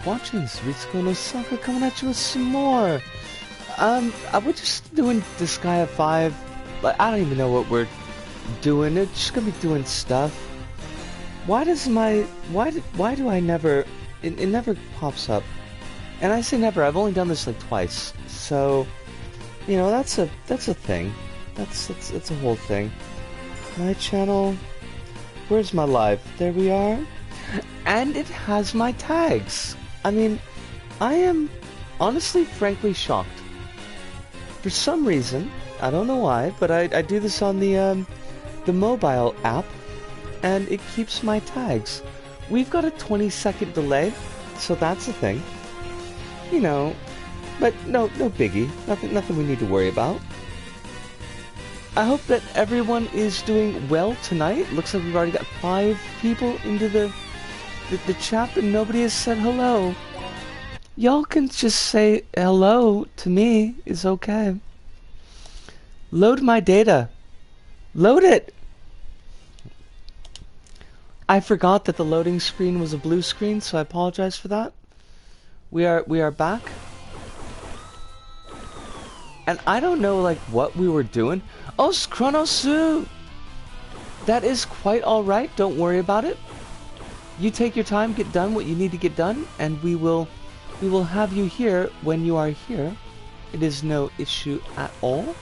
Watching this, Ritsuko no Saka coming at you with some more. We're just doing Disgaea 5. Like, I don't even know what we're doing. It's just gonna be doing stuff. Why do I never... It never pops up. And I say never, I've only done this like twice. So, you know, that's a thing. That's a whole thing. My channel... Where's my live? There we are. And it has my tags. I mean, I am honestly, frankly shocked. For some reason, I don't know why, but I do this on the mobile app, and it keeps my tags. We've got a 20-second delay, so that's a thing. You know, but no biggie. Nothing we need to worry about. I hope that everyone is doing well tonight. Looks like we've already got 5 people into the chat, and nobody has said hello. Y'all can just say hello to me. Is okay. Load my data. Load it. I forgot that the loading screen was a blue screen, so I apologize for that. We are back. And I don't know like what we were doing. Oh, Chronosu! That is quite alright, don't worry about it. You take your time, get done what you need to get done, and we will have you here when you are here. It is no issue at all.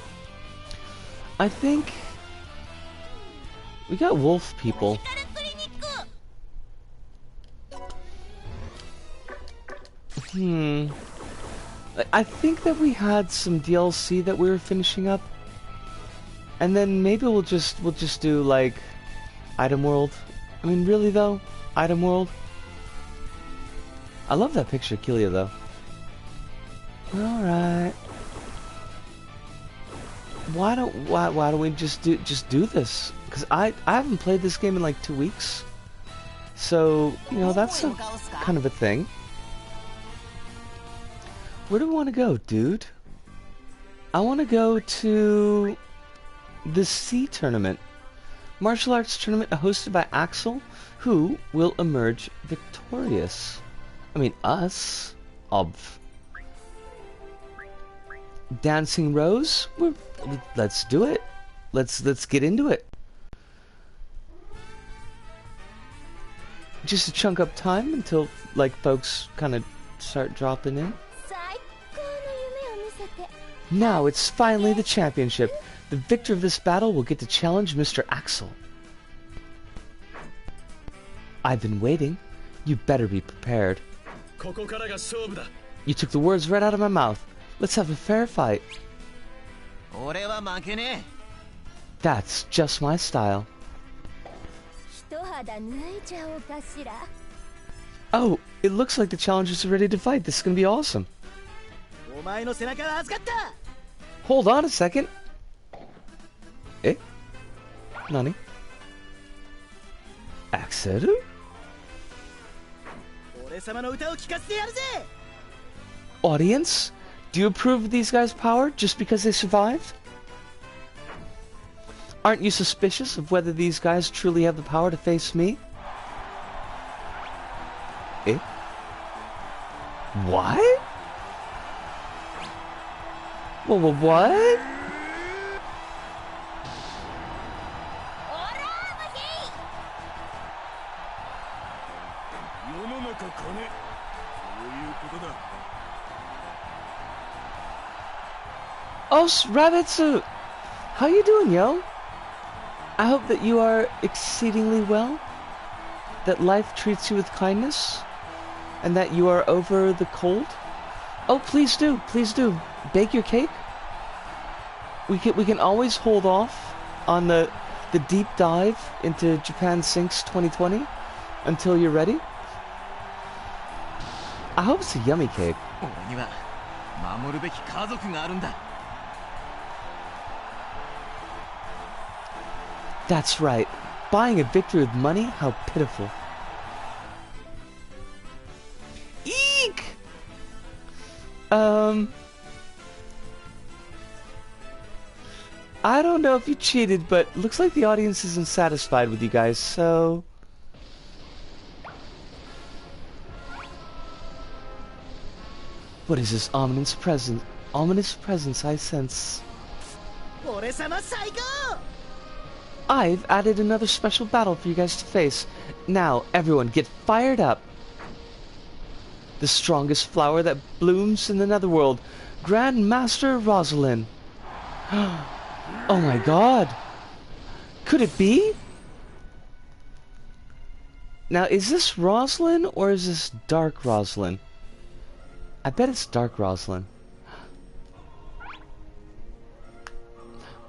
I think we got wolf people. I think that we had some DLC that we were finishing up. And then maybe we'll just do like Item World. I mean, really though, Item World. I love that picture of Kilia though. All right. Why don't we just do this? Because I haven't played this game in like 2 weeks. So, you know, that's a kind of a thing. Where do we want to go, dude? I want to go to the C tournament. Martial arts tournament hosted by Axel, who will emerge victorious. I mean, us. Dancing Rose? Let's do it. Let's get into it. Just to chunk up time until, like, folks kind of start dropping in. Now it's finally the championship. The victor of this battle will get to challenge Mr. Axel. I've been waiting. You better be prepared. You took the words right out of my mouth. Let's have a fair fight. That's just my style. Oh, it looks like the challengers are ready to fight. This is gonna be awesome. Hold on a second. Eh? Nani? Axel? Audience? Do you approve of these guys' power just because they survived? Aren't you suspicious of whether these guys truly have the power to face me? Eh? What? Well, what? Oh, Rabbitsu! How you doing, yo? I hope that you are exceedingly well, that life treats you with kindness, and that you are over the cold. Oh, please do, bake your cake. We can always hold off on the deep dive into Japan Sinks 2020 until you're ready. I hope it's a yummy cake. That's right. Buying a victory with money? How pitiful. Eek! I don't know if you cheated, but looks like the audience isn't satisfied with you guys, so... What is this ominous presence? Ominous presence I sense. I've added another special battle for you guys to face. Now, everyone, get fired up. The strongest flower that blooms in the netherworld, Grand Master Rosalind. Oh my god. Could it be? Now, is this Rosalind or is this Dark Rosalind? I bet it's Dark Rosalind.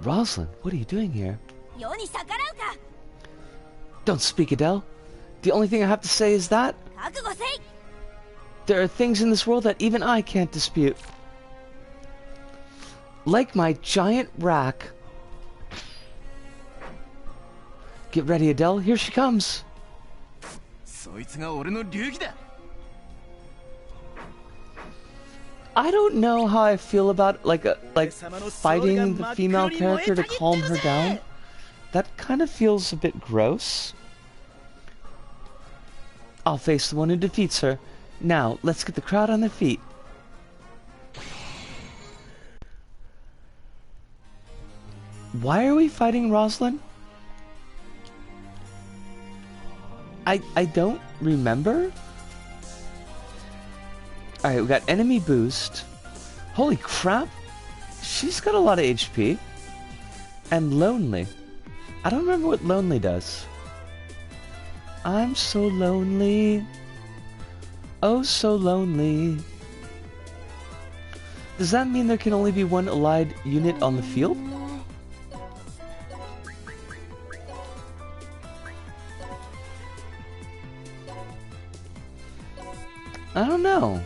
Rosalind, what are you doing here? Don't speak, Adele. The only thing I have to say is that there are things in this world that even I can't dispute. Like my giant rack. Get ready, Adele. Here she comes. I don't know how I feel about like fighting the female character to calm her down. That kind of feels a bit gross. I'll face the one who defeats her. Now, let's get the crowd on their feet. Why are we fighting Rosalind? I don't remember. Alright, we got enemy boost. Holy crap! She's got a lot of HP. And lonely. I don't remember what lonely does. I'm so lonely. Oh, so lonely. Does that mean there can only be one allied unit on the field? I don't know.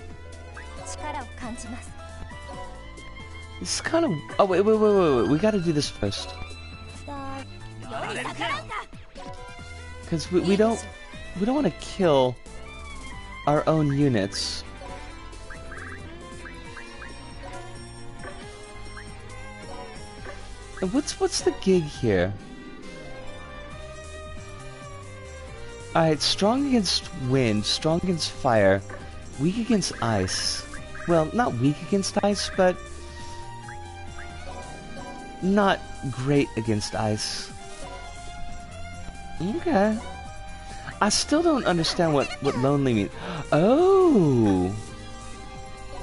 It's kind of... Oh, wait. We gotta do this first. Because we don't want to kill our own units. And what's the gig here? Alright, strong against wind, strong against fire, weak against ice. Well, not weak against ice, but not great against ice. Okay. I still don't understand what lonely means. Oh!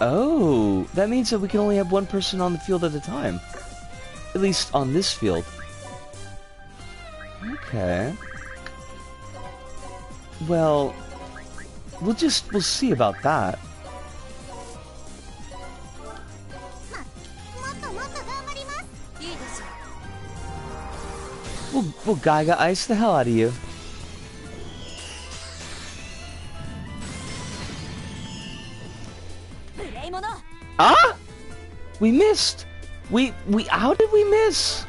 Oh! That means that we can only have one person on the field at a time. At least on this field. Okay. Well, we'll see about that. We'll Gaiga ice the hell out of you. Ah! We missed! How did we miss?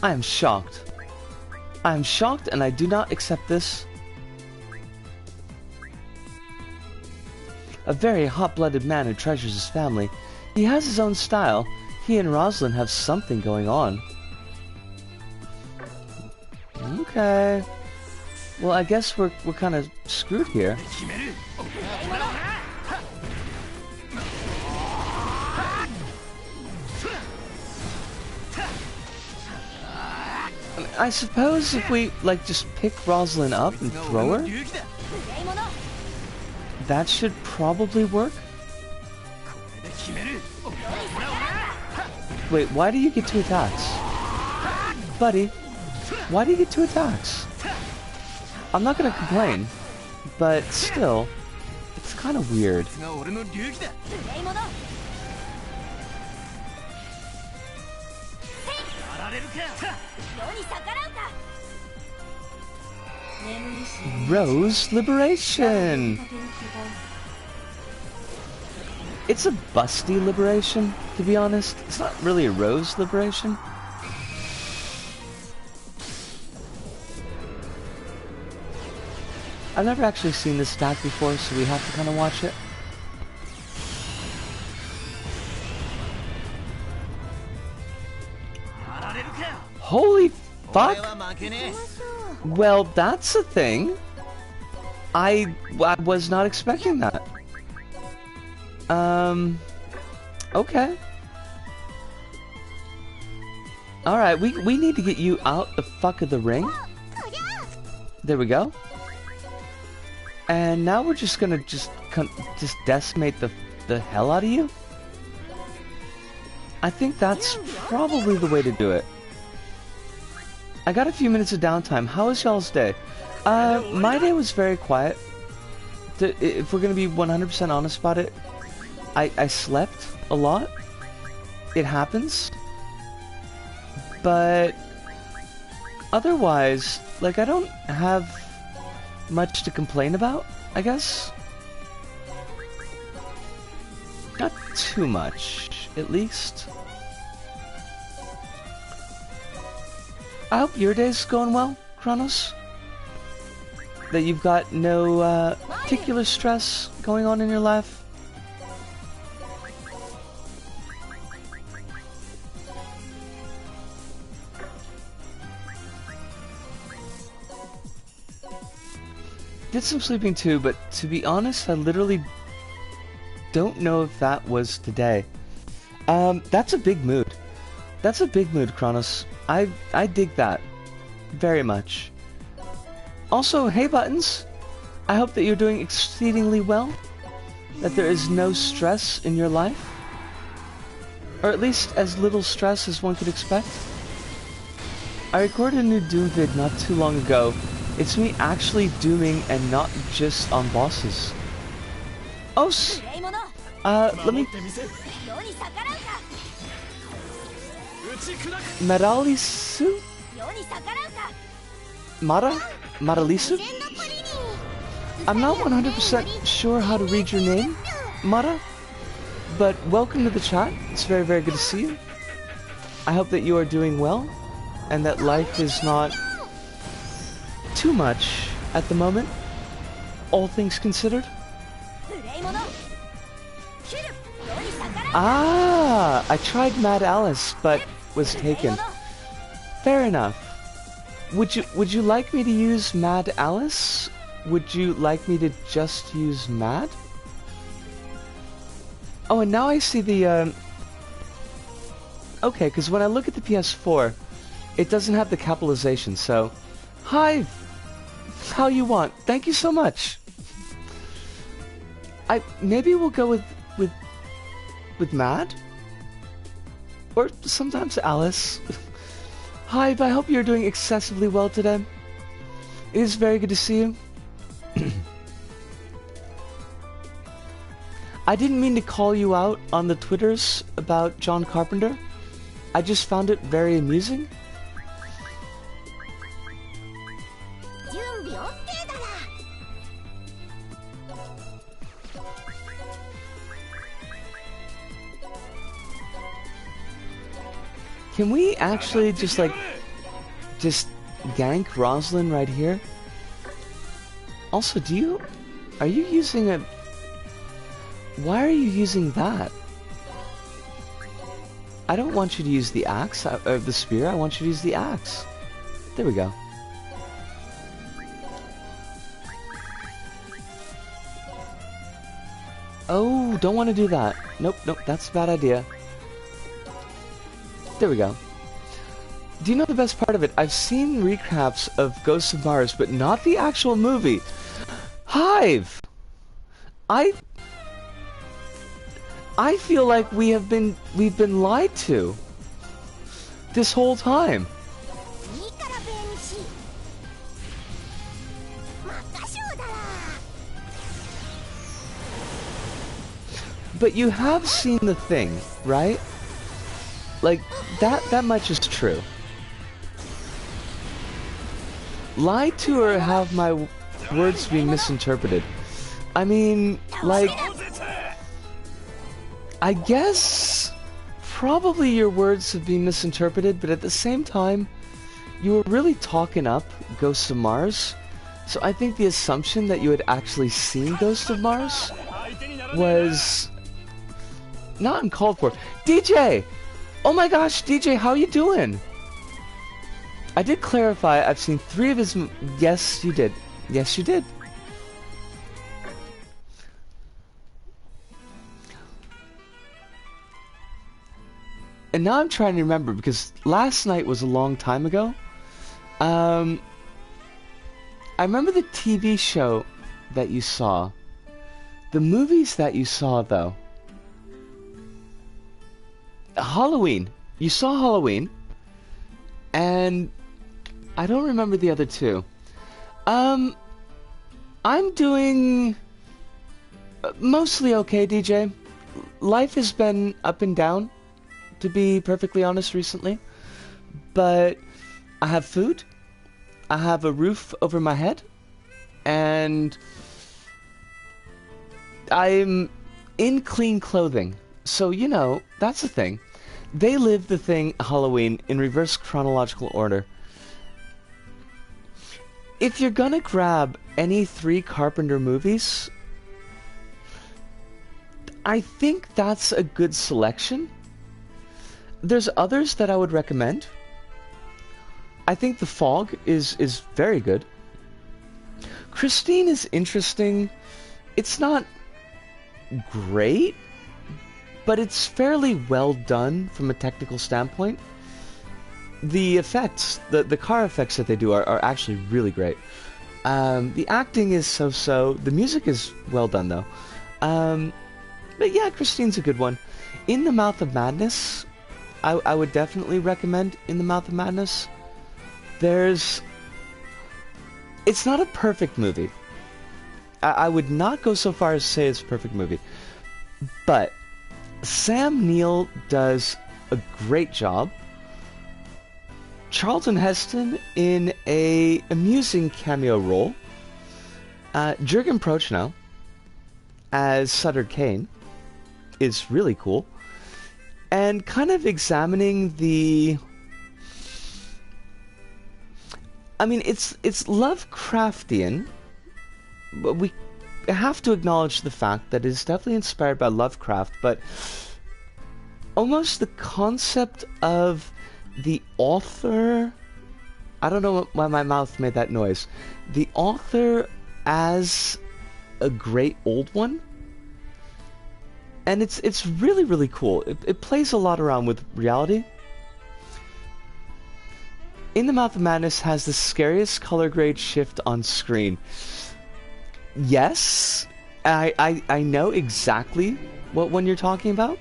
I am shocked. I am shocked and I do not accept this. A very hot-blooded man who treasures his family. He has his own style. He and Rosalind have something going on. Okay. Well, I guess we're kind of screwed here. I suppose if we, like, just pick Rosalind up and throw her, that should probably work. Wait, why do you get 2 attacks? Buddy, why do you get 2 attacks? I'm not gonna complain, but still, it's kind of weird. Rose Liberation! It's a busty liberation, to be honest. It's not really a Rose Liberation. I've never actually seen this stack before, so we have to kind of watch it. Holy fuck! Well, that's a thing. I was not expecting that. Okay. Alright, we need to get you out the fuck of the ring. There we go. And now we're just gonna just decimate the hell out of you. I think that's probably the way to do it. I got a few minutes of downtime. How was y'all's day? My day was very quiet. If we're gonna be 100% honest about it, I slept a lot. It happens. But otherwise, like, I don't have much to complain about, I guess. Not too much, at least. I hope your day's going well, Kronos. That you've got no particular stress going on in your life. Did some sleeping too, but to be honest, I literally don't know if that was today. That's a big mood. That's a big mood, Kronos. I dig that very much. Also, hey Buttons, I hope that you're doing exceedingly well, that there is no stress in your life, or at least as little stress as one could expect. I recorded a new Doom vid not too long ago. It's me actually dooming and not just on bosses. Oh, let me... Maralisu? Maralisu? I'm not 100% sure how to read your name, Mara, but welcome to the chat. It's very, very good to see you. I hope that you are doing well, and that life is not too much at the moment, all things considered. Ah, I tried Mad Alice, but was taken. Fair enough. Would you like me to use Mad Alice? Would you like me to just use Mad? Oh, and now I see the okay, because when I look at the PS4, it doesn't have the capitalization, so... Hive! How you want. Thank you so much. Maybe we'll go with Mad? Or sometimes Alice. Hive, I hope you're doing excessively well today. It is very good to see you. I didn't mean to call you out on the Twitters about John Carpenter. I just found it very amusing. Can we actually just gank Roslyn right here? Also, are you using a... Why are you using that? I don't want you to use the axe, or the spear, I want you to use the axe. There we go. Oh, don't want to do that. Nope, that's a bad idea. There we go. Do you know the best part of it? I've seen recaps of Ghosts of Mars, but not the actual movie. Hive! I feel like we've been lied to this whole time. But you have seen the thing, right? Like, that much is true. Lie to or have my words be misinterpreted? I mean, like... I guess... Probably your words have been misinterpreted, but at the same time, you were really talking up Ghosts of Mars. So I think the assumption that you had actually seen Ghosts of Mars was... not uncalled for. DJ! Oh my gosh, DJ, how you doing? I did clarify, I've seen 3 of his... Yes, you did. Yes, you did. And now I'm trying to remember, because last night was a long time ago. I remember the TV show that you saw. The movies that you saw, though. Halloween. You saw Halloween. And I don't remember the other two. I'm doing mostly okay, DJ. Life has been up and down, to be perfectly honest, recently. But I have food. I have a roof over my head. And I'm in clean clothing. So, you know, that's the thing. They live the thing, Halloween, in reverse chronological order. If you're gonna grab any 3 Carpenter movies, I think that's a good selection. There's others that I would recommend. I think The Fog is very good. Christine is interesting. It's not great, but it's fairly well done from a technical standpoint. The effects, the car effects that they do are actually really great. The acting is so-so. The music is well done, though. But yeah, Christine's a good one. In the Mouth of Madness, I would definitely recommend In the Mouth of Madness. It's not a perfect movie. I would not go so far as to say it's a perfect movie. But Sam Neill does a great job. Charlton Heston in a amusing cameo role. Jurgen Prochnow as Sutter Kane is really cool. And kind of examining the... I mean, it's Lovecraftian, but we have to acknowledge the fact that it's definitely inspired by Lovecraft, but almost the concept of the author... I don't know why my mouth made that noise. The author as a great old one. And it's really, really cool. It plays a lot around with reality. In the Mouth of Madness has the scariest color grade shift on screen. Yes, I know exactly what one you're talking about.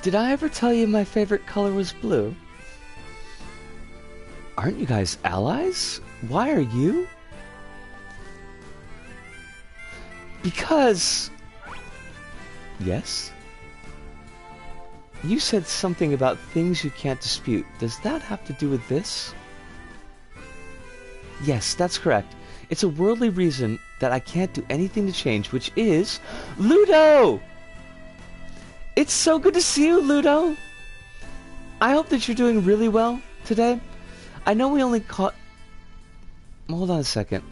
Did I ever tell you my favorite color was blue? Aren't you guys allies? Why are you? Because... Yes? You said something about things you can't dispute. Does that have to do with this? Yes, that's correct. It's a worldly reason that I can't do anything to change, which is... Ludo! It's so good to see you, Ludo! I hope that you're doing really well today. I know we only caught... Hold on a second.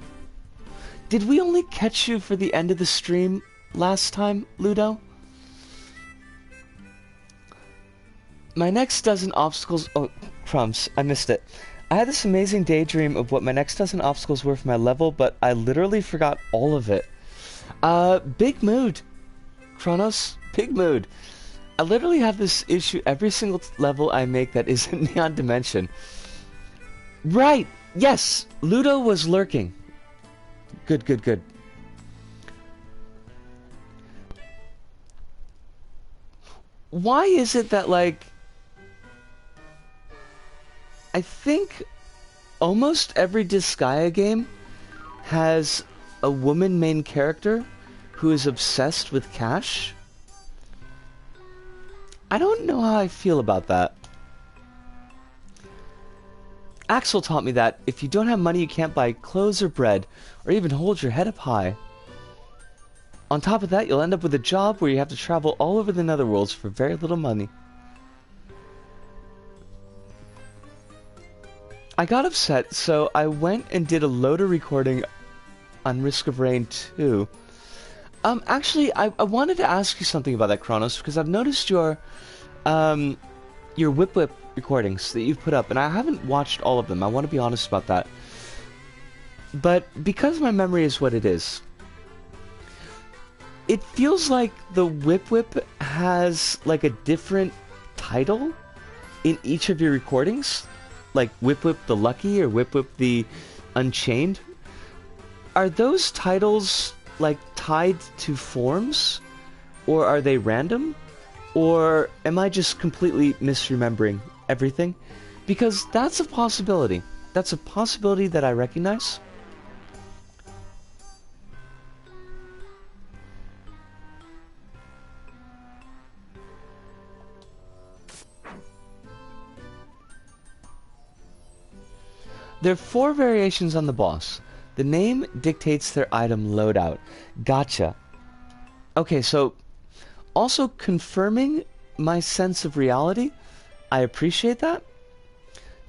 Did we only catch you for the end of the stream last time, Ludo? My next dozen obstacles... Oh, crumbs. I missed it. I had this amazing daydream of what my next dozen obstacles were for my level, but I literally forgot all of it. Big mood. Kronos, big mood. I literally have this issue every single level I make that is in Neon Dimension. Right! Yes! Ludo was lurking. Good, good, good. Why is it that, like... I think almost every Disgaea game has a woman main character who is obsessed with cash? I don't know how I feel about that. Axel taught me that if you don't have money, you can't buy clothes or bread, or even hold your head up high. On top of that, you'll end up with a job where you have to travel all over the netherworlds for very little money. I got upset, so I went and did a loader recording on Risk of Rain 2. Actually, I wanted to ask you something about that, Kronos, because I've noticed your Whip Whip recordings that you've put up, and I haven't watched all of them. I want to be honest about that. But because my memory is what it is, it feels like the Whip Whip has like a different title in each of your recordings, like Whip Whip the Lucky or Whip Whip the Unchained. Are those titles like tied to forms, or are they random, or am I just completely misremembering everything? Because that's a possibility. That's a possibility that I recognize. There are 4 variations on the boss. The name dictates their item loadout. Gotcha. Okay, so also confirming my sense of reality. I appreciate that.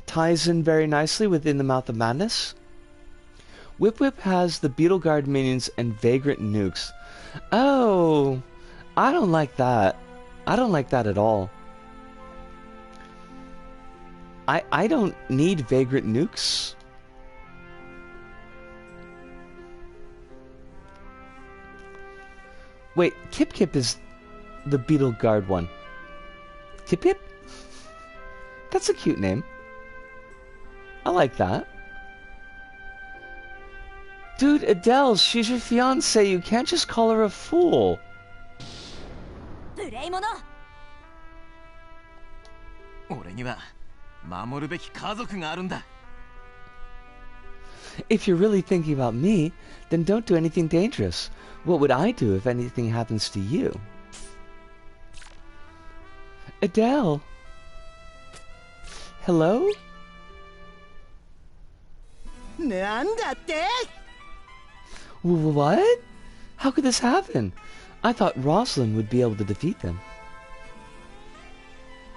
Ties in very nicely within the Mouth of Madness. Whip Whip has the Beetle Guard minions and Vagrant nukes. Oh, I don't like that. I don't like that at all. I don't need Vagrant nukes. Wait, Kip Kip is the Beetle Guard one. Kip Kip? That's a cute name. I like that. Dude, Adele, she's your fiancée. You can't just call her a fool. If you're really thinking about me, then don't do anything dangerous. What would I do if anything happens to you? Adele? Hello? What? How could this happen? I thought Rosalind would be able to defeat them.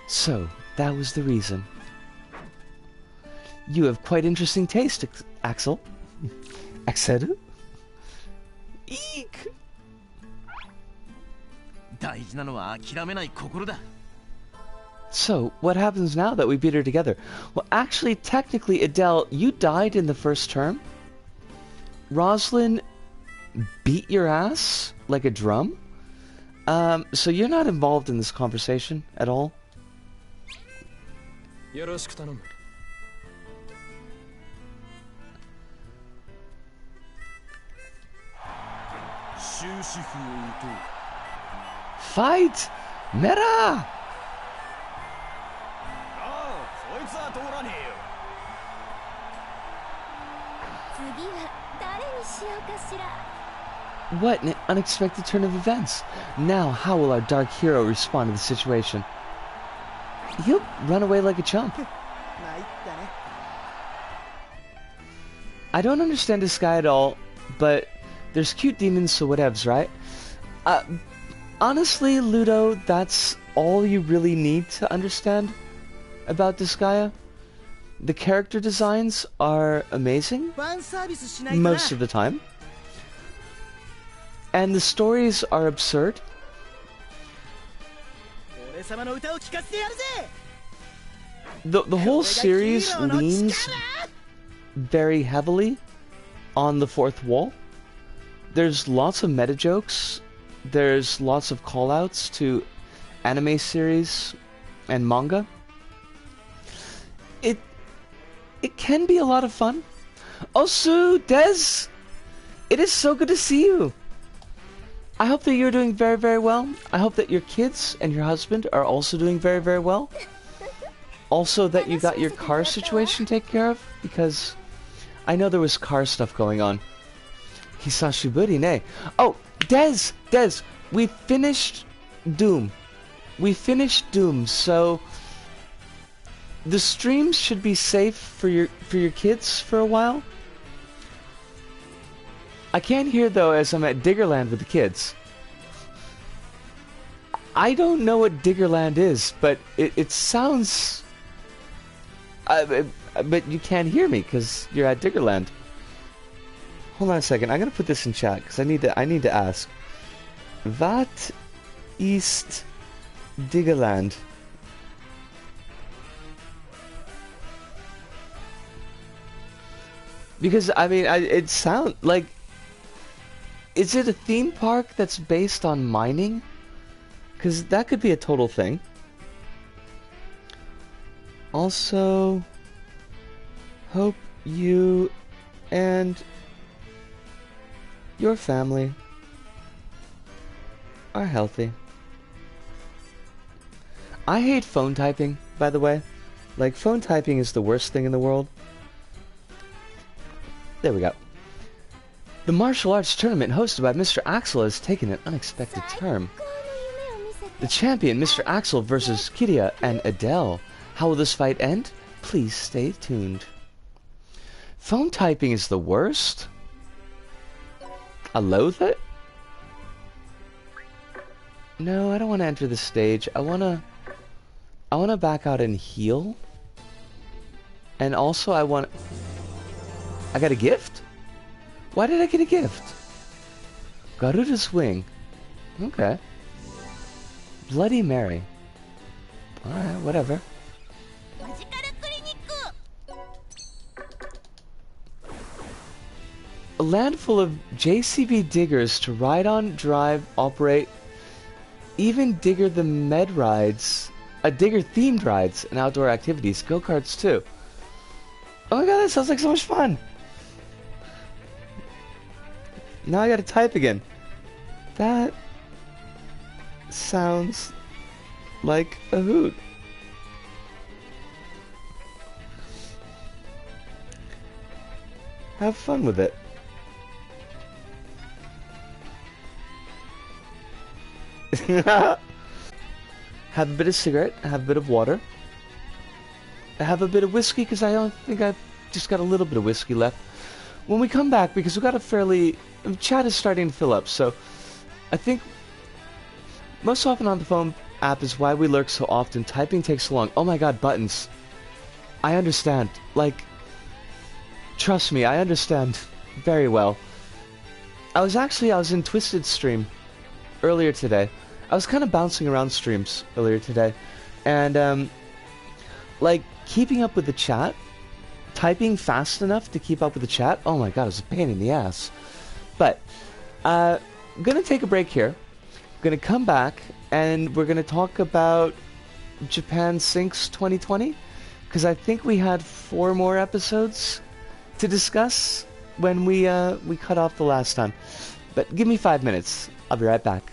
So, that was the reason. You have quite interesting taste, Axel. Axel? Eek! So, what happens now that we beat her together? Well, actually, technically, Adele, you died in the first term. Rosalind beat your ass like a drum. So you're not involved in this conversation at all? Fight! Mera! What an unexpected turn of events. Now, how will our dark hero respond to the situation? He'll run away like a chump. I don't understand Disgaea at all, but there's cute demons, so whatevs, right? Honestly, Ludo, that's all you really need to understand about Disgaea. The character designs are amazing, most of the time. And the stories are absurd. The whole series leans very heavily on the fourth wall. There's lots of meta jokes. There's lots of callouts to anime series and manga. It can be a lot of fun. Also, Des, it is so good to see you. I hope that you're doing very, very well. I hope that your kids and your husband are also doing very, very well. Also that you got your car situation taken care of, because I know there was car stuff going on. Hisashiburi ne. Oh, Des, we finished Doom. So the streams should be safe for your kids for a while. I can't hear though as I'm at Diggerland with the kids. I don't know what Diggerland is, but it sounds... but you can't hear me because you're at Diggerland. Hold on a second. I'm gonna put this in chat because I need to ask. Wat ist Diggerland? Because I mean, it sounds like Is it a theme park that's based on mining? Because that could be a total thing. Also, hope you and your family are healthy. I hate phone typing, by the way. Like, phone typing is the worst thing in the world. There we go. The martial arts tournament hosted by Mr. Axel has taken an unexpected turn. The champion, Mr. Axel versus Kiria and Adele. How will this fight end? Please stay tuned. Phone typing is the worst? I loathe it? No, I don't want to enter the stage. I want to back out and heal. And also I got a gift? Why did I get a gift? Garuda's wing. Okay. Bloody Mary. Alright, whatever. A land full of JCB diggers to ride on, drive, operate, even digger the med rides, digger themed rides and outdoor activities, go-karts too. Oh my god, that sounds like so much fun! Now I gotta type again. That sounds like a hoot. Have fun with it. Have a bit of cigarette, have a bit of water. Have a bit of whiskey, because I don't think I've just got a little bit of whiskey left. When we come back, because we've got a fairly... chat is starting to fill up, so I think most often on the phone app is why we lurk so often. Typing takes so long. Oh my god, buttons. I understand. Like, trust me, I understand very well. I was in Twisted stream earlier today. I was kind of bouncing around streams earlier today, and like keeping up with the chat, typing fast enough to keep up with the chat. Oh my god, it was a pain in the ass. But I'm gonna take a break here. Gonna come back and we're gonna talk about Japan Sinks 2020, because I think we had 4 more episodes to discuss when we cut off the last time. But give me 5 minutes. I'll be right back.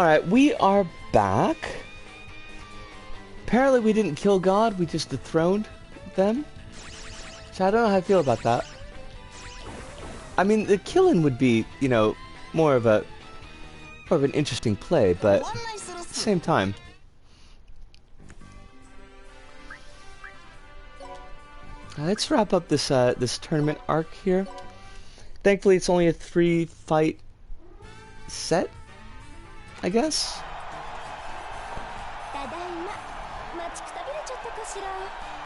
Alright, we are back. Apparently we didn't kill God, we just dethroned them. So I don't know how I feel about that. I mean, the killing would be, you know, more of an interesting play, but at the same time. Let's wrap up this this tournament arc here. Thankfully, it's only a 3-fight set, I guess.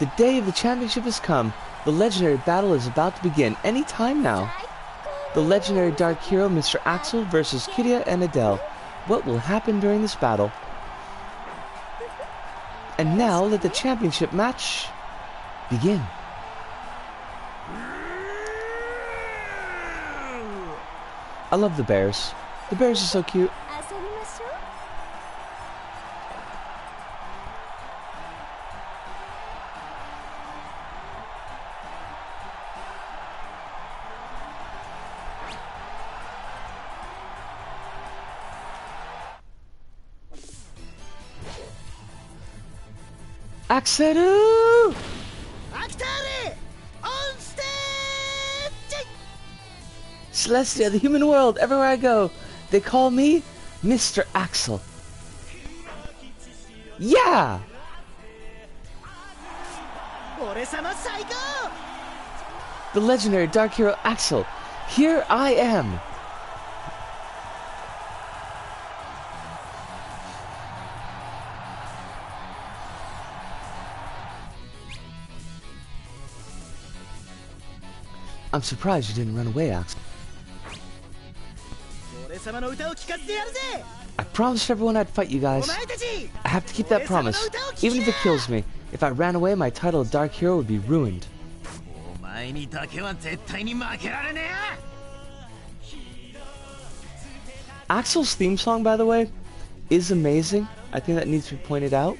The day of the championship has come. The legendary battle is about to begin any time now. The legendary dark hero Mr. Axel versus Kiria and Adele. What will happen during this battle? And now let the championship match begin. I love the bears. The bears are so cute. Axeru! On stage! Celestia, the human world, everywhere I go, they call me Mr. Axel. Yeah! The legendary dark hero Axel, here I am. I'm surprised you didn't run away, Axel. I promised everyone I'd fight you guys. I have to keep that promise, even if it kills me. If I ran away, my title of Dark Hero would be ruined. Axel's theme song, by the way, is amazing. I think that needs to be pointed out.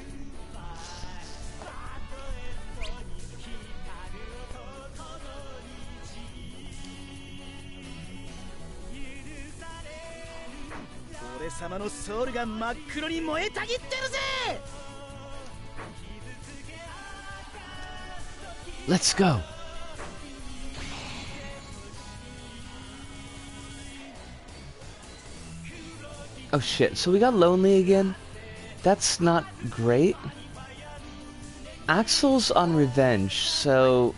Let's go. Oh shit, so we got lonely again? That's not great. Axel's on revenge, so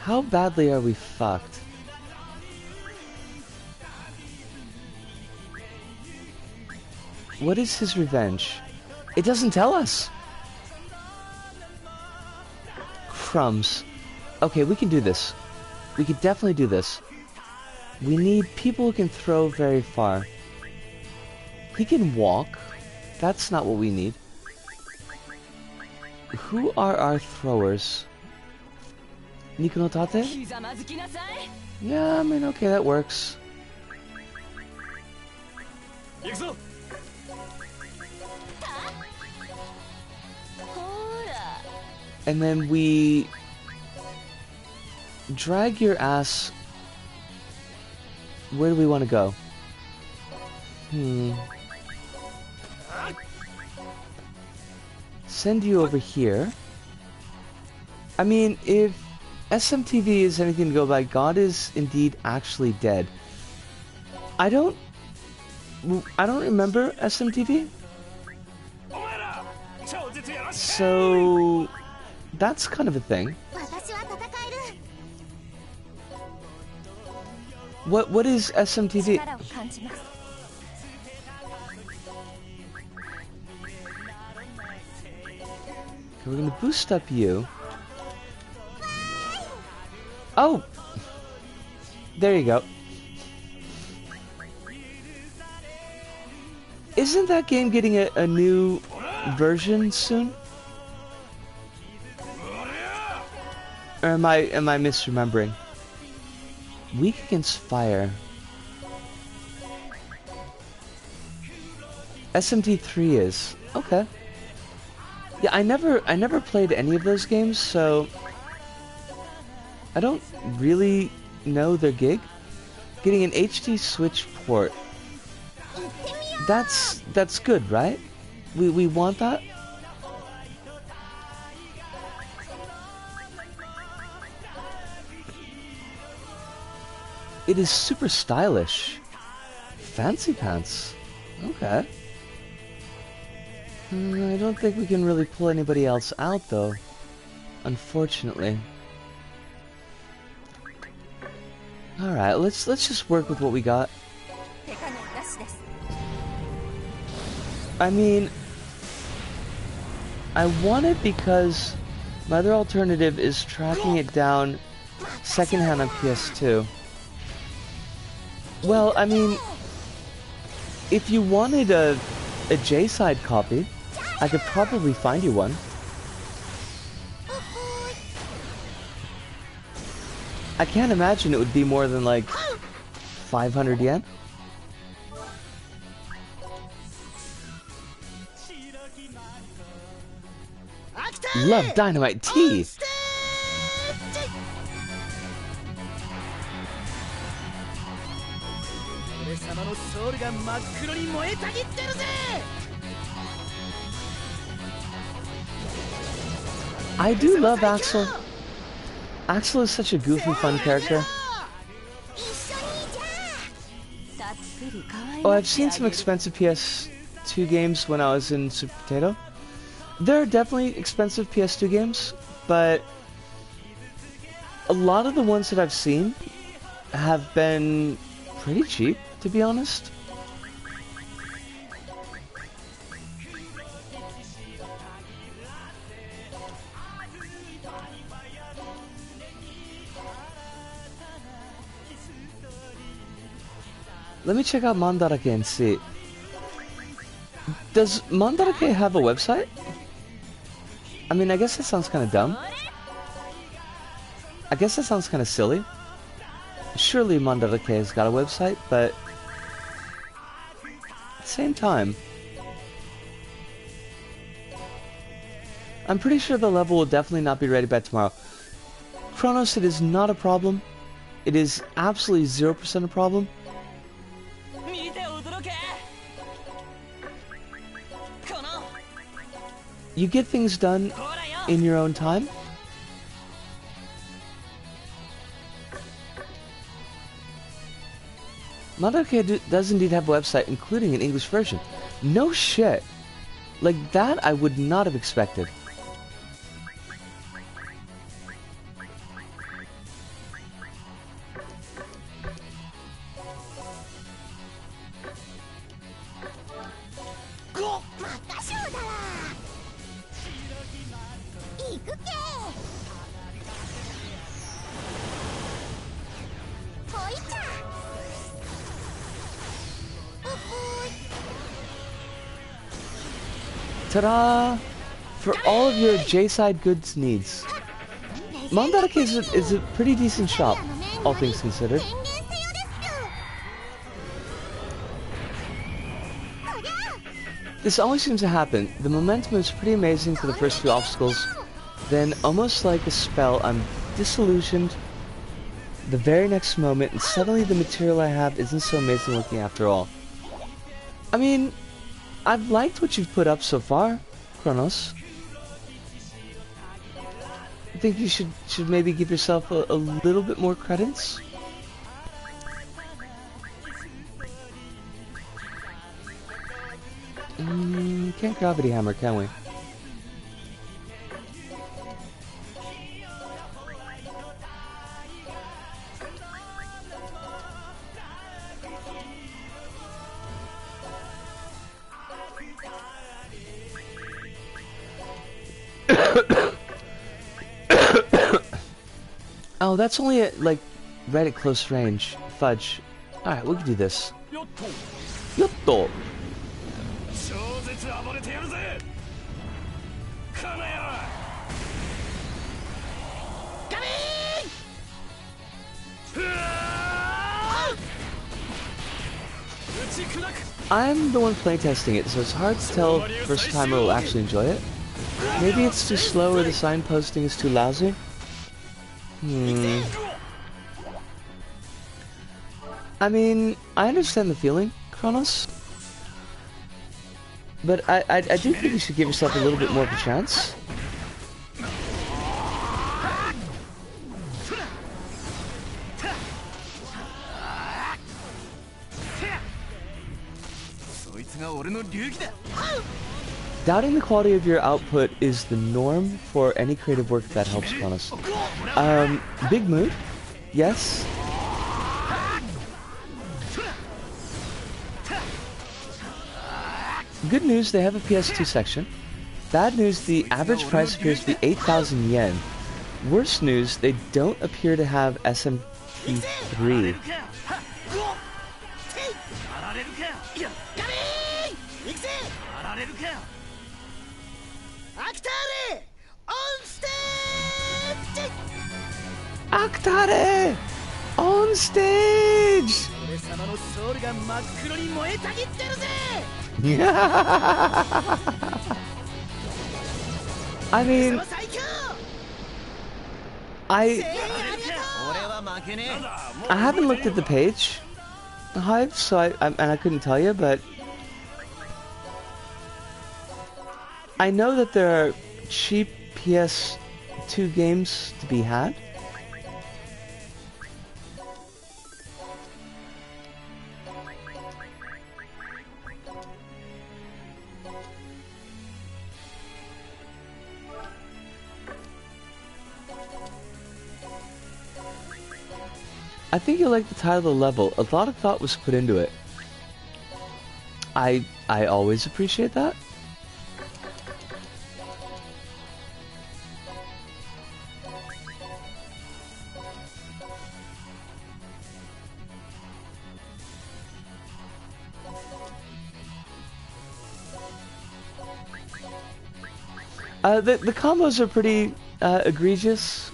how badly are we fucked? What is his revenge? It doesn't tell us. Crumbs. Okay, we can do this. We could definitely do this. We need people who can throw very far. He can walk. That's not what we need. Who are our throwers? Nikonotate? Yeah, I mean, okay, that works. And then we drag your ass. Where do we want to go? Send you over here. I mean, if SMTV is anything to go by, God is indeed actually dead. I don't remember SMTV. So that's kind of a thing. What is SMTV? Okay, we're gonna boost up you. Oh! There you go. Isn't that game getting a new version soon? Or am I misremembering? Weak against fire. SMT3 is. Okay. Yeah, I never played any of those games, so I don't really know their gig. Getting an HD Switch port. That's good, right? We want that? It is super stylish. Fancy pants. Okay. I don't think we can really pull anybody else out, though. Unfortunately. Alright, let's just work with what we got. I mean, I want it because my other alternative is tracking it down secondhand on PS2. Well, I mean, if you wanted a J-side copy, I could probably find you one. I can't imagine it would be more than like 500 yen. Love Dynamite Tea! I do love Axel. Axel is such a goofy, fun character. Oh, I've seen some expensive PS2 games when I was in Super Potato. There are definitely expensive PS2 games, but a lot of the ones that I've seen have been pretty cheap, to be honest. Let me check out Mandarake and see. Does Mandarake have a website? I mean, I guess that sounds kind of dumb. I guess that sounds kind of silly. Surely Mandarake has got a website, but at the same time, I'm pretty sure the level will definitely not be ready by tomorrow. Kronos, it is not a problem. It is absolutely 0% a problem. You get things done in your own time. Mandarake does indeed have a website, including an English version. No shit. Like, that I would not have expected. Ta-da! For all of your J-side goods needs. Mandarake is a pretty decent shop, all things considered. This always seems to happen. The momentum is pretty amazing for the first few obstacles. Then, almost like a spell, I'm disillusioned the very next moment, and suddenly the material I have isn't so amazing looking after all. I mean, I've liked what you've put up so far, Kronos. I think you should maybe give yourself a little bit more credits. Can't gravity hammer, can we? Oh, that's only at, like, right at close range. Fudge. Alright, we can do this. Yotto! I'm the one playtesting it, so it's hard to tell if the first timer will actually enjoy it. Maybe it's too slow or the signposting is too lousy. I mean, I understand the feeling, Kronos. But I do think you should give yourself a little bit more of a chance. Doubting the quality of your output is the norm for any creative work that helps Kronos. Big mood, yes. Good news, they have a PS2 section. Bad news, the average price appears to be 8,000 yen. Worse news, they don't appear to have SMP3. Actare! On stage! I mean, I haven't looked at the page, Hive, so I couldn't tell you, but I know that there are cheap PS2 games to be had. I think you'll like the title of the level. A lot of thought was put into it. I always appreciate that. The combos are pretty egregious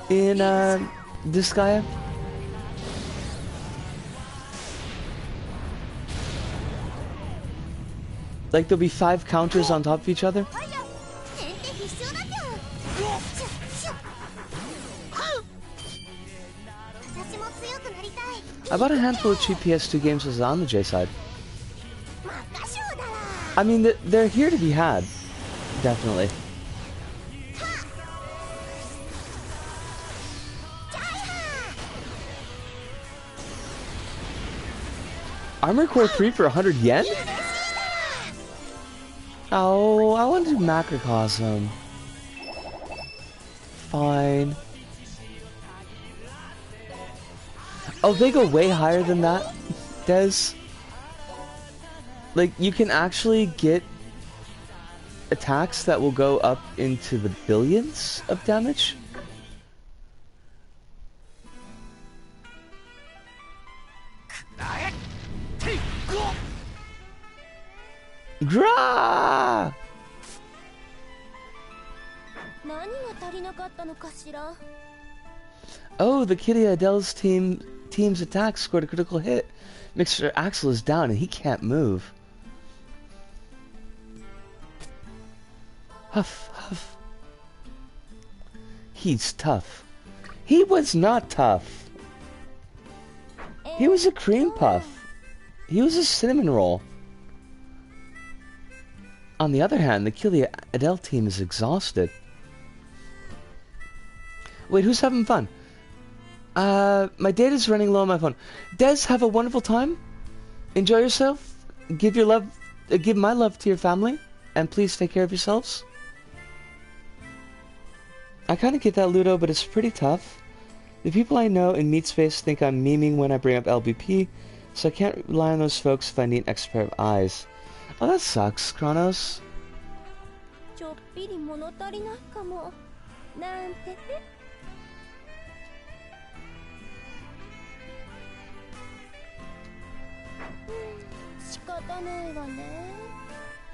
in Disgaea. Like there'll be 5 counters on top of each other. I bought a handful of cheap PS2 games as on the J side. I mean, they're here to be had. Definitely. Armor Core 3 for 100 yen? Oh, I want to do Macrocosm. Fine. Oh, they go way higher than that, Des. Like, you can actually get attacks that will go up into the billions of damage. Gra! Oh, the Kitty Adele's team's attack scored a critical hit. Mr. Axel is down and he can't move. Huff, huff. He's tough. He was not tough. He was a cream puff. He was a cinnamon roll. On the other hand, the Killia Adele team is exhausted. Wait, who's having fun? My data's running low on my phone. Des, have a wonderful time. Enjoy yourself. Give my love to your family. And please take care of yourselves. I kind of get that, Ludo, but it's pretty tough. The people I know in Meat Space think I'm memeing when I bring up LBP, so I can't rely on those folks if I need an extra pair of eyes. Oh, that sucks, Kronos.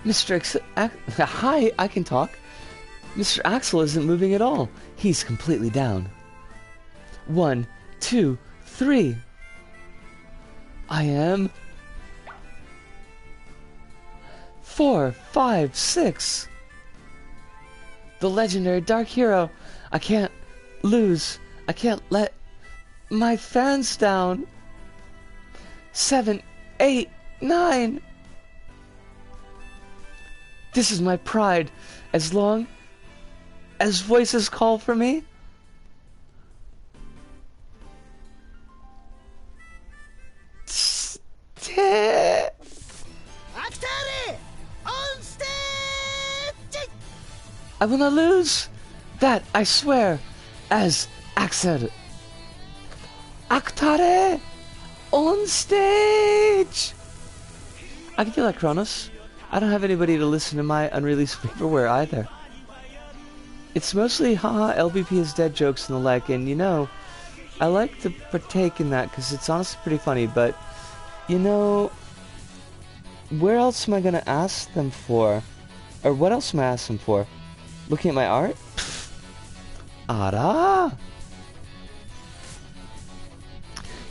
Mr. Hi, I can talk. Mr. Axel isn't moving at all. He's completely down. 1, 2, 3. I am 4, 5, 6. The legendary Dark Hero. I can't lose. I can't let my fans down. 7, 8, 9. This is my pride. As long as voices call for me. I will not lose. That I swear, as Axel. Actare on stage. I can do that, Kronos. I don't have anybody to listen to my unreleased vaporware either. It's mostly haha LBP is dead jokes and the like, and you know, I like to partake in that because it's honestly pretty funny, but you know, where else am I gonna ask them for? Or what else am I asking for? Looking at my art? Pfft. Ara!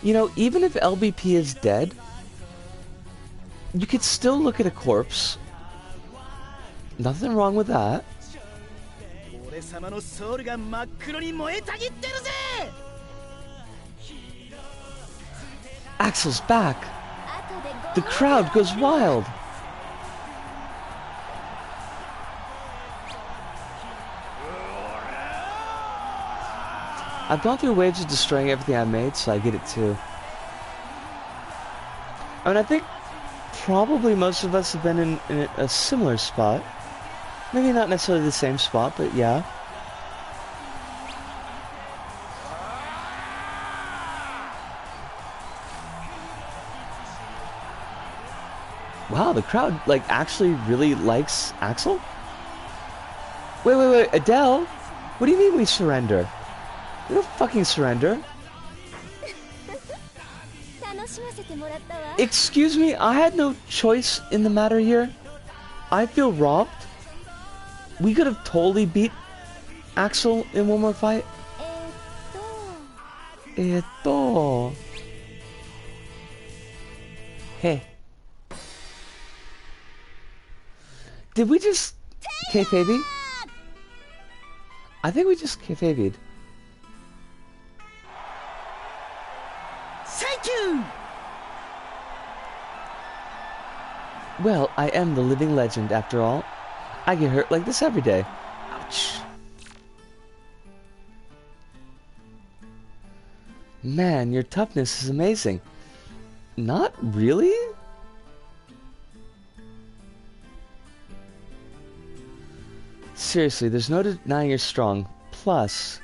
You know, even if LBP is dead, you could still look at a corpse. Nothing wrong with that. Axel's back. The crowd goes wild. I've gone through waves of destroying everything I've made, so I get it too. I mean, I think probably most of us have been in a similar spot. Maybe not necessarily the same spot, but yeah. Wow, the crowd, like, actually really likes Axel? Wait, Adele? What do you mean we surrender? We don't fucking surrender. Excuse me, I had no choice in the matter here. I feel robbed. We could have totally beat Axel in one more fight. Hey. Did we just kayfabe? I think we just kayfabe'd. Thank you! Well, I am the living legend after all. I get hurt like this every day. Ouch. Man, your toughness is amazing. Not really? Seriously, there's no denying you're strong. Plus,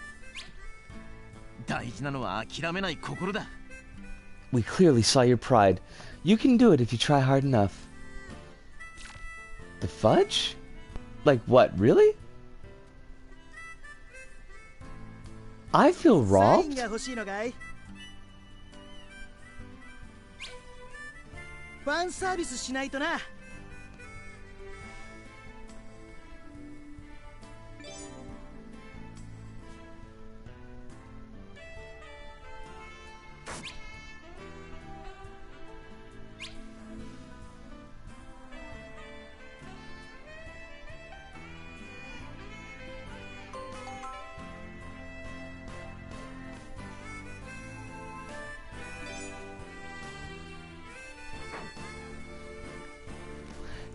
we clearly saw your pride. You can do it if you try hard enough. The fudge? Like what, really? I feel robbed?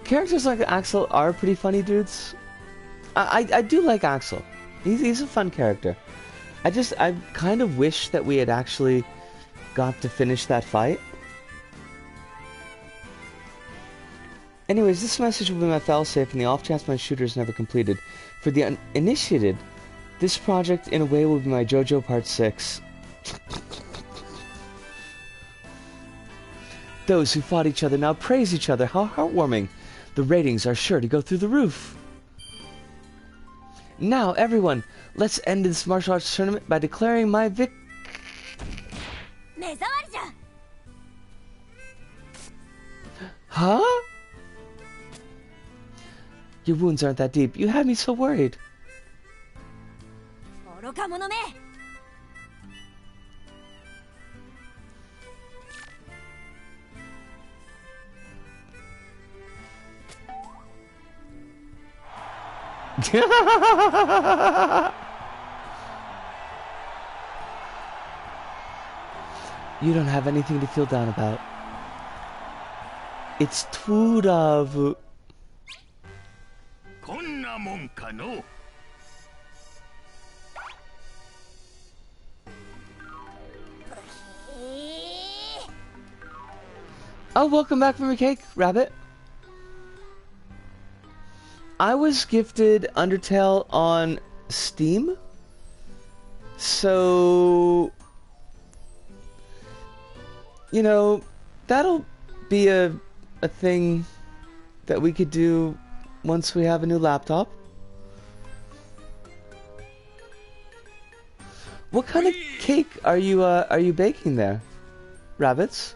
Characters like Axel are pretty funny dudes. I do like Axel. He's a fun character. I kind of wish that we had actually got to finish that fight. Anyways, this message will be my failsafe in the off chance my shooter is never completed. For the uninitiated, this project in a way will be my JoJo Part 6. Those who fought each other now praise each other. How heartwarming. The ratings are sure to go through the roof. Now, everyone, let's end this martial arts tournament by declaring my Huh? Your wounds aren't that deep. You had me so worried. You don't have anything to feel down about. It's too love. Oh, welcome back from your cake, Rabbit. I was gifted Undertale on Steam, so you know that'll be a thing that we could do once we have a new laptop. What kind of cake are you baking there, Rabbits?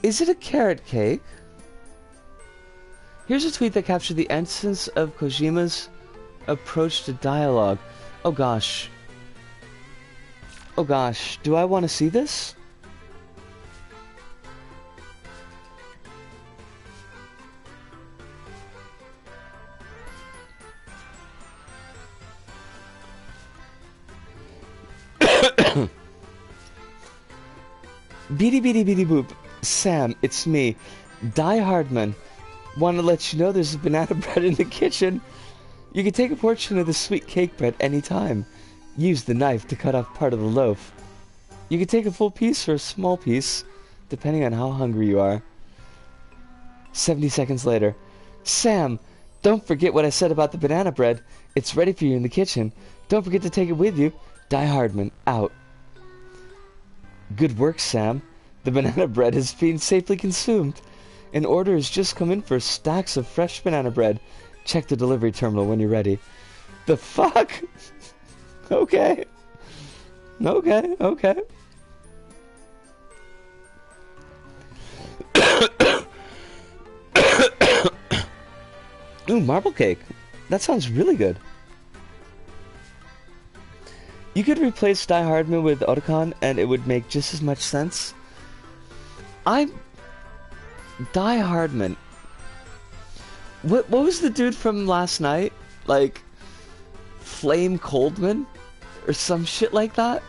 Is it a carrot cake? Here's a tweet that captured the essence of Kojima's approach to dialogue. Oh gosh. Oh gosh, do I want to see this? Beady beady beady boop. Sam, it's me. Die Hardman. Want to let you know there's banana bread in the kitchen. You can take a portion of the sweet cake bread anytime. Use the knife to cut off part of the loaf. You can take a full piece or a small piece, depending on how hungry you are. 70 seconds later. Sam, don't forget what I said about the banana bread. It's ready for you in the kitchen. Don't forget to take it with you. Die Hardman, out. Good work, Sam. The banana bread has been safely consumed. An order has just come in for stacks of fresh banana bread. Check the delivery terminal when you're ready. The fuck? Okay. Okay, okay. Ooh, marble cake. That sounds really good. You could replace Die Hardman with Otacon and it would make just as much sense. Die Hardman. What was the dude from last night? Like Flame Coldman? Or some shit like that?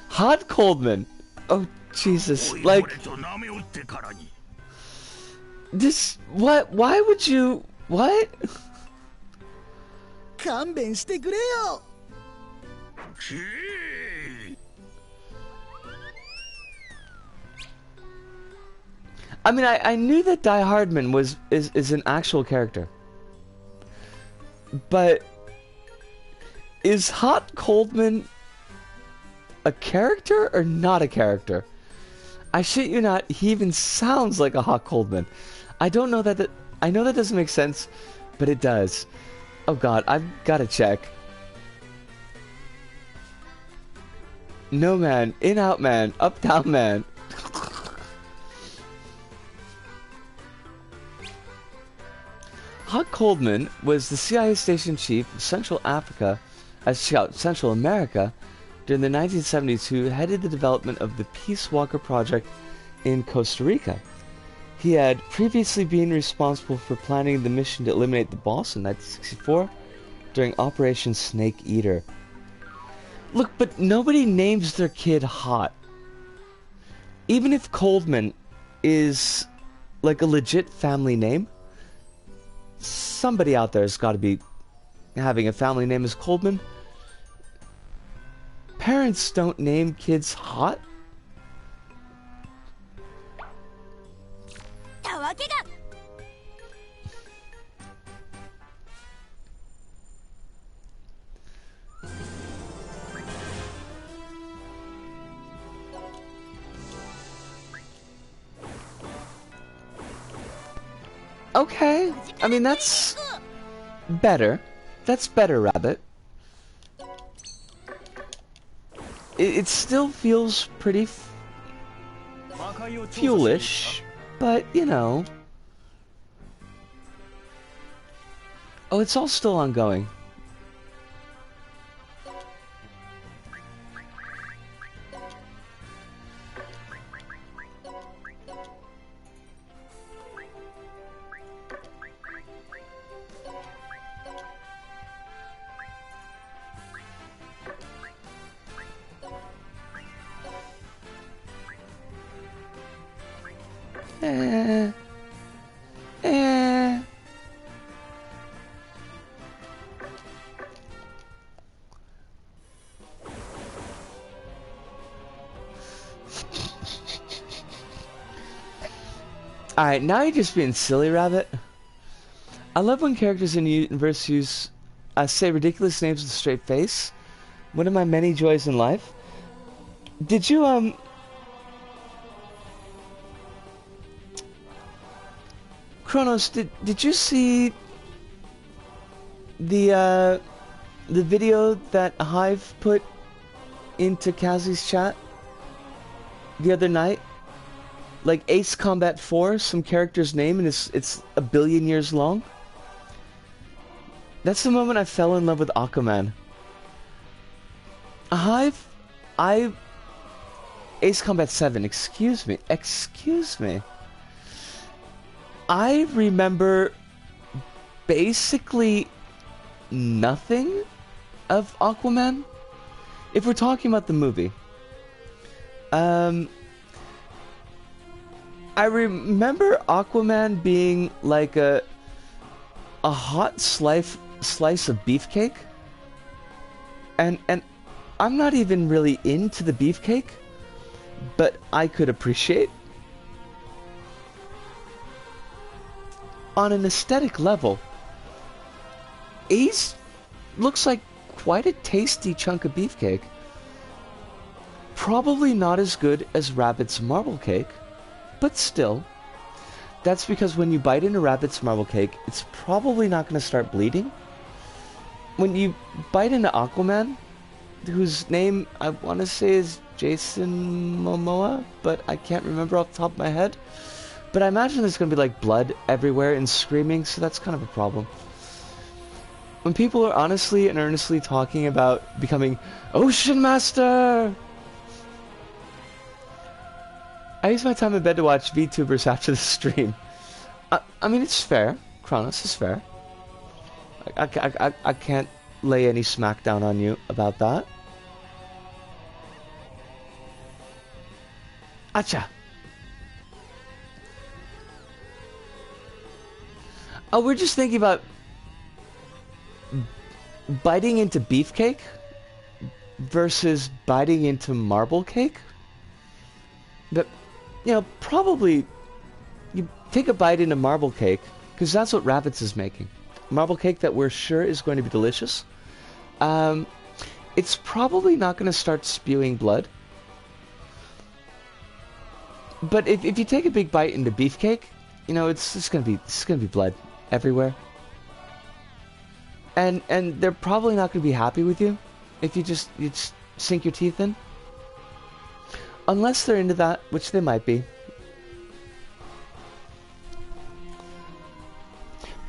Hot Coldman. Oh Jesus. Like this, what? Why would you? What? I mean, I knew that Die Hardman is an actual character, but is Hot Coldman a character or not a character? I shit you not, he even sounds like a Hot Coldman. I don't know that I know that doesn't make sense, but it does. Oh god, I've gotta check. No man, in out man, up down man. Hot Coldman was the CIA station chief of Central America during the 1970s, who headed the development of the Peace Walker project in Costa Rica. He had previously been responsible for planning the mission to eliminate the boss in 1964 during Operation Snake Eater. Look, but nobody names their kid Hot. Even if Coldman is like a legit family name, somebody out there has got to be having a family name as Coldman. Parents don't name kids Hot. Okay, I mean that's better. That's better, Rabbit. It still feels pretty fuelish, but you know. Oh, it's all still ongoing. Eh. Eh. Alright, now you're just being silly, Rabbit. I love when characters in universe use, say ridiculous names with a straight face. One of my many joys in life. Did you, Kronos, did you see the video that Hive put into Kazi's chat the other night? Like Ace Combat 4, some character's name, and it's a billion years long. That's the moment I fell in love with Aquaman. Hive, Ace Combat 7, excuse me. I remember basically nothing of Aquaman. If we're talking about the movie. I remember Aquaman being like a hot slice of beefcake. And I'm not even really into the beefcake, but I could appreciate. On an aesthetic level, Ace looks like quite a tasty chunk of beefcake. Probably not as good as Rabbit's marble cake, but still. That's because when you bite into Rabbit's marble cake, it's probably not going to start bleeding. When you bite into Aquaman, whose name I want to say is Jason Momoa, but I can't remember off the top of my head. But I imagine there's going to be like blood everywhere and screaming, so that's kind of a problem. When people are honestly and earnestly talking about becoming Ocean Master, I use my time in bed to watch VTubers after the stream. I mean, it's fair. Kronos is fair. I can't lay any smackdown on you about that. Acha. Oh, we're just thinking about biting into beefcake versus biting into marble cake. But, you know, probably you take a bite into marble cake, because that's what Rabbits is making. Marble cake that we're sure is going to be delicious. It's probably not going to start spewing blood. But if you take a big bite into beefcake, you know, it's going to be blood everywhere. And they're probably not going to be happy with you if you just sink your teeth in. Unless they're into that, which they might be.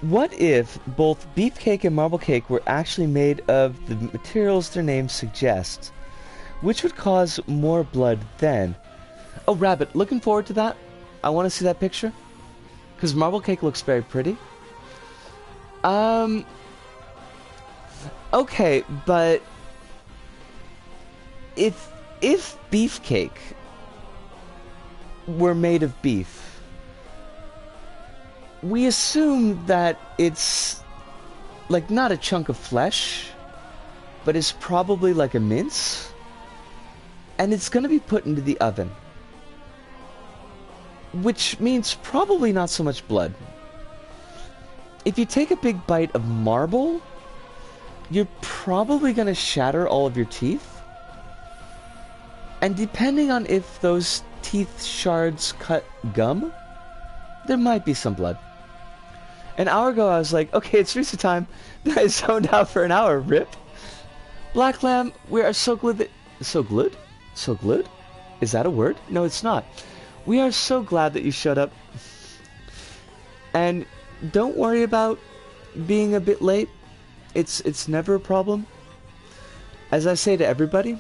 What if both beefcake and marble cake were actually made of the materials their names suggest? Which would cause more blood then? Oh, Rabbit, looking forward to that. I want to see that picture. Because marble cake looks very pretty. Okay, but if beefcake were made of beef, we assume that it's like not a chunk of flesh, but it's probably like a mince, and it's going to be put into the oven, which means probably not so much blood. If you take a big bite of marble, you're probably going to shatter all of your teeth. And depending on if those teeth shards cut gum, there might be some blood. An hour ago I was like, okay, it's reset time. Then I zoned out for an hour, rip. Black Lamb, we are so glad that... So glued? So glued? Is that a word? No, it's not. We are so glad that you showed up. And don't worry about being a bit late. It's never a problem. As I say to everybody,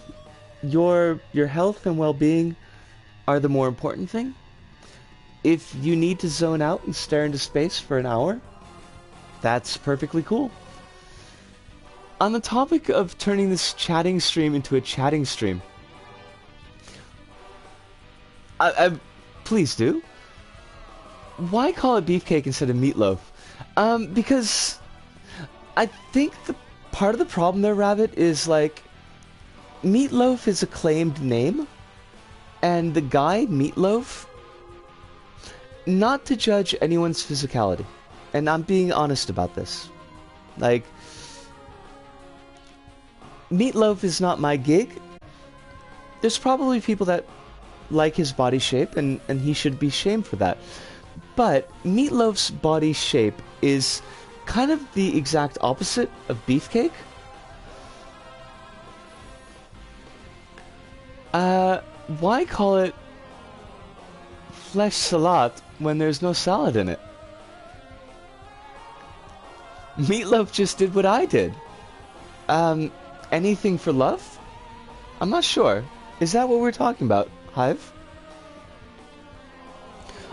your health and well-being are the more important thing. If you need to zone out and stare into space for an hour, that's perfectly cool. On the topic of turning this chatting stream into a chatting stream, I please do. Why call it beefcake instead of meatloaf? Because I think the part of the problem there, Rabbit, is like Meatloaf is a claimed name, and the guy Meatloaf, not to judge anyone's physicality, and I'm being honest about this, like Meatloaf is not my gig. There's probably people that like his body shape, and he should be shamed for that. But Meatloaf's body shape is kind of the exact opposite of beefcake. Why call it flesh salad when there's no salad in it? Meatloaf just did what I did. Anything for love? I'm not sure. Is that what we're talking about, Hive?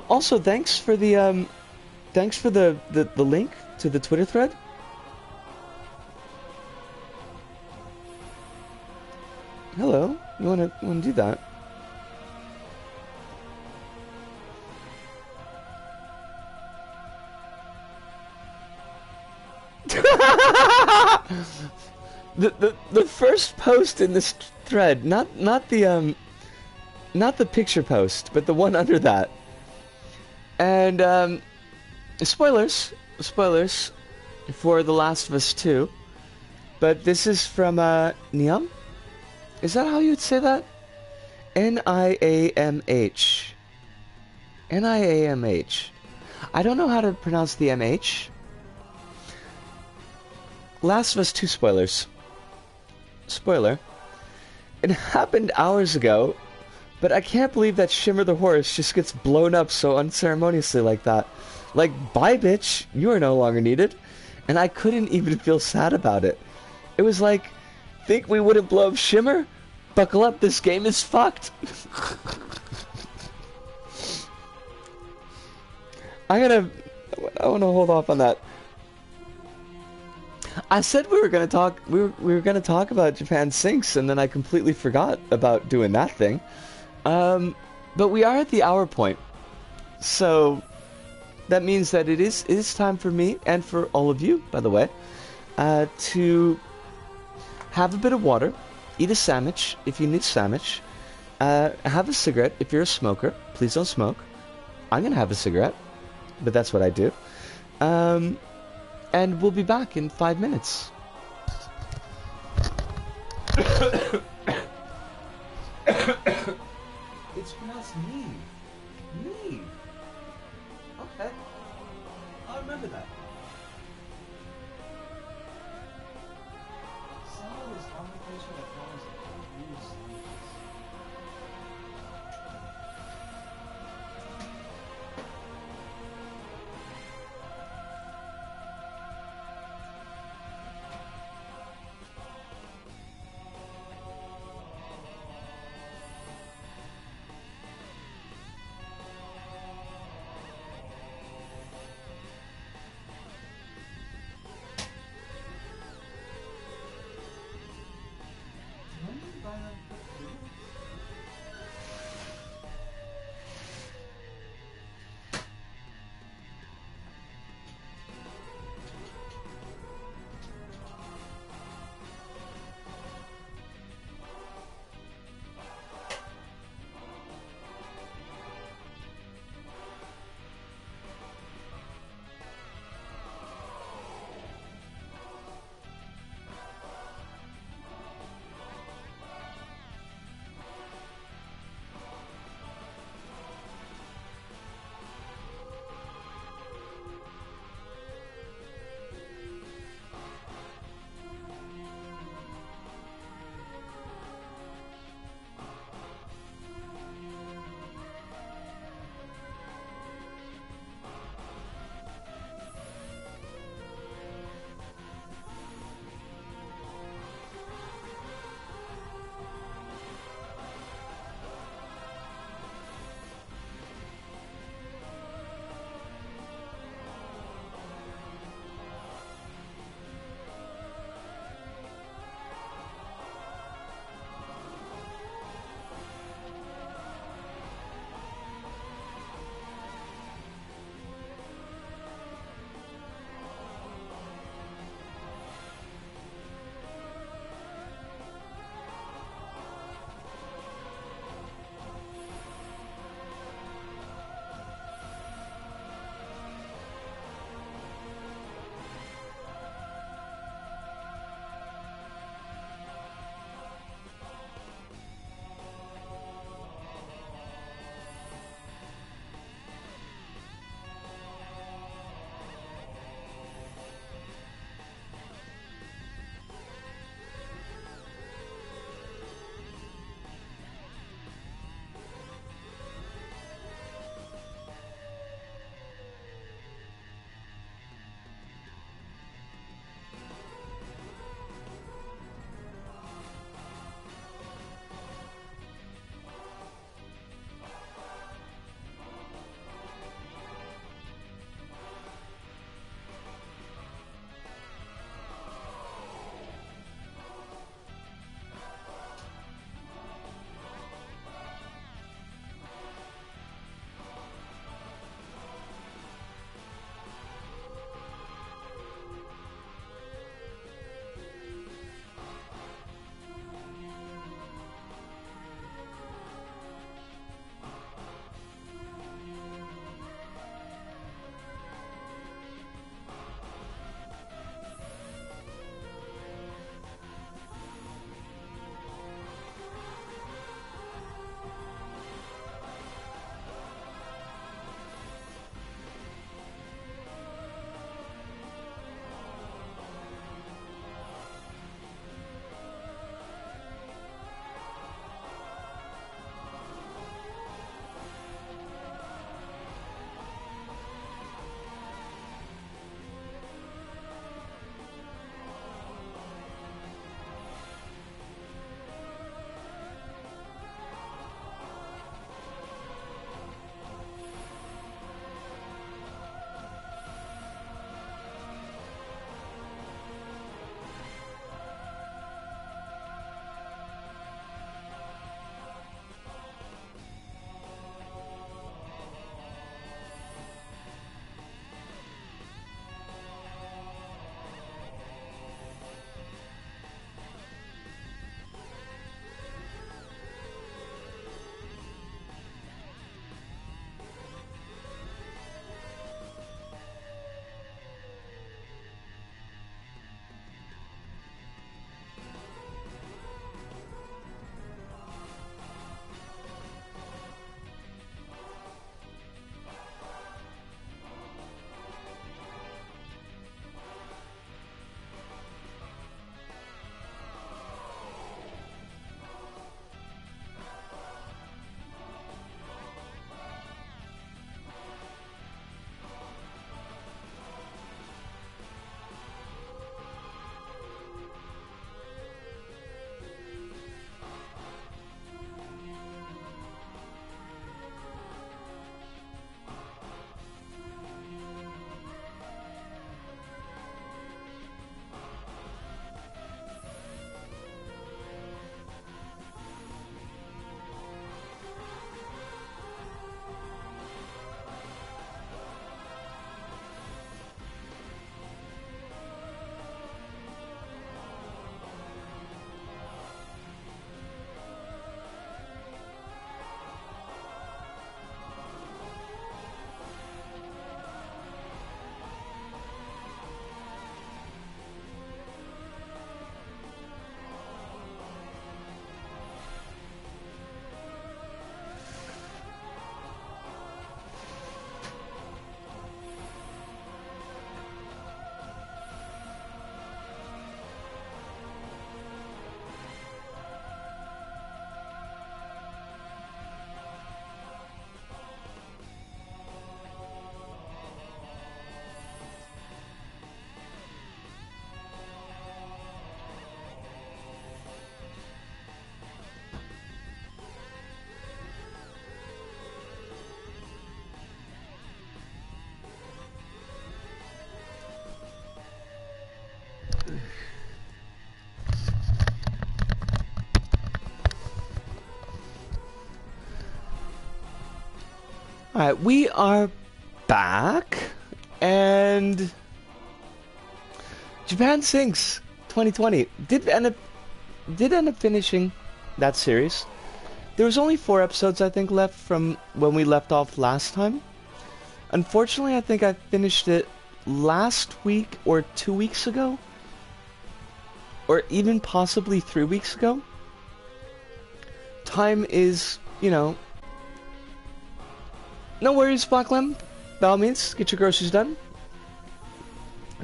Also, thanks for the link to the Twitter thread. Hello, you wanna do that? The first post in this thread, not the picture post, but the one under that. And spoilers for The Last of Us 2. But this is from Niam. Is that how you would say that? Niamh. Niamh. I don't know how to pronounce the MH. Last of Us 2 spoilers. Spoiler. It happened hours ago, but I can't believe that Shimmer the horse just gets blown up so unceremoniously like that. Like, bye bitch, you are no longer needed. And I couldn't even feel sad about it. It was like, think we wouldn't blow up Shimmer? Buckle up, this game is fucked. I wanna hold off on that. I said we were gonna talk about Japan Sinks, and then I completely forgot about doing that thing. But we are at the hour point, so that means that it is time for me, and for all of you, by the way, to have a bit of water, eat a sandwich if you need sandwich, have a cigarette if you're a smoker. Please don't smoke. I'm gonna have a cigarette, but that's what I do. And we'll be back in 5 minutes. It's pronounced Neve. Neve. Okay. I'll remember that. Salad is conversation that follows the rules. Alright, we are back, and Japan Sinks 2020 did end up finishing that series. There was only 4 episodes, I think, left from when we left off last time. Unfortunately, I think I finished it last week or 2 weeks ago, or even possibly 3 weeks ago. Time is, you know... No worries, Black Lamb. By all means, get your groceries done.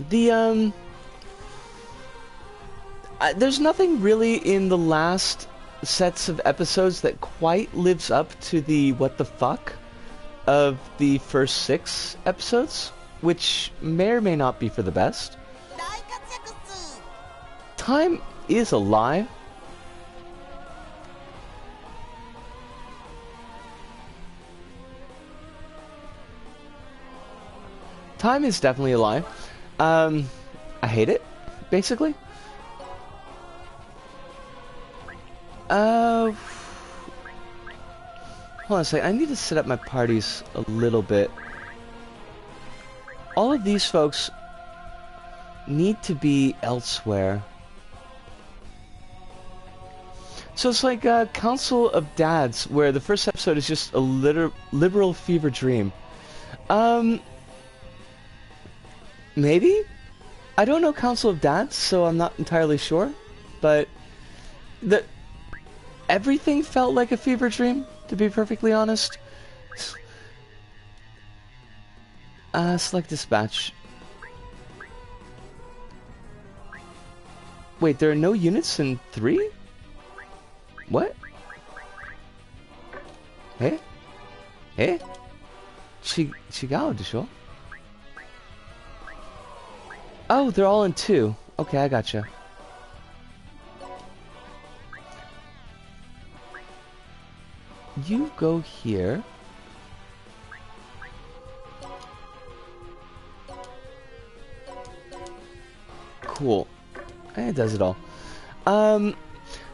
There's nothing really in the last sets of episodes that quite lives up to the what the fuck of the first 6 episodes, which may or may not be for the best. Time is a lie. Time is definitely a lie. I hate it, basically. Hold on a second. I need to set up my parties a little bit. All of these folks need to be elsewhere. So it's like Council of Dads, where the first episode is just a liberal fever dream. Maybe? I don't know Council of Dads, so I'm not entirely sure. But everything felt like a fever dream, to be perfectly honest. Select dispatch. Wait, there are no units in 3? What? Eh? Eh? Chigao desho? Oh, they're all in 2. Okay, I gotcha. You go here. Cool. It does it all.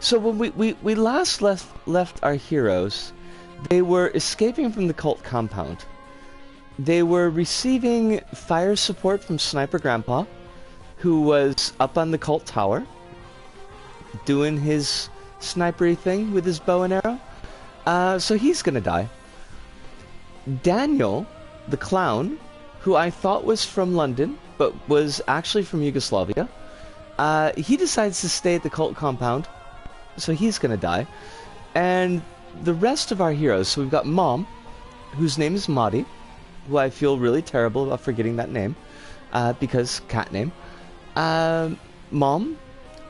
So when we last left our heroes, they were escaping from the cult compound. They were receiving fire support from Sniper Grandpa, who was up on the cult tower, doing his snipery thing with his bow and arrow. So he's gonna die. Daniel, the clown, who I thought was from London, but was actually from Yugoslavia, he decides to stay at the cult compound, so he's gonna die. And the rest of our heroes, so we've got Mom, whose name is Madi, who I feel really terrible about forgetting that name, because cat name. Mom,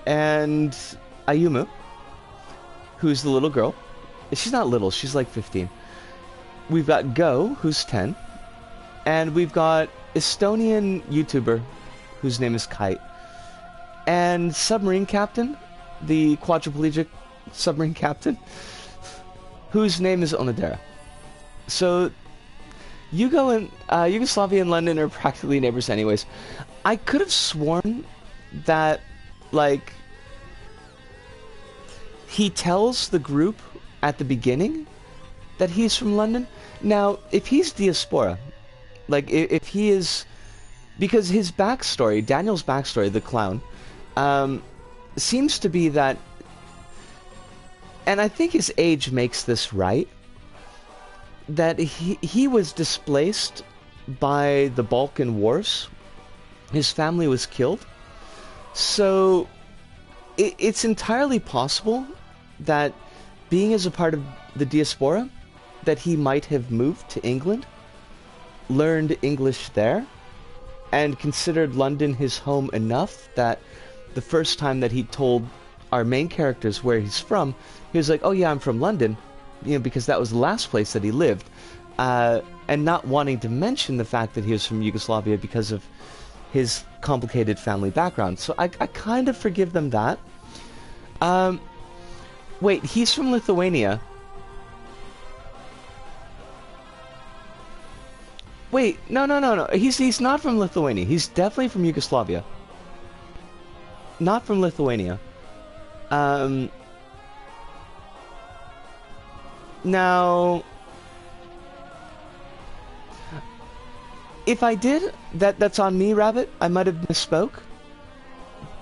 and Ayumu, who's the little girl. She's not little, she's like 15. We've got Go, who's 10. And we've got Estonian YouTuber, whose name is Kite. And Submarine Captain, the quadriplegic submarine captain, whose name is Onodera. So, Yugoslavia and London are practically neighbors anyways. I could have sworn that, like, he tells the group at the beginning that he's from London. Now, if he's diaspora, like, if he is... Because his backstory, Daniel's backstory, the clown, seems to be that... And I think his age makes this right. That he was displaced by the Balkan Wars. His family was killed. So it's entirely possible that being as a part of the diaspora, that he might have moved to England, learned English there, and considered London his home enough that the first time that he told our main characters where he's from, he was like, oh yeah, I'm from London, you know, because that was the last place that he lived, and not wanting to mention the fact that he was from Yugoslavia because of his complicated family background. So I kind of forgive them that. Wait, he's from Lithuania. Wait, no. He's not from Lithuania. He's definitely from Yugoslavia. Not from Lithuania. Now, If I did, that's on me, Rabbit. I might have misspoke.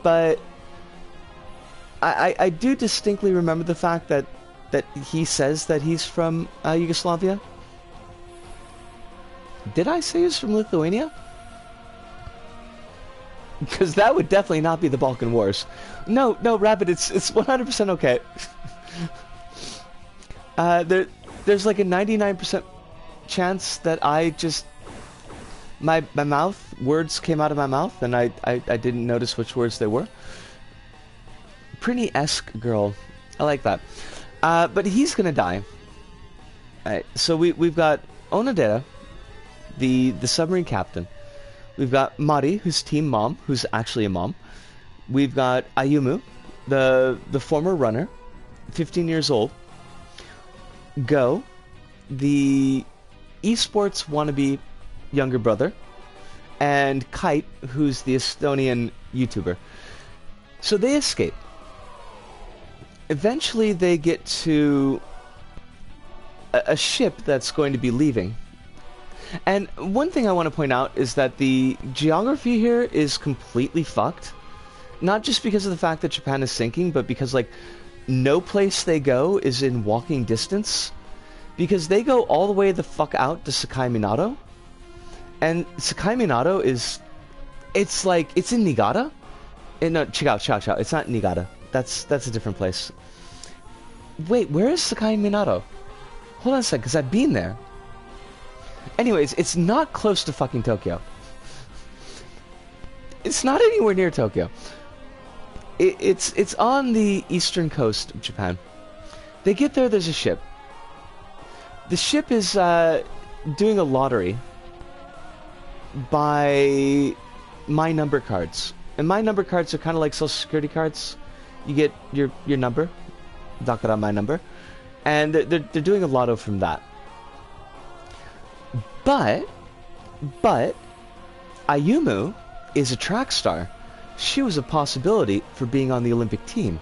But I do distinctly remember the fact that he says that he's from Yugoslavia. Did I say he's from Lithuania? Because that would definitely not be the Balkan Wars. No, Rabbit, it's 100% okay. There's like a 99% chance that I just... My mouth, words came out of my mouth, and I didn't notice which words they were. Pretty-esque girl. I like that. But he's gonna die. Alright, so we've got Onodera, the submarine captain. We've got Mari, who's team mom, who's actually a mom. We've got Ayumu, the former runner, 15 years old. Go, the esports wannabe younger brother. And Kite, who's the Estonian YouTuber. So they escape. Eventually they get to a ship that's going to be leaving. And one thing I want to point out is that the geography here is completely fucked. Not just because of the fact that Japan is sinking, but because, like, no place they go is in walking distance. Because they go all the way the fuck out to Sakai Minato. And Sakai Minato is... It's like... It's in Niigata? No, chigao. It's not Niigata. That's a different place. Wait, where is Sakai Minato? Hold on a sec, because I've been there. Anyways, it's not close to fucking Tokyo. It's not anywhere near Tokyo. It's on the eastern coast of Japan. They get there, there's a ship. The ship is doing a lottery by my number cards. And my number cards are kind of like social security cards. You get your number, Dakara my number, and they're doing a lotto from that. But Ayumu is a track star. She was a possibility for being on the Olympic team.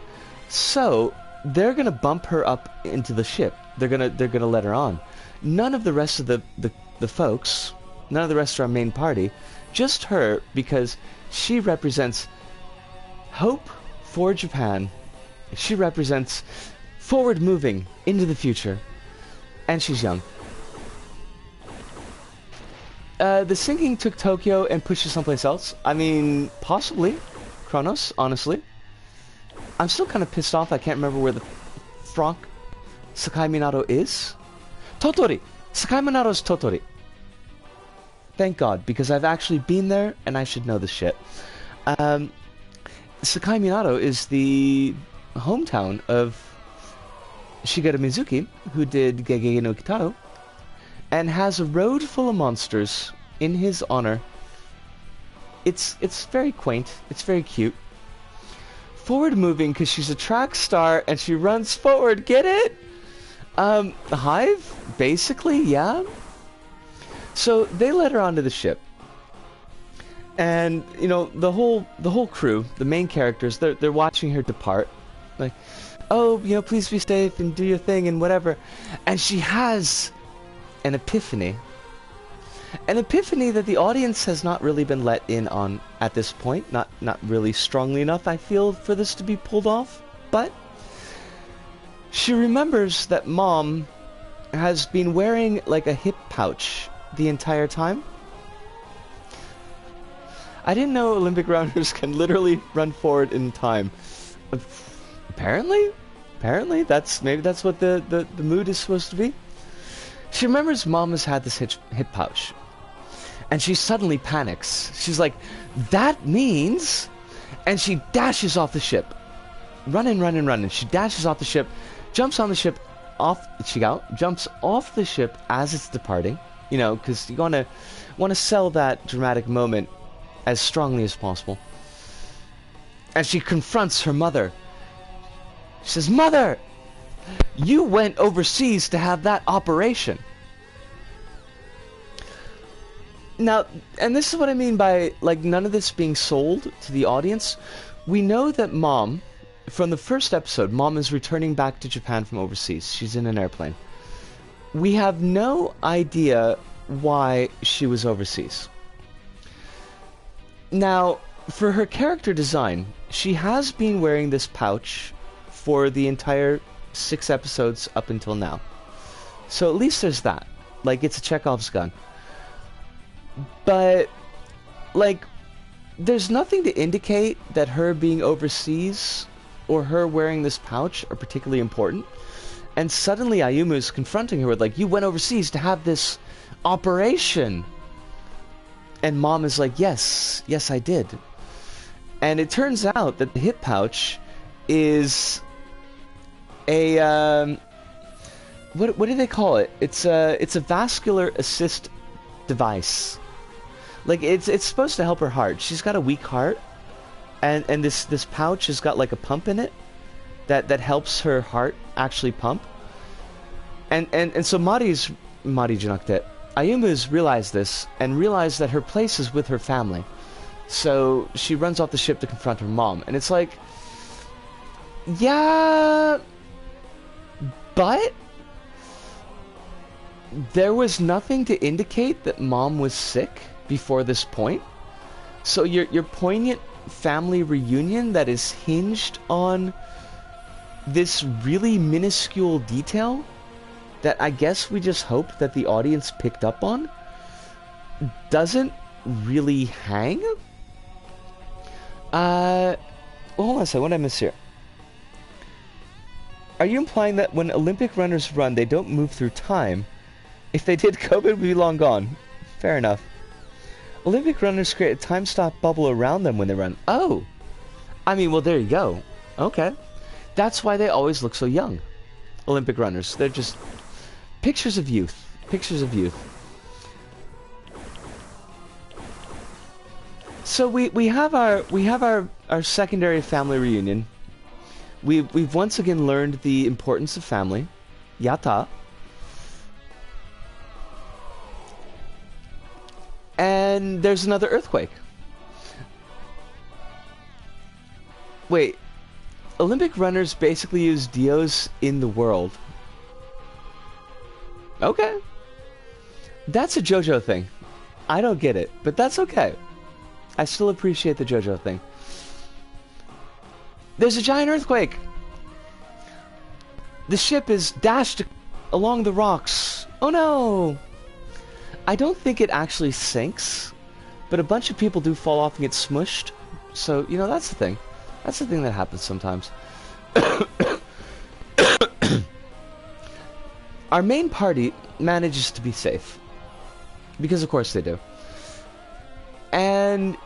So they're gonna bump her up into the ship. They're gonna let her on. None of the rest of the folks, none of the rest of our main party, just her, because she represents hope for Japan. She represents forward moving into the future. And she's young. The sinking took Tokyo and pushed it someplace else. I mean, possibly Kronos, honestly. I'm still kind of pissed off I can't remember where the Frank Sakai Minato is. Totori! Sakai Minato's Totori. Thank God, because I've actually been there and I should know this shit. Sakai Minato is the hometown of Shigeru Mizuki, who did Gegege no Kitaro, and has a road full of monsters in his honor. It's very quaint. It's very cute. Forward moving because she's a track star and she runs forward. Get it? The Hive, basically, yeah. So they let her onto the ship, and you know the whole crew, the main characters, they're watching her depart, like, oh, you know, please be safe and do your thing and whatever, and she has an epiphany that the audience has not really been let in on at this point, not really strongly enough, I feel, for this to be pulled off. But she remembers that Mom has been wearing like a hip pouch the entire time. I didn't know Olympic runners can literally run forward in time. Apparently maybe that's what the mood is supposed to be. She remembers Mom has had this hip pouch, and she suddenly panics. She's like, that means... And she dashes off the ship. Running. She dashes off the ship, jumps on the ship, jumps off the ship as it's departing. You know, because you want to sell that dramatic moment as strongly as possible. And she confronts her mother. She says, Mother! You went overseas to have that operation. Now, and this is what I mean by, like, none of this being sold to the audience. We know that Mom, from the first episode, Mom is returning back to Japan from overseas. She's in an airplane. We have no idea why she was overseas. Now, for her character design, she has been wearing this pouch for the entire 6 episodes up until now. So at least there's that. Like, it's a Chekhov's gun. But, like, there's nothing to indicate that her being overseas or her wearing this pouch are particularly important. And suddenly Ayumu is confronting her with, like, you went overseas to have this operation. And Mom is like, yes, I did. And it turns out that the hip pouch is a, what do they call it? It's a vascular assist device. Like, it's supposed to help her heart. She's got a weak heart, and this pouch has got like a pump in it that helps her heart actually pump. And so Ayumu's realized this and realized that her place is with her family. So she runs off the ship to confront her mom, and it's like, yeah, but there was nothing to indicate that Mom was sick before this point. So your poignant family reunion that is hinged on this really minuscule detail that I guess we just hope that the audience picked up on doesn't really hang. Well, hold on a second, what did I miss here? Are you implying that when Olympic runners run, they don't move through time? If they did, COVID would be long gone. Fair enough. Olympic runners create a time-stop bubble around them when they run. Oh! I mean, well, there you go. Okay. That's why they always look so young. Olympic runners. They're just pictures of youth. Pictures of youth. So we have our secondary family reunion. We've once again learned the importance of family. Yatta. And there's another earthquake. Wait, Olympic runners basically use dios in the world. Okay. That's a JoJo thing. I don't get it, but that's okay. I still appreciate the JoJo thing. There's a giant earthquake! The ship is dashed along the rocks. Oh no! I don't think it actually sinks, but a bunch of people do fall off and get smushed. So, you know, that's the thing. That's the thing that happens sometimes. Our main party manages to be safe. Because of course they do. And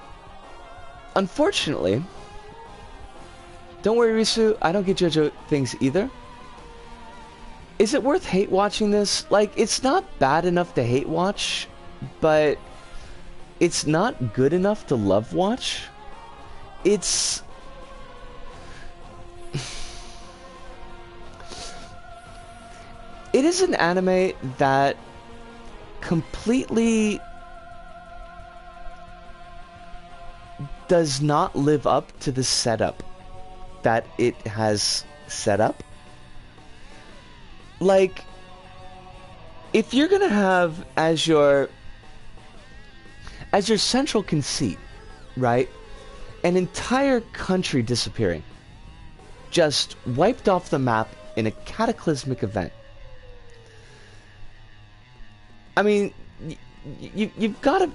unfortunately, don't worry, Risu, I don't get JoJo things either. Is it worth hate watching this? Like, it's not bad enough to hate watch, but it's not good enough to love watch. It's... It is an anime that completely does not live up to the setup that it has set up. Like, if you're gonna have as your central conceit, right, an entire country disappearing, just wiped off the map in a cataclysmic event. I mean, you've got a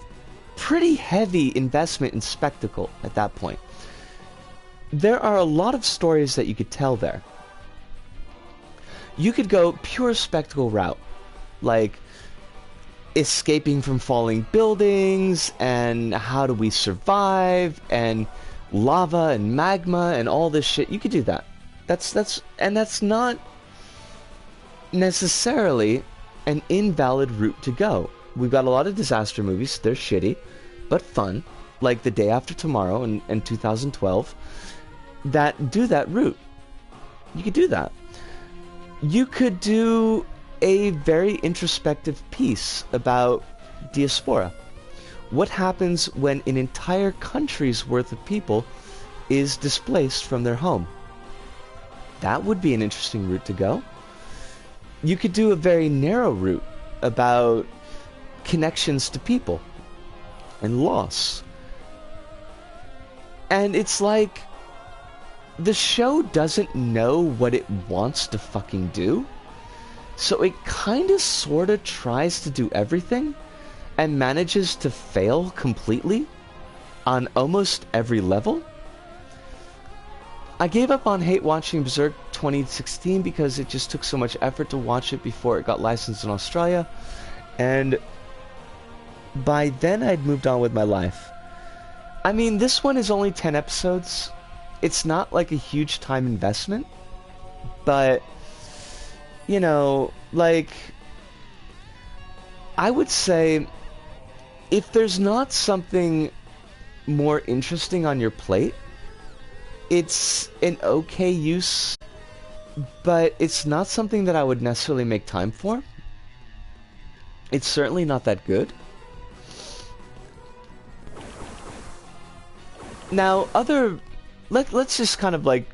pretty heavy investment in spectacle at that point. There are a lot of stories that you could tell there. You could go pure spectacle route, like escaping from falling buildings, and how do we survive, and lava and magma and all this shit. You could do that. That's not necessarily an invalid route to go. We've got a lot of disaster movies. They're shitty, but fun, like The Day After Tomorrow in 2012, that do that route. You could do that. You could do a very introspective piece about diaspora. What happens when an entire country's worth of people is displaced from their home? That would be an interesting route to go. You could do a very narrow route about connections to people and loss. And it's like the show doesn't know what it wants to fucking do, so it kind of sort of tries to do everything and manages to fail completely on almost every level. I gave up on hate watching Berserk 2016 because it just took so much effort to watch it before it got licensed in Australia, and by then I'd moved on with my life. I mean, this one is only 10 episodes. It's not like a huge time investment, but, you know, like, I would say if there's not something more interesting on your plate, it's an okay use, but it's not something that I would necessarily make time for. It's certainly not that good. Now, let's just kind of like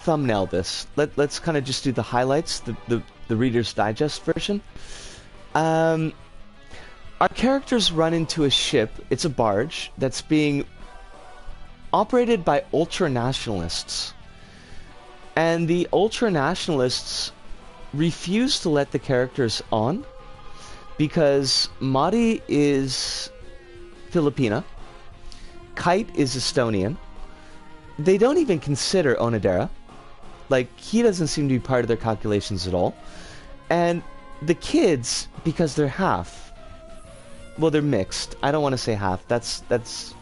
thumbnail this. Let's kind of just do the highlights, the Reader's Digest version. Our characters run into a ship. It's a barge that's being operated by ultra-nationalists. And the ultra-nationalists refuse to let the characters on because Mari is Filipina, Kite is Estonian. They don't even consider Onodera. Like, he doesn't seem to be part of their calculations at all. And the kids, because they're half, well, they're mixed. I don't want to say half. That's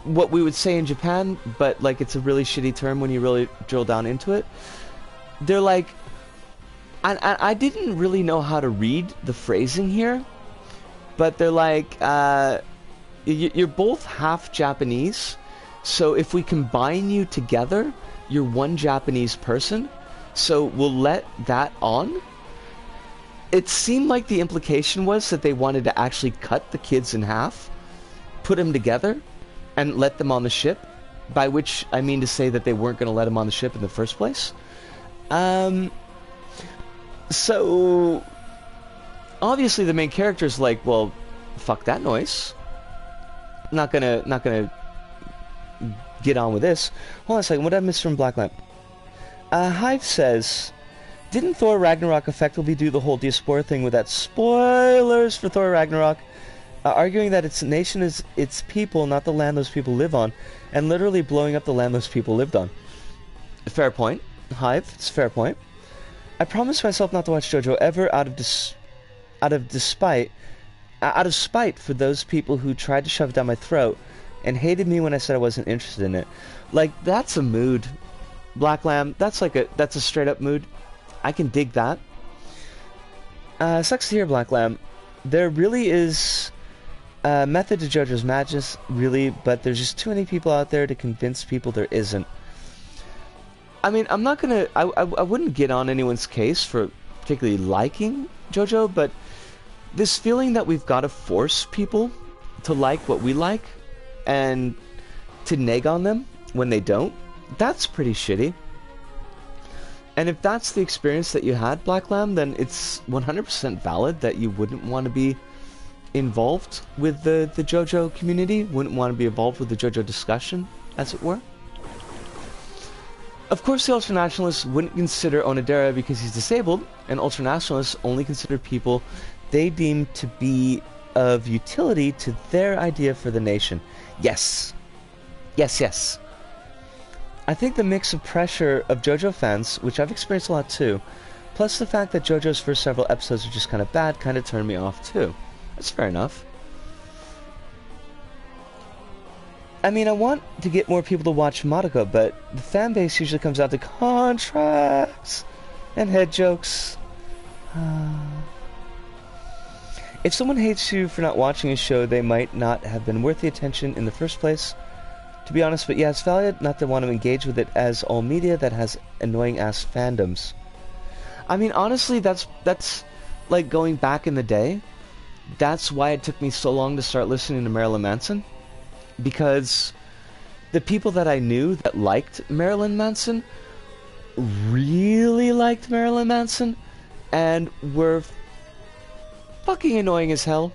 what we would say in Japan, but like it's a really shitty term when you really drill down into it. They're like, I didn't really know how to read the phrasing here, but they're like, you're both half Japanese, so if we combine you together, you're one Japanese person, so we'll let that on. It seemed like the implication was that they wanted to actually cut the kids in half, put them together, and let them on the ship, by which I mean to say that they weren't going to let them on the ship in the first place. So obviously the main character's like, well, fuck that noise. Not gonna get on with this. Hold on a second, what did I miss from Black Lamp? Hive says, didn't Thor Ragnarok effectively do the whole diaspora thing with that spoilers for Thor Ragnarok? Arguing that its nation is its people, not the land those people live on, and literally blowing up the land those people lived on. Fair point, Hive. It's a fair point. I promised myself not to watch JoJo ever out of spite for those people who tried to shove it down my throat and hated me when I said I wasn't interested in it. Like, that's a mood, Black Lamb. That's a straight up mood. I can dig that. Sucks to hear, Black Lamb. There really is method to JoJo's madness, really, but there's just too many people out there to convince people there isn't. I mean, I'm not gonna... I wouldn't get on anyone's case for particularly liking JoJo, but this feeling that we've got to force people to like what we like and to nag on them when they don't, that's pretty shitty. And if that's the experience that you had, Black Lamb, then it's 100% valid that you wouldn't want to be involved with the JoJo community, wouldn't want to be involved with the JoJo discussion, as it were. Of course, the ultranationalists wouldn't consider Onodera because he's disabled, and ultranationalists only consider people they deem to be of utility to their idea for the nation. Yes. Yes, yes. I think the mix of pressure of JoJo fans, which I've experienced a lot too, plus the fact that JoJo's first several episodes are just kind of bad, kind of turned me off too. That's fair enough. I mean, I want to get more people to watch Madoka, but the fan base usually comes out to contracts and head jokes. If someone hates you for not watching a show, they might not have been worth the attention in the first place. To be honest, but yeah, it's valid not to want to engage with it as all media that has annoying-ass fandoms. I mean, honestly, that's like going back in the day. That's why it took me so long to start listening to Marilyn Manson. Because the people that I knew that liked Marilyn Manson really liked Marilyn Manson and were fucking annoying as hell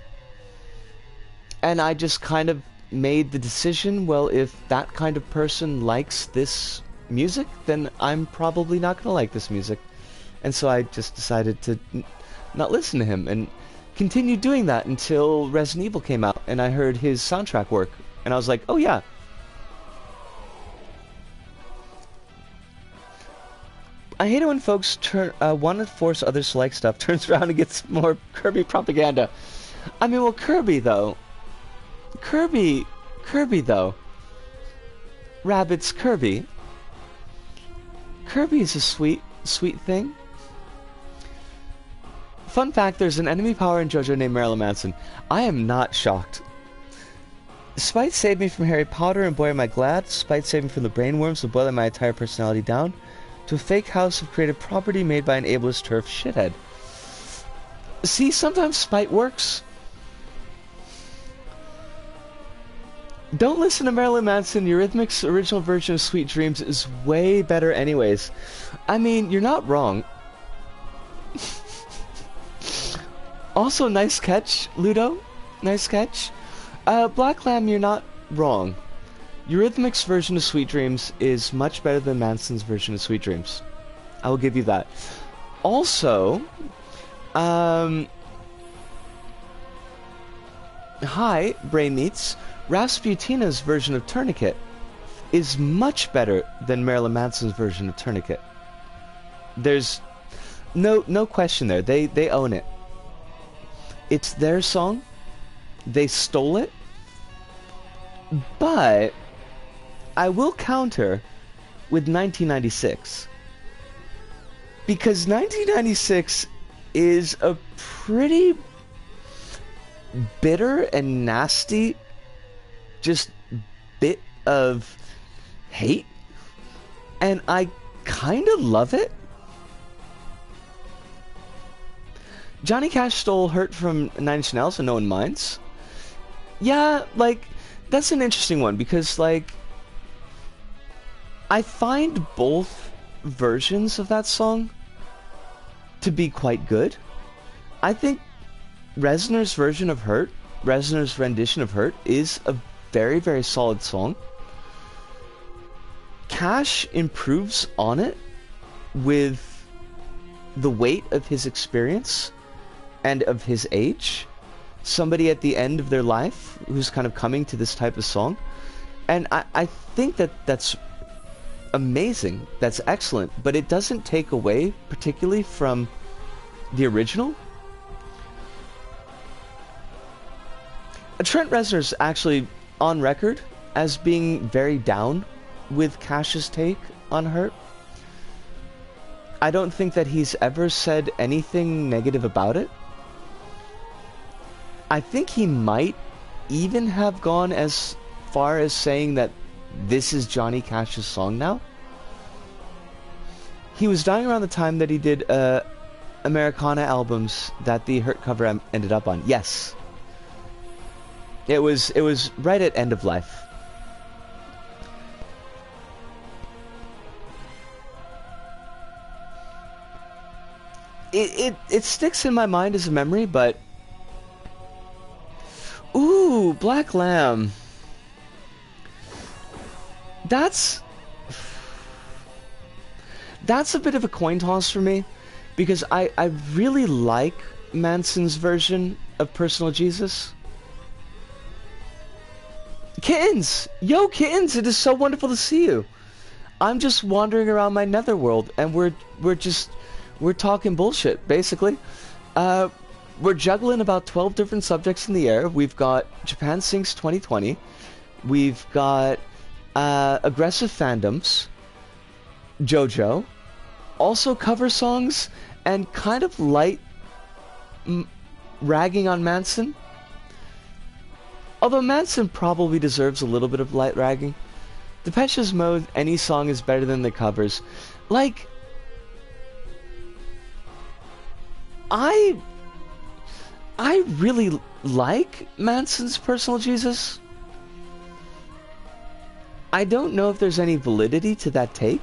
And I just kind of made the decision, well, if that kind of person likes this music, then I'm probably not going to like this music. And so I just decided to not listen to him, and continued doing that until Resident Evil came out, and I heard his soundtrack work, and I was like, oh yeah. I hate it when folks want to force others to like stuff, turns around and gets more Kirby propaganda. I mean, well, Kirby though. Kirby though. Rabbit's Kirby. Kirby is a sweet thing. Fun fact, there's an enemy power in JoJo named Marilyn Manson. I am not shocked. Spite saved me from Harry Potter, and boy am I glad. Spite saved me from the brainworms of boiling my entire personality down to a fake house of creative property made by an ableist turf shithead. See, sometimes spite works. Don't listen to Marilyn Manson. Eurythmics' original version of Sweet Dreams is way better anyways. I mean, you're not wrong. Also, nice catch, Ludo. Nice catch. Black Lamb, you're not wrong. Eurythmics' version of Sweet Dreams is much better than Manson's version of Sweet Dreams. I will give you that. Also, hi, Brain Meats. Rasputina's version of Tourniquet is much better than Marilyn Manson's version of Tourniquet. There's no question there. They own it. It's their song. They stole it. But I will counter with 1996. Because 1996 is a pretty bitter and nasty just bit of hate. And I kind of love it. Johnny Cash stole Hurt from Nine Inch Nails and no one minds. Yeah, like, that's an interesting one because, like, I find both versions of that song to be quite good. I think Reznor's version of Hurt, Reznor's rendition of Hurt, is a very, very solid song. Cash improves on it with the weight of his experience and of his age. Somebody at the end of their life who's kind of coming to this type of song. And I think that's amazing. That's excellent. But it doesn't take away particularly from the original. Trent Reznor's actually on record as being very down with Cash's take on Hurt. I don't think that he's ever said anything negative about it. I think he might even have gone as far as saying that this is Johnny Cash's song now. He was dying around the time that he did Americana albums that the Hurt cover ended up on. Yes. It was right at end of life. It sticks in my mind as a memory, but ooh, Black Lamb. That's a bit of a coin toss for me, because I really like Manson's version of Personal Jesus. Kittens! Yo, Kittens! It is so wonderful to see you. I'm just wandering around my netherworld, and we're talking bullshit, basically. We're juggling about 12 different subjects in the air. We've got Japan Sinks 2020. We've got aggressive fandoms, JoJo, also cover songs, and kind of light ragging on Manson. Although Manson probably deserves a little bit of light ragging. Depeche's Mode, any song is better than the covers. Like, I really like Manson's Personal Jesus. I don't know if there's any validity to that take.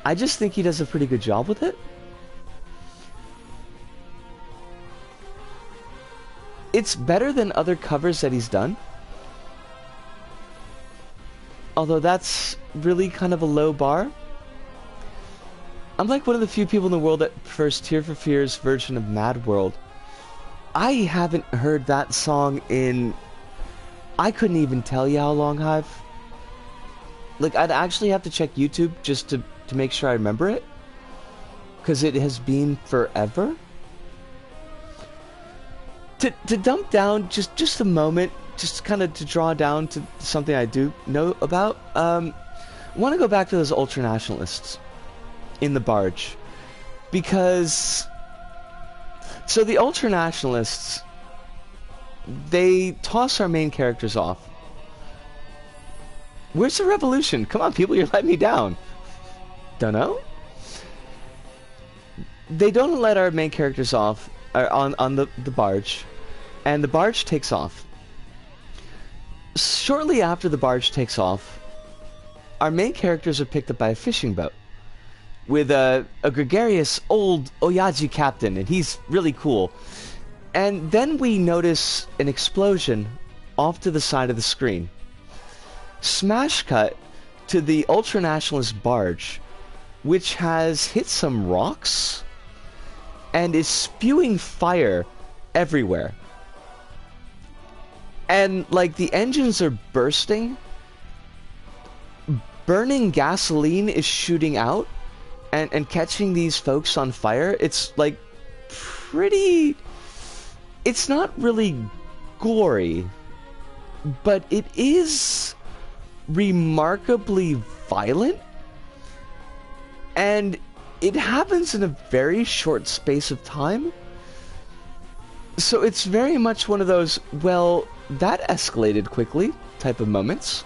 I just think he does a pretty good job with it. It's better than other covers that he's done. Although that's really kind of a low bar. I'm like one of the few people in the world that prefers Tear for Fears' version of Mad World. I haven't heard that song in... I couldn't even tell you how long, Hive. Like, I'd actually have to check YouTube just to make sure I remember it. Because it has been forever. To dump down just a moment, just kind of to draw down to something I do know about, I want to go back to those ultranationalists in the barge. Because... So the ultranationalists, they toss our main characters off. Where's the revolution? Come on, people, you're letting me down. Dunno? They don't let our main characters off on the barge, and the barge takes off. Shortly after the barge takes off, our main characters are picked up by a fishing boat with a gregarious old Oyaji captain, and he's really cool. And then we notice an explosion off to the side of the screen. Smash cut to the ultranationalist barge, which has hit some rocks and is spewing fire everywhere. And, like, the engines are bursting. Burning gasoline is shooting out and catching these folks on fire. It's, like, pretty... It's not really gory, but it is remarkably violent. And it happens in a very short space of time. So it's very much one of those, well, that escalated quickly type of moments.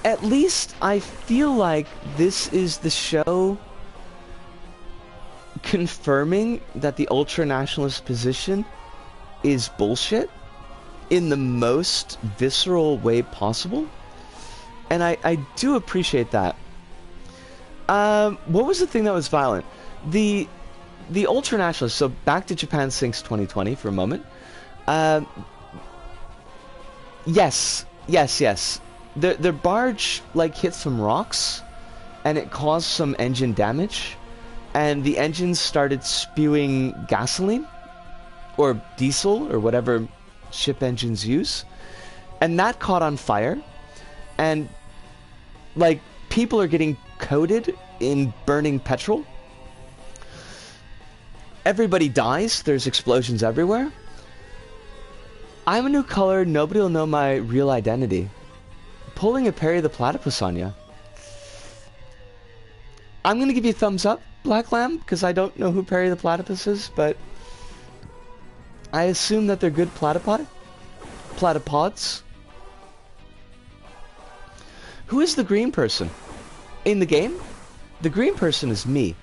At least I feel like this is the show confirming that the ultranationalist position is bullshit in the most visceral way possible. And I do appreciate that. What was the thing that was violent? The ultranationalists, so back to Japan Sinks 2020 for a moment. Yes. Their barge, like, hit some rocks, and it caused some engine damage, and the engines started spewing gasoline, or diesel, or whatever ship engines use, and that caught on fire, and, like, people are getting coated in burning petrol. Everybody dies, there's explosions everywhere. I'm a new color, nobody will know my real identity. Pulling a Perry the Platypus on ya. I'm gonna give you a thumbs up, Black Lamb, because I don't know who Perry the Platypus is, but I assume that they're good platypods. Who is the green person? In the game, the green person is me.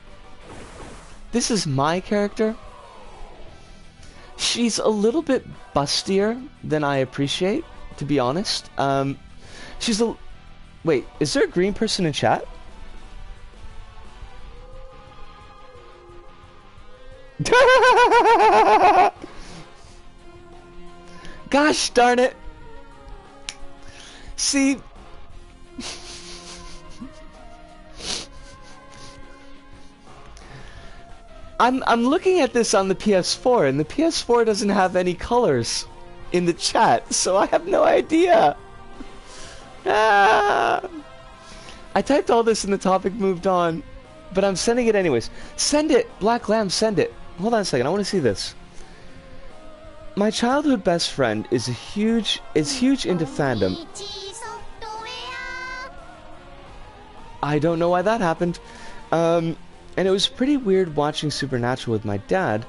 This is my character. She's a little bit bustier than I appreciate, to be honest. She's a... Wait, is there a green person in chat? Gosh darn it! See... I'm looking at this on the PS4, and the PS4 doesn't have any colors in the chat, so I have no idea. I typed all this in the topic, moved on, but I'm sending it anyways. Send it, Black Lamb, send it. Hold on a second, I want to see this. My childhood best friend is huge into fandom. I don't know why that happened. And it was pretty weird watching Supernatural with my dad,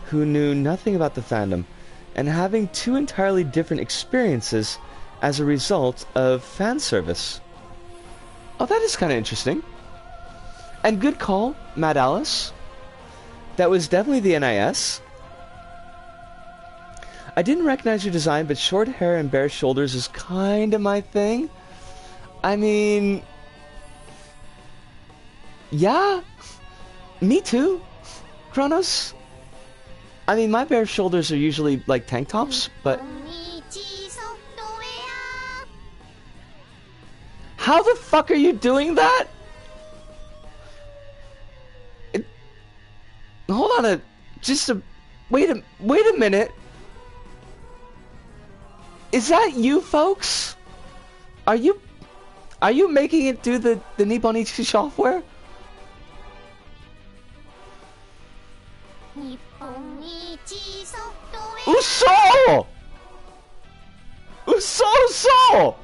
who knew nothing about the fandom, and having two entirely different experiences as a result of fan service. Oh, that is kind of interesting. And good call, Mad Alice. That was definitely the NIS. I didn't recognize your design, but short hair and bare shoulders is kind of my thing. I mean... Yeah, me too, Kronos. I mean, my bare shoulders are usually like tank tops, but... How the fuck are you doing that? Hold on wait a minute. Is that you folks? Are you making it through the Nipponichi software? Uso! Uso!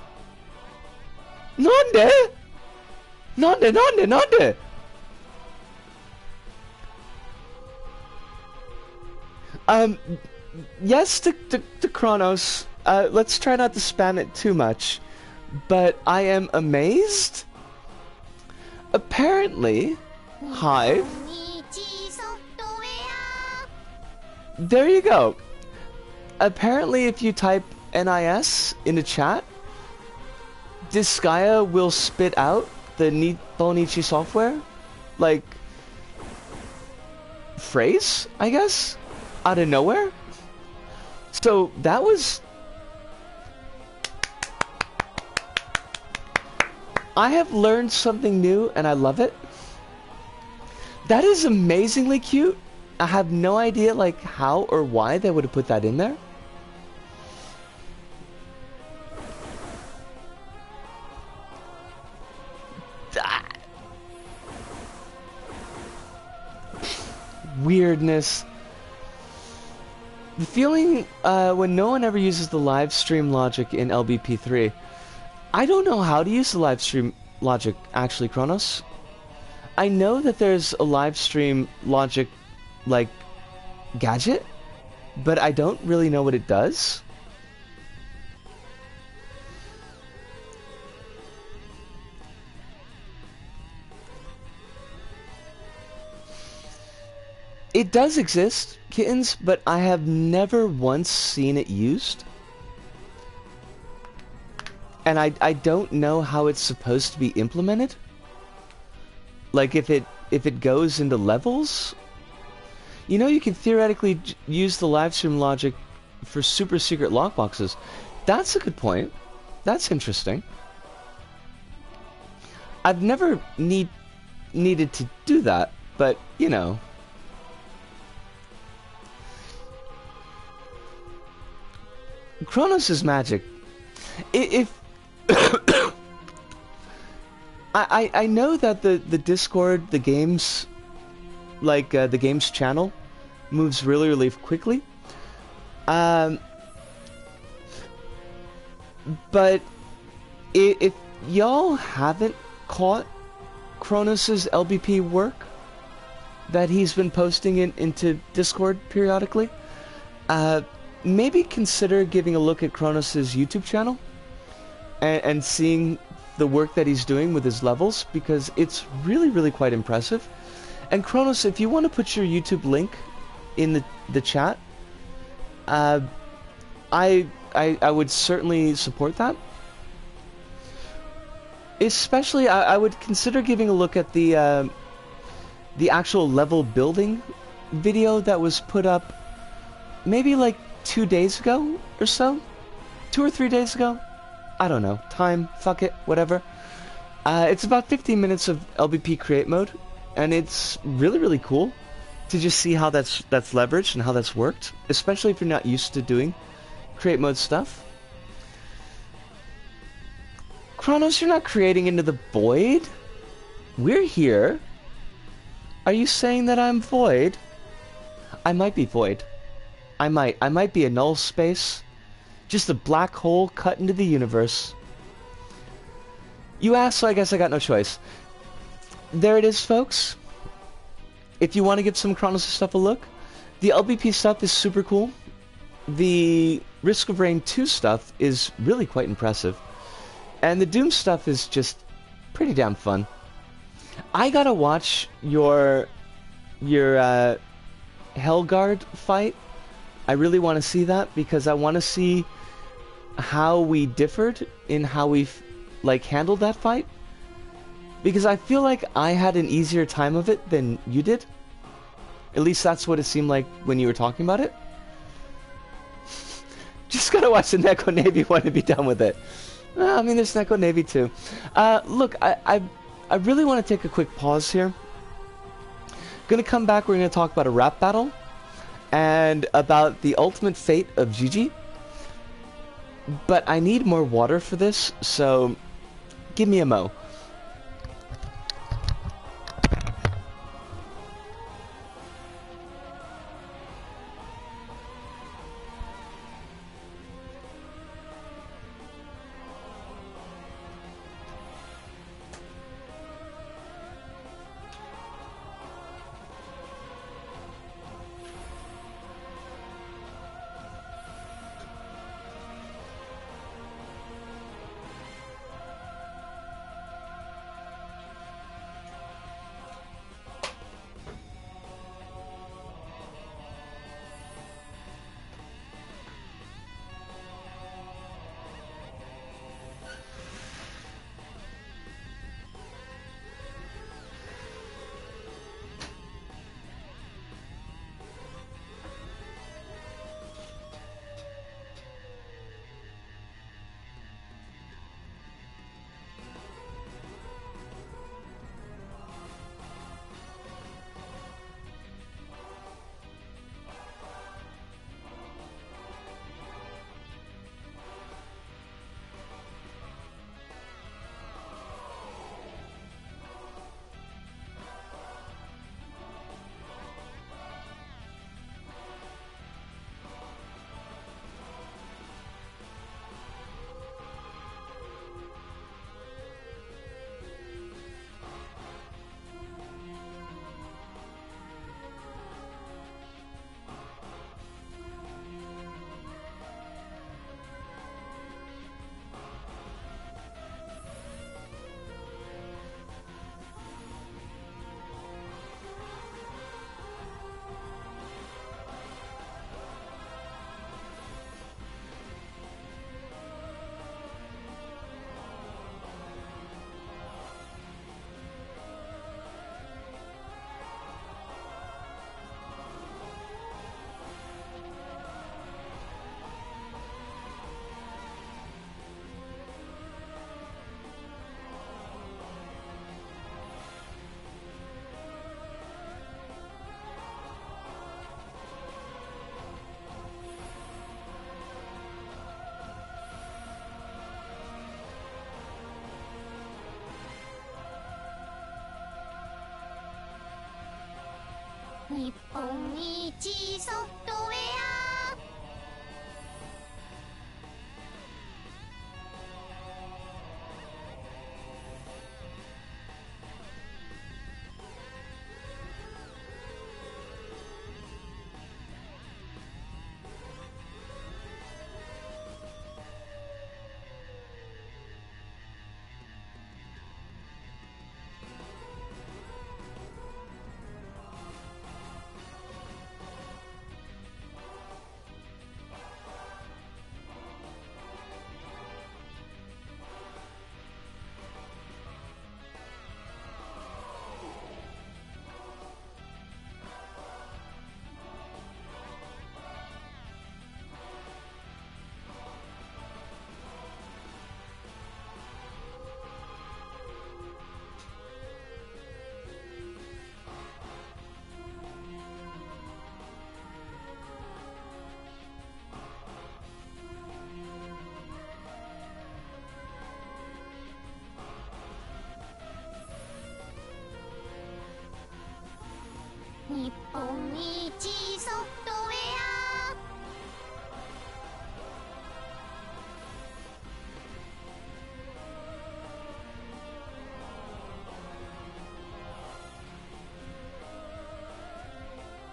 Nande? Yes to Kronos. Let's try not to spam it too much. But I am amazed. Apparently, Hive. There you go. Apparently, if you type NIS in the chat, Disgaea will spit out the Nipponichi software, like, phrase, I guess, out of nowhere. So that was... I have learned something new and I love it. That is amazingly cute. I have no idea like how or why they would have put that in there. Weirdness. The feeling when no one ever uses the live stream logic in LBP3. I don't know how to use the live stream logic actually, Kronos. I know that there's a live stream logic like gadget, but I don't really know what it does. It does exist, kittens, but I have never once seen it used. And I don't know how it's supposed to be implemented. Like if it goes into levels. You know, you can theoretically use the live stream logic for super secret lockboxes. That's a good point. That's interesting. I've never needed to do that, but you know. Kronos is magic. If I know that the Discord, the games, like the games channel, moves really quickly. But if y'all haven't caught Kronos's LBP work that he's been posting into Discord periodically, maybe consider giving a look at Kronos's YouTube channel and seeing the work that he's doing with his levels, because it's really quite impressive. And Kronos, if you want to put your YouTube link in the chat, I would certainly support that. Especially, I would consider giving a look at the actual level building video that was put up maybe like 2 days ago or so? 2 or 3 days ago? I don't know. Time, fuck it, whatever. It's about 15 minutes of LBP create mode, and it's really cool to just see how that's leveraged and how that's worked, especially if you're not used to doing create mode stuff. Kronos, you're not creating into the void. We're here. Are you saying that I'm void? I might be void. I might be a null space. Just a black hole cut into the universe. You asked, so I guess I got no choice. There it is, folks. If you want to give some Kronos stuff a look, the LBP stuff is super cool. The Risk of Rain 2 stuff is really quite impressive. And the Doom stuff is just pretty damn fun. I gotta watch your Hellguard fight. I really want to see that, because I want to see how we differed in how we've handled that fight. Because I feel like I had an easier time of it than you did. At least that's what it seemed like when you were talking about it. Just gotta watch the Neko Navy one and be done with it. I mean, there's Neko Navy too. Look, I really want to take a quick pause here. Gonna come back, we're gonna talk about a rap battle and about the ultimate fate of Gigi. But I need more water for this, so give me a mo.日本一ソフトウェア日本一ソフトウェア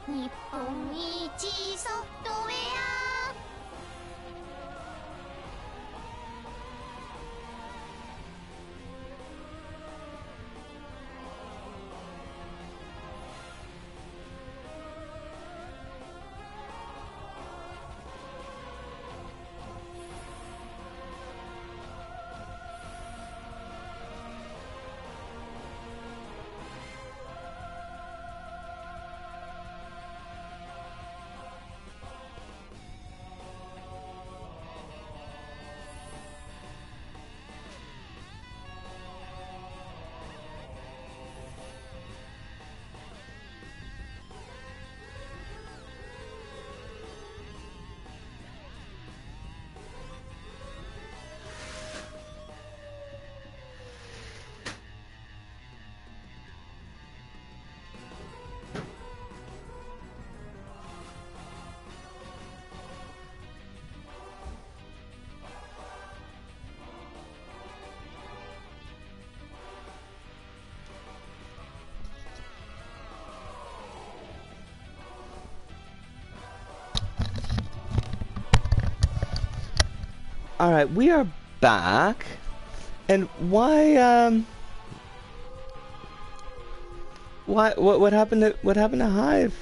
日本一ソフトウェア Alright, we are back. And what happened to Hive?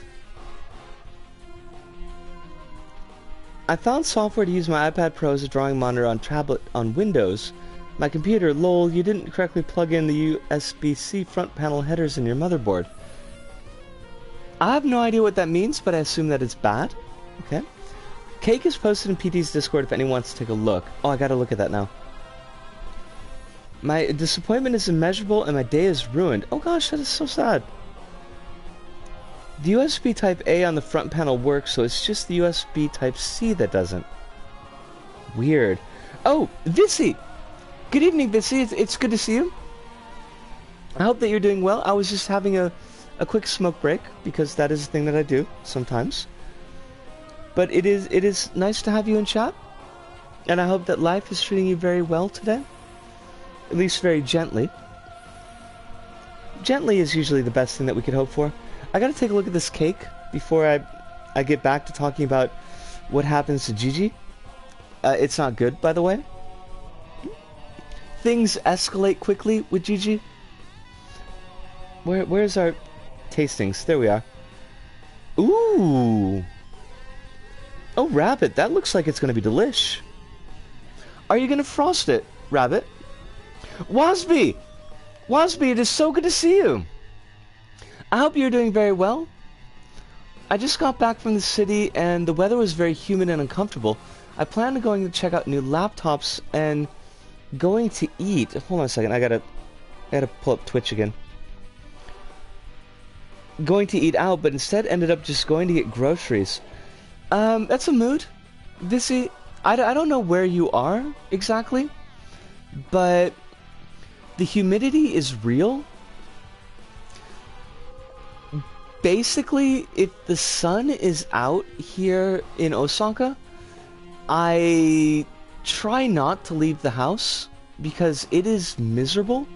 I found software to use my iPad Pro as a drawing monitor on tablet on Windows. My computer, lol, you didn't correctly plug in the USB-C front panel headers in your motherboard. I have no idea what that means, but I assume that it's bad. Okay. Cake is posted in PT's Discord if anyone wants to take a look. Oh, I gotta look at that now. My disappointment is immeasurable and my day is ruined. Oh gosh, that is so sad. The USB Type-A on the front panel works, so it's just the USB Type-C that doesn't. Weird. Oh, Vissy! Good evening, Vissy. It's good to see you. I hope that you're doing well. I was just having a quick smoke break, because that is a thing that I do sometimes. But it is nice to have you in chat, and I hope that life is treating you very well today. At least very gently. Gently is usually the best thing that we could hope for. I gotta take a look at this cake before I get back to talking about what happens to Gigi. It's not good, by the way. Things escalate quickly with Gigi. Where's our tastings? There we are. Ooh! Oh, Rabbit, that looks like it's gonna be delish. Are you gonna frost it, Rabbit? Wasby! Wasby, it is so good to see you! I hope you're doing very well. I just got back from the city and the weather was very humid and uncomfortable. I plan on going to check out new laptops and going to eat. Hold on a second, I gotta pull up Twitch again. Going to eat out, but instead ended up just going to get groceries. That's a mood. Vissy, I don't know where you are exactly, but the humidity is real. Basically, if the sun is out here in Osaka, I try not to leave the house because it is miserable.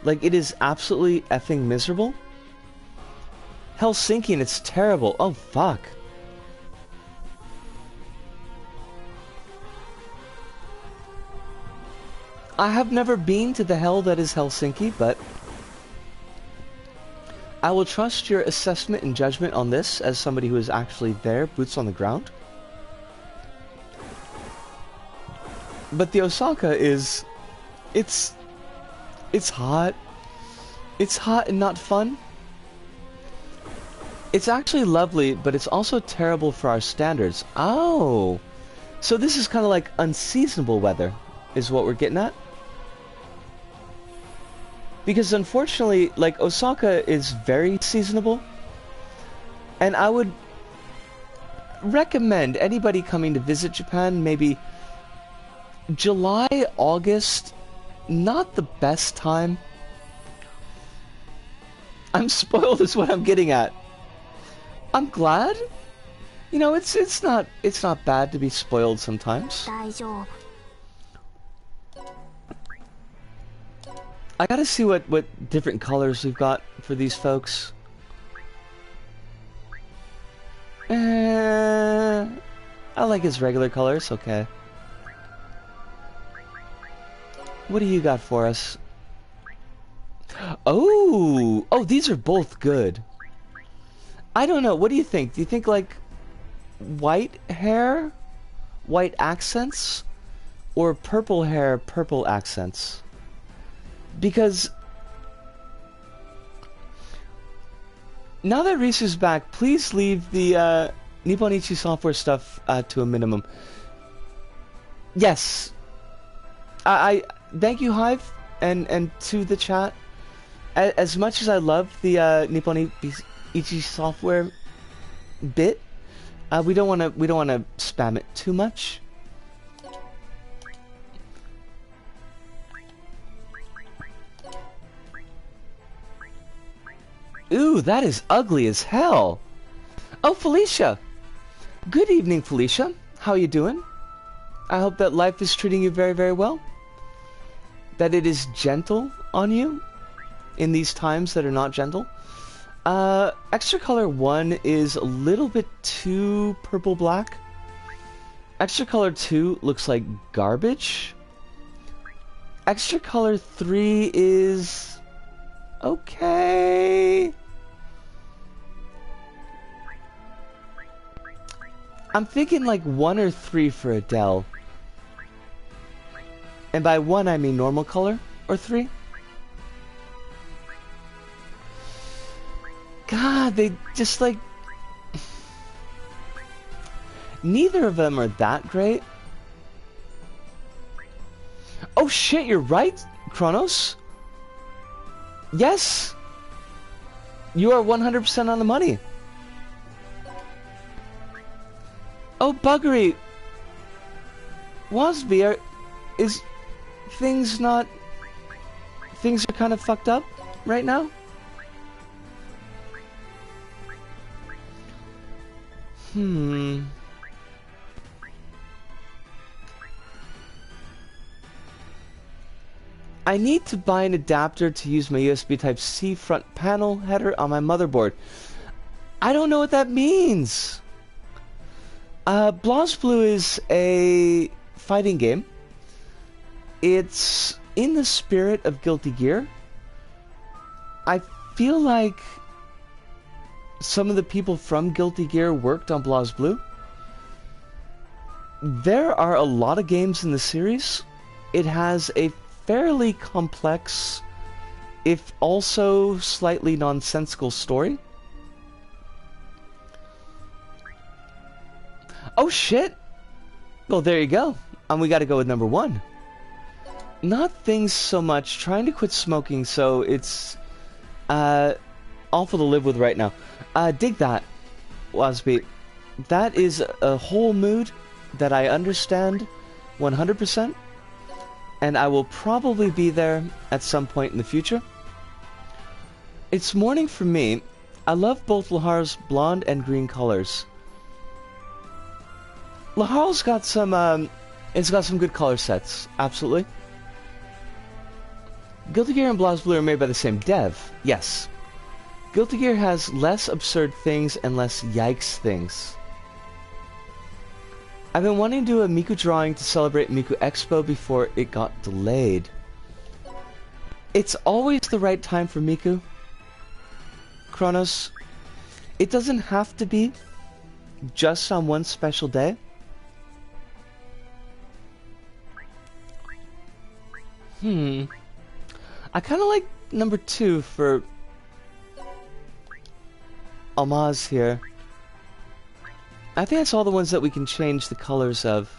Like, it is absolutely effing miserable. Helsinki, and it's terrible. Oh, fuck. I have never been to the hell that is Helsinki, but I will trust your assessment and judgment on this as somebody who is actually there, boots on the ground. But the Osaka is... It's hot. It's hot and not fun. It's actually lovely, but it's also terrible for our standards. Oh! So this is kind of like unseasonable weather, is what we're getting at? Because unfortunately, like, Osaka is very seasonable. And I would recommend anybody coming to visit Japan, maybe July, August, not the best time. I'm spoiled is what I'm getting at. I'm glad. You know, it's not bad to be spoiled sometimes. I gotta see what different colors we've got for these folks. I like his regular colors, okay. What do you got for us? Oh! Oh, these are both good. I don't know, what do you think? Do you think, like, white hair? White accents? Or purple hair, purple accents? Because now that Risu's back, please leave the Nipponichi software stuff to a minimum. Yes, I thank you, Hive, and to the chat. As much as I love the Nipponichi software bit, we don't want to spam it too much. Ooh, that is ugly as hell. Oh, Felicia. Good evening, Felicia. How are you doing? I hope that life is treating you very, very well. That it is gentle on you in these times that are not gentle. Extra color 1 is a little bit too purple-black. Extra color 2 looks like garbage. Extra color 3 is okay. I'm thinking like 1 or 3 for Adele. And by 1 I mean normal color, or 3. God, they just like... Neither of them are that great. Oh shit, you're right, Kronos. Yes! You are 100% on the money. Oh, buggery. Wasby, is things not... Things are kind of fucked up right now? I need to buy an adapter to use my USB Type-C front panel header on my motherboard. I don't know what that means. BlazBlue is a fighting game. It's in the spirit of Guilty Gear. I feel like some of the people from Guilty Gear worked on BlazBlue. There are a lot of games in the series. It has a fairly complex, if also slightly nonsensical story. Oh shit! Well, there you go. And we gotta go with number 1. Not things so much. Trying to quit smoking, so it's awful to live with right now. Dig that, Wasby. That is a whole mood that I understand 100%. And I will probably be there at some point in the future. It's morning for me. I love both Lahar's blonde and green colors. Lahar's got some, it's got some good color sets, absolutely. Guilty Gear and BlazBlue are made by the same dev, yes. Guilty Gear has less absurd things and less yikes things. I've been wanting to do a Miku drawing to celebrate Miku Expo before it got delayed. It's always the right time for Miku, Kronos. It doesn't have to be just on one special day. I kind of like number 2 for Almaz here. I think that's all the ones that we can change the colors of.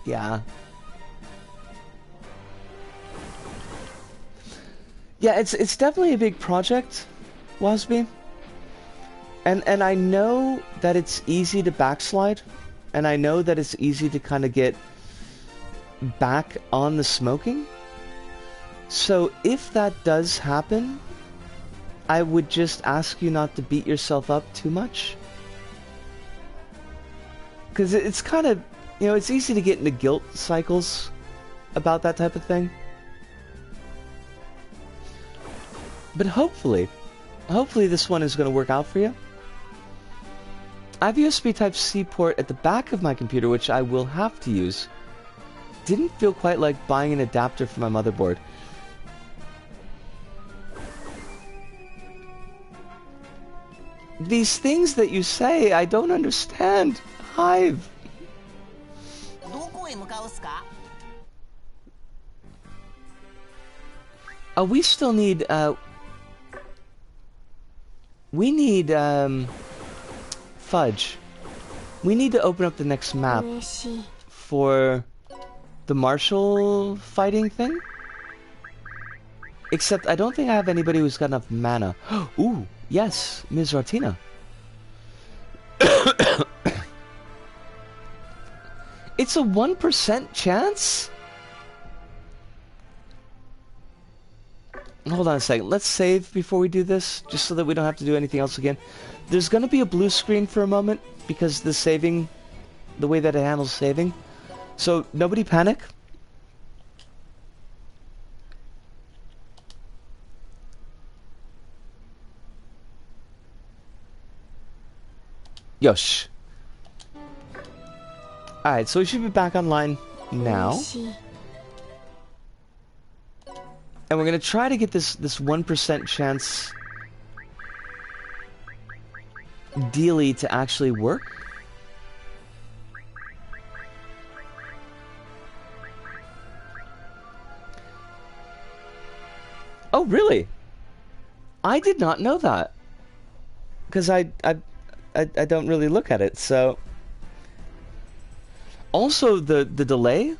Yeah. Yeah, it's definitely a big project, Wasby. And I know that it's easy to backslide, and I know that it's easy to kind of get back on the smoking. So if that does happen, I would just ask you not to beat yourself up too much. Because it's kind of, you know, it's easy to get into guilt cycles about that type of thing. But hopefully this one is going to work out for you. I have a USB Type-C port at the back of my computer, which I will have to use. Didn't feel quite like buying an adapter for my motherboard. These things that you say, I don't understand. Hive. We still need, we need, Fudge. We need to open up the next map for the martial fighting thing. Except I don't think I have anybody who's got enough mana. Ooh, yes, Ms. Ratina. It's a 1% chance? Hold on a second. Let's save before we do this, just so that we don't have to do anything else again. There's gonna be a blue screen for a moment, because the saving, the way that it handles saving. So, nobody panic. Yosh. Alright, so we should be back online now. And we're gonna try to get this 1% chance dealie to actually work. Oh, really? I did not know that. Because I don't really look at it, so... Also, the delay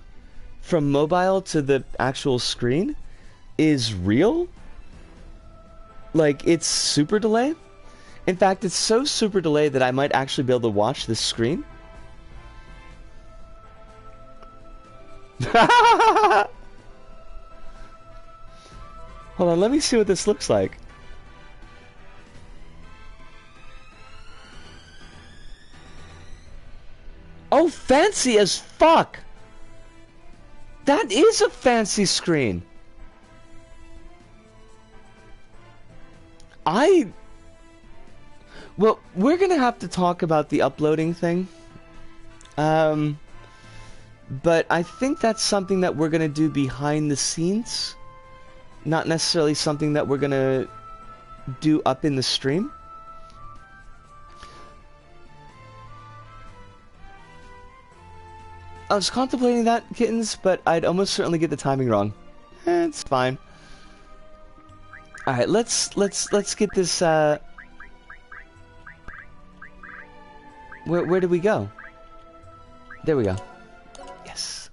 from mobile to the actual screen is real. Like, it's super delay. In fact, it's so super delay that I might actually be able to watch this screen. Hold on, let me see what this looks like. Oh, fancy as fuck! That is a fancy screen! Well, we're gonna have to talk about the uploading thing. But I think that's something that we're gonna do behind the scenes. Not necessarily something that we're gonna do up in the stream. I was contemplating that, kittens, but I'd almost certainly get the timing wrong. It's fine. Alright, let's get this, Where did we go? There we go. Yes.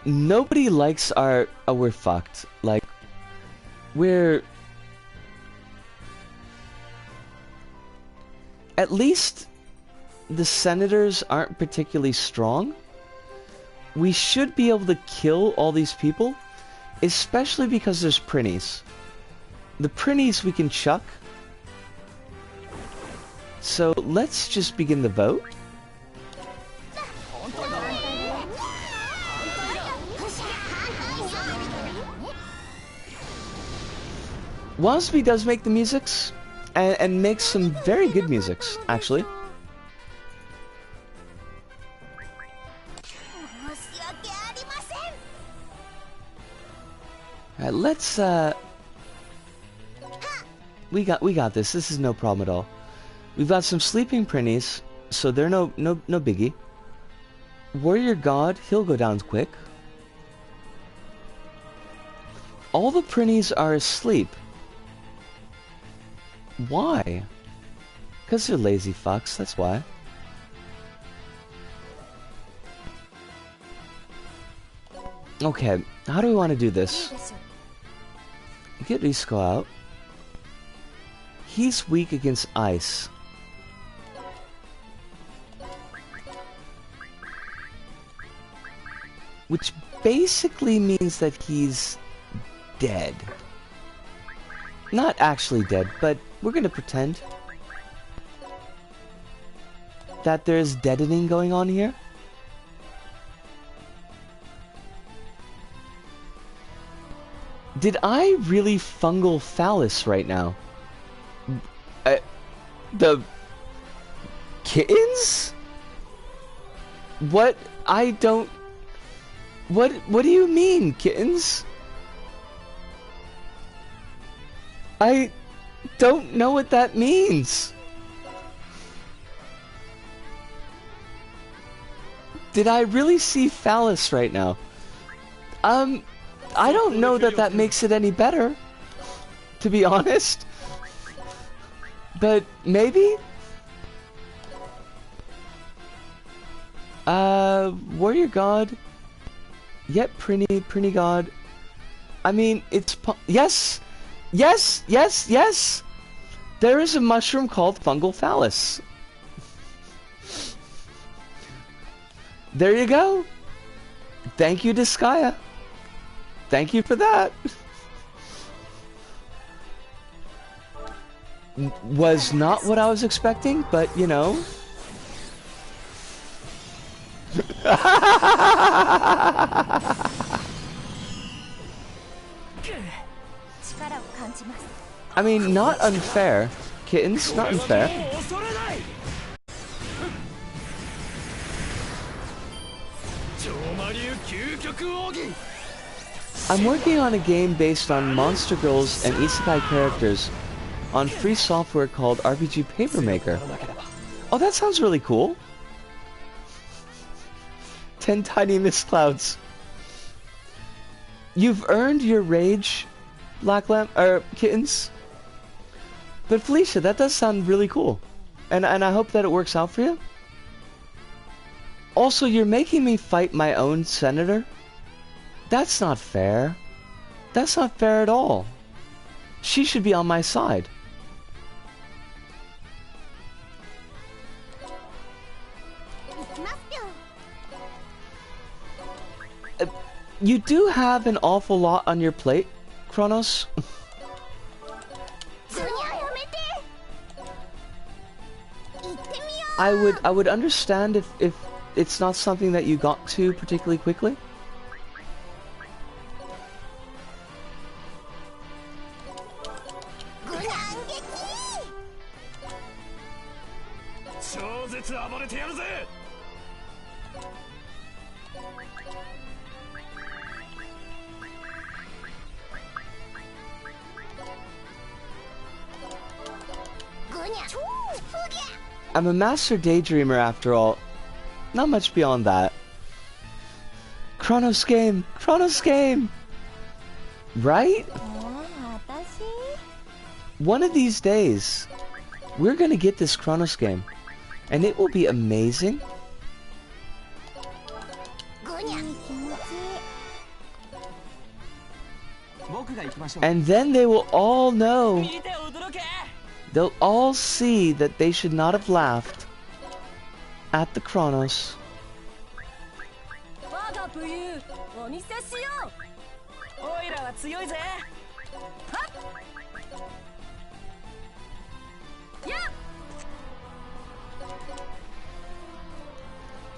Nobody likes our... Oh, we're fucked. Like, we're... At least the senators aren't particularly strong. We should be able to kill all these people, especially because there's prinnies. The prinnies we can chuck. So let's just begin the vote. Wasby does make the musics, and makes some very good musics, actually. Alright, let's we got this. This is no problem at all. We've got some sleeping prinnies, so they're no biggie. Warrior God, he'll go down quick. All the prinnies are asleep. Why? Because they're lazy fucks, that's why. Okay, how do we want to do this? Get Risco out. He's weak against ice. Which basically means that he's dead. Not actually dead, but we're gonna pretend that there's deadening going on here. Did I really fungal phallus right now? The kittens? What? I don't... What do you mean, kittens? I don't know what that means. Did I really see phallus right now? I don't know that that makes it any better, to be honest. But maybe? Warrior God. Yep, Prinny God. I mean, it's... Yes! Yes! Yes! Yes! There is a mushroom called fungal phallus. There you go. Thank you, Disgaea. Thank you for that. Was not what I was expecting, but you know. I mean, not unfair. kittens. Not unfair. I'm working on a game based on monster girls and isekai characters on free software called RPG Papermaker. Oh, that sounds really cool. 10 tiny mist clouds. You've earned your rage, Black Lamp, or Kittens. But Felicia, that does sound really cool. And I hope that it works out for you. Also, you're making me fight my own senator? That's not fair. That's not fair at all. She should be on my side. You do have an awful lot on your plate, Kronos. I would understand if it's not something that you got to particularly quickly. I'm a master daydreamer after all. Not much beyond that. Kronos game! Kronos game! Right? One of these days, we're gonna get this Kronos game. And it will be amazing. And then they will all know. They'll all see that they should not have laughed at the Kronos.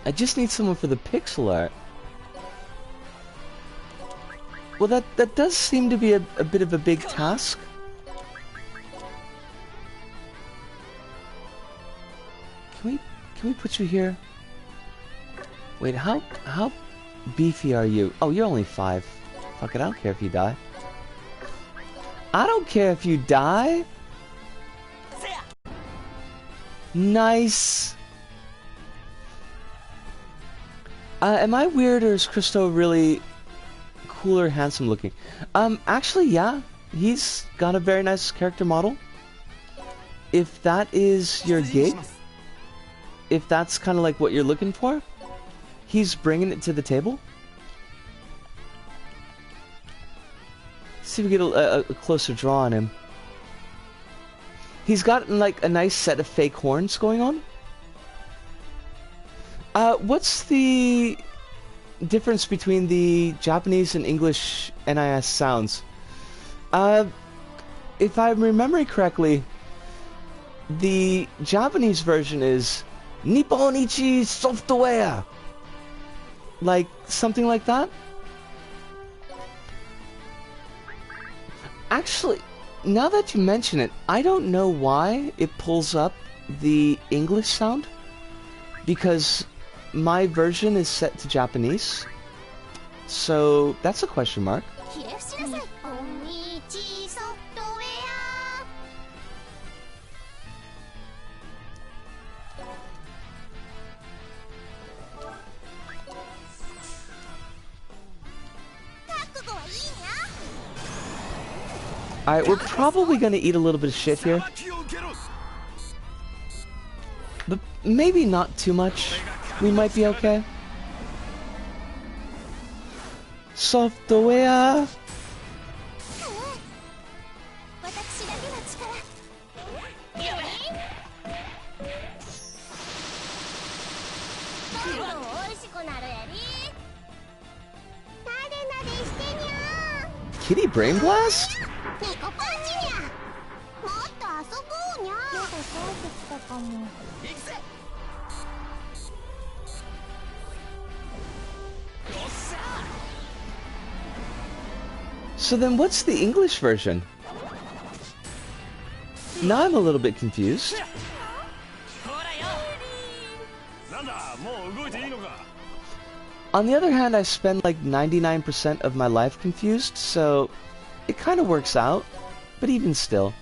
I just need someone for the pixel art. Well, that does seem to be a bit of a big task. Can we put you here? Wait, how beefy are you? Oh, you're only 5. Fuck it, I don't care if you die. I don't care if you die. Nice. Am I weird or is Christo really cooler, handsome looking? Actually, yeah. He's got a very nice character model. If that is your gig, if that's kind of like what you're looking for, he's bringing it to the table. See if we get a closer draw on him. He's got like a nice set of fake horns going on. What's the difference between the Japanese and English NIS sounds? If I'm remembering correctly, the Japanese version is Nipponichi Software. Like, something like that? Actually, now that you mention it, I don't know why it pulls up the English sound. Because my version is set to Japanese. So, that's a question mark. Alright, we're probably gonna eat a little bit of shit here. But maybe not too much. We might be okay. Software! Kitty Brain Blast? So then what's the English version? Now I'm a little bit confused. On the other hand, I spend like 99% of my life confused, so it kind of works out, but even still.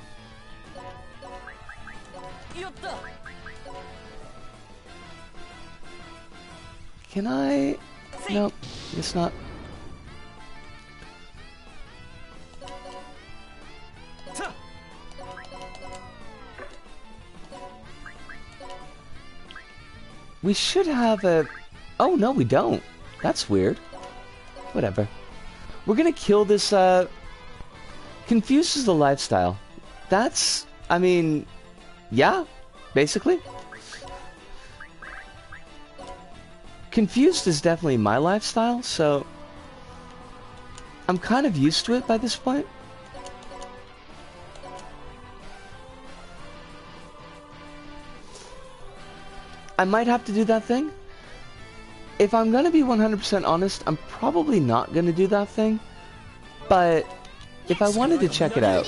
Can I? Nope, it's not. We should have a... Oh, no, we don't. That's weird. Whatever. We're gonna kill this, Confused is the lifestyle. That's... I mean... Yeah, basically. Confused is definitely my lifestyle, so... I'm kind of used to it by this point. I might have to do that thing. If I'm gonna be 100% honest, I'm probably not gonna do that thing. But if I wanted to check it out,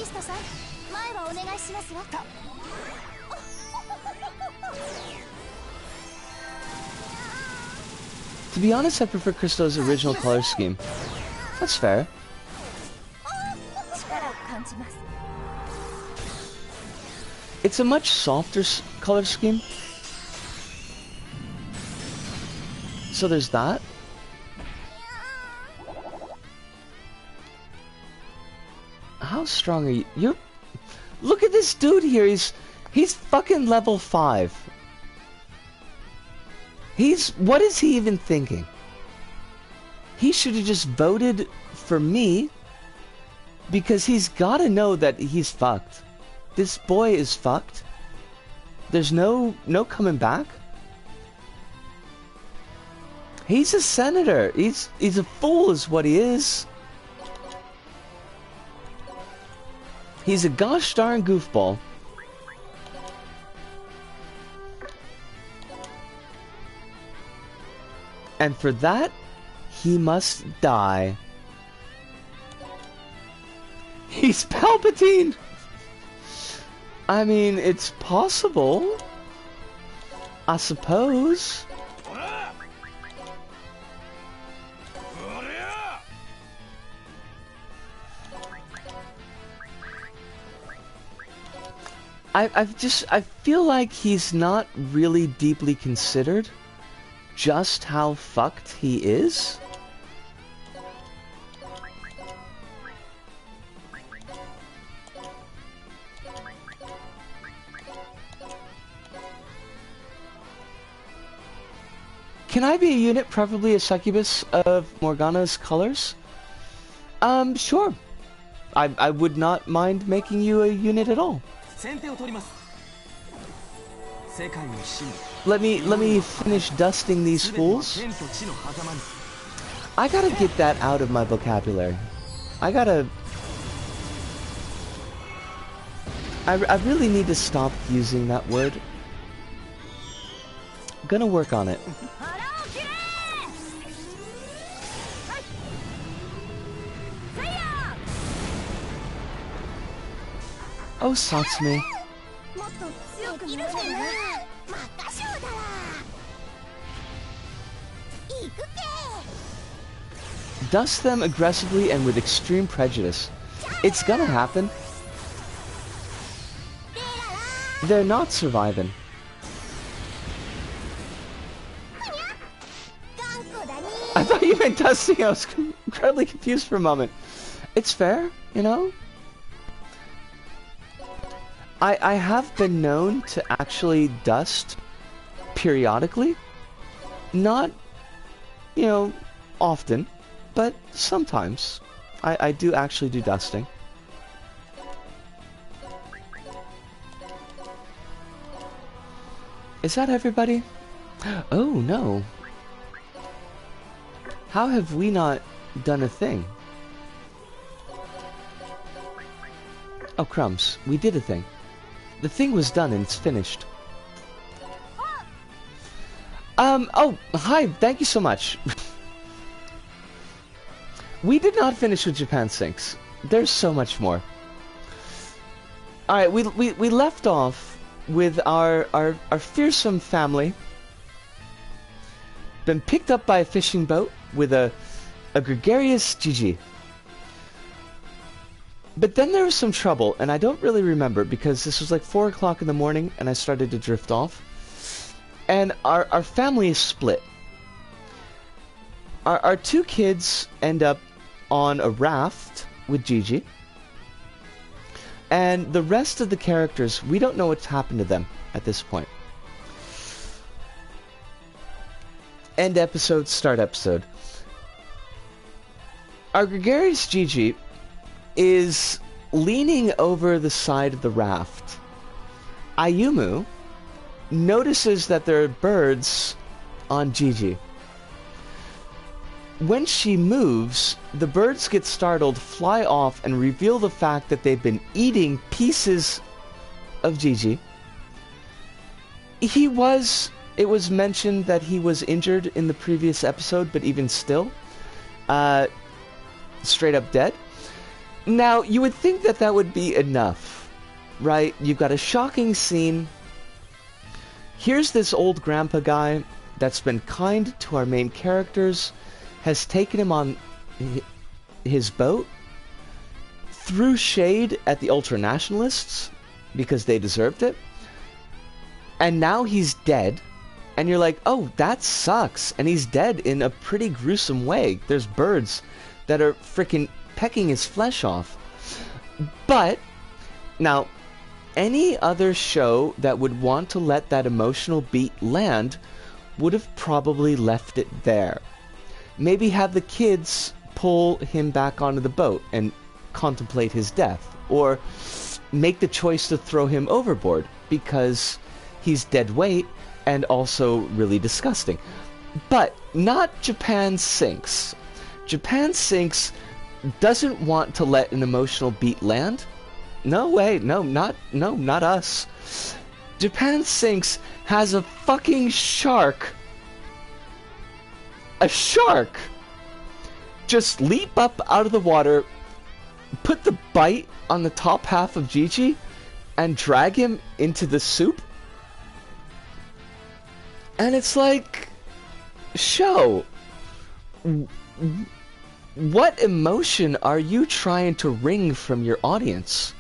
to be honest, I prefer Crystal's original color scheme. That's fair. It's a much softer color scheme. So there's that. How strong are you? You're... Look at this dude here. He's fucking level 5. What is he even thinking? He should have just voted for me because he's gotta know that he's fucked. This boy is fucked. There's no coming back. He's a senator. He's a fool is what he is. He's a gosh darn goofball. And for that, he must die. He's Palpatine! I mean, it's possible. I suppose. I feel like he's not really deeply considered just how fucked he is. Can I be a unit, preferably a succubus of Morgana's colors? Sure. I would not mind making you a unit at all. Let me finish dusting these fools. I gotta get that out of my vocabulary. I really need to stop using that word. I'm gonna work on it. Oh, Satsumi. Dust them aggressively and with extreme prejudice. It's gonna happen. They're not surviving. I thought you meant dusting. I was incredibly confused for a moment. It's fair, you know? I have been known to actually dust periodically. Not, you know, often, but sometimes. I do actually do dusting. Is that everybody? Oh, no. How have we not done a thing? Oh, crumbs. We did a thing. The thing was done and it's finished. Oh, hi, thank you so much. We did not finish with Japan Sinks. There's so much more. Alright, we left off with our fearsome family. Been picked up by a fishing boat with a gregarious Gigi. But then there was some trouble, and I don't really remember because this was like 4 o'clock in the morning and I started to drift off. And our family is split. Our two kids end up on a raft with Gigi. And the rest of the characters, we don't know what's happened to them at this point. End episode, start episode. Our gregarious Gigi is leaning over the side of the raft. Ayumu notices that there are birds on Gigi. When she moves, the birds get startled, fly off, and reveal the fact that they've been eating pieces of Gigi. It was mentioned that he was injured in the previous episode, but even still, straight up dead. Now, you would think that that would be enough, right? You've got a shocking scene. Here's this old grandpa guy that's been kind to our main characters, has taken him on his boat, threw shade at the ultranationalists because they deserved it, and now he's dead, and you're like, oh, that sucks, and he's dead in a pretty gruesome way. There's birds that are freaking pecking his flesh off. But, now, any other show that would want to let that emotional beat land would have probably left it there. Maybe have the kids pull him back onto the boat and contemplate his death, or make the choice to throw him overboard because he's dead weight and also really disgusting. But not Japan Sinks. Japan Sinks doesn't want to let an emotional beat land. No way, not us. Japan Sinks has a fucking shark. A shark just leap up out of the water, put the bite on the top half of Gigi, and drag him into the soup. And it's like, show, what emotion are you trying to wring from your audience?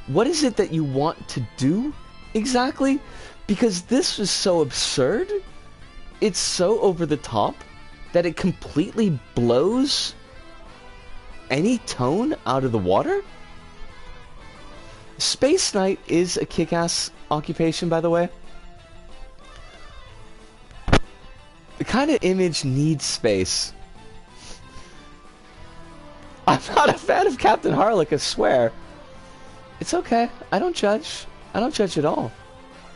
What is it that you want to do exactly? Because this was so absurd, it's so over the top, that it completely blows any tone out of the water? Space Knight is a kick-ass occupation, by the way. The kind of image needs space. I'm not a fan of Captain Harlock, I swear. It's okay. I don't judge. I don't judge at all.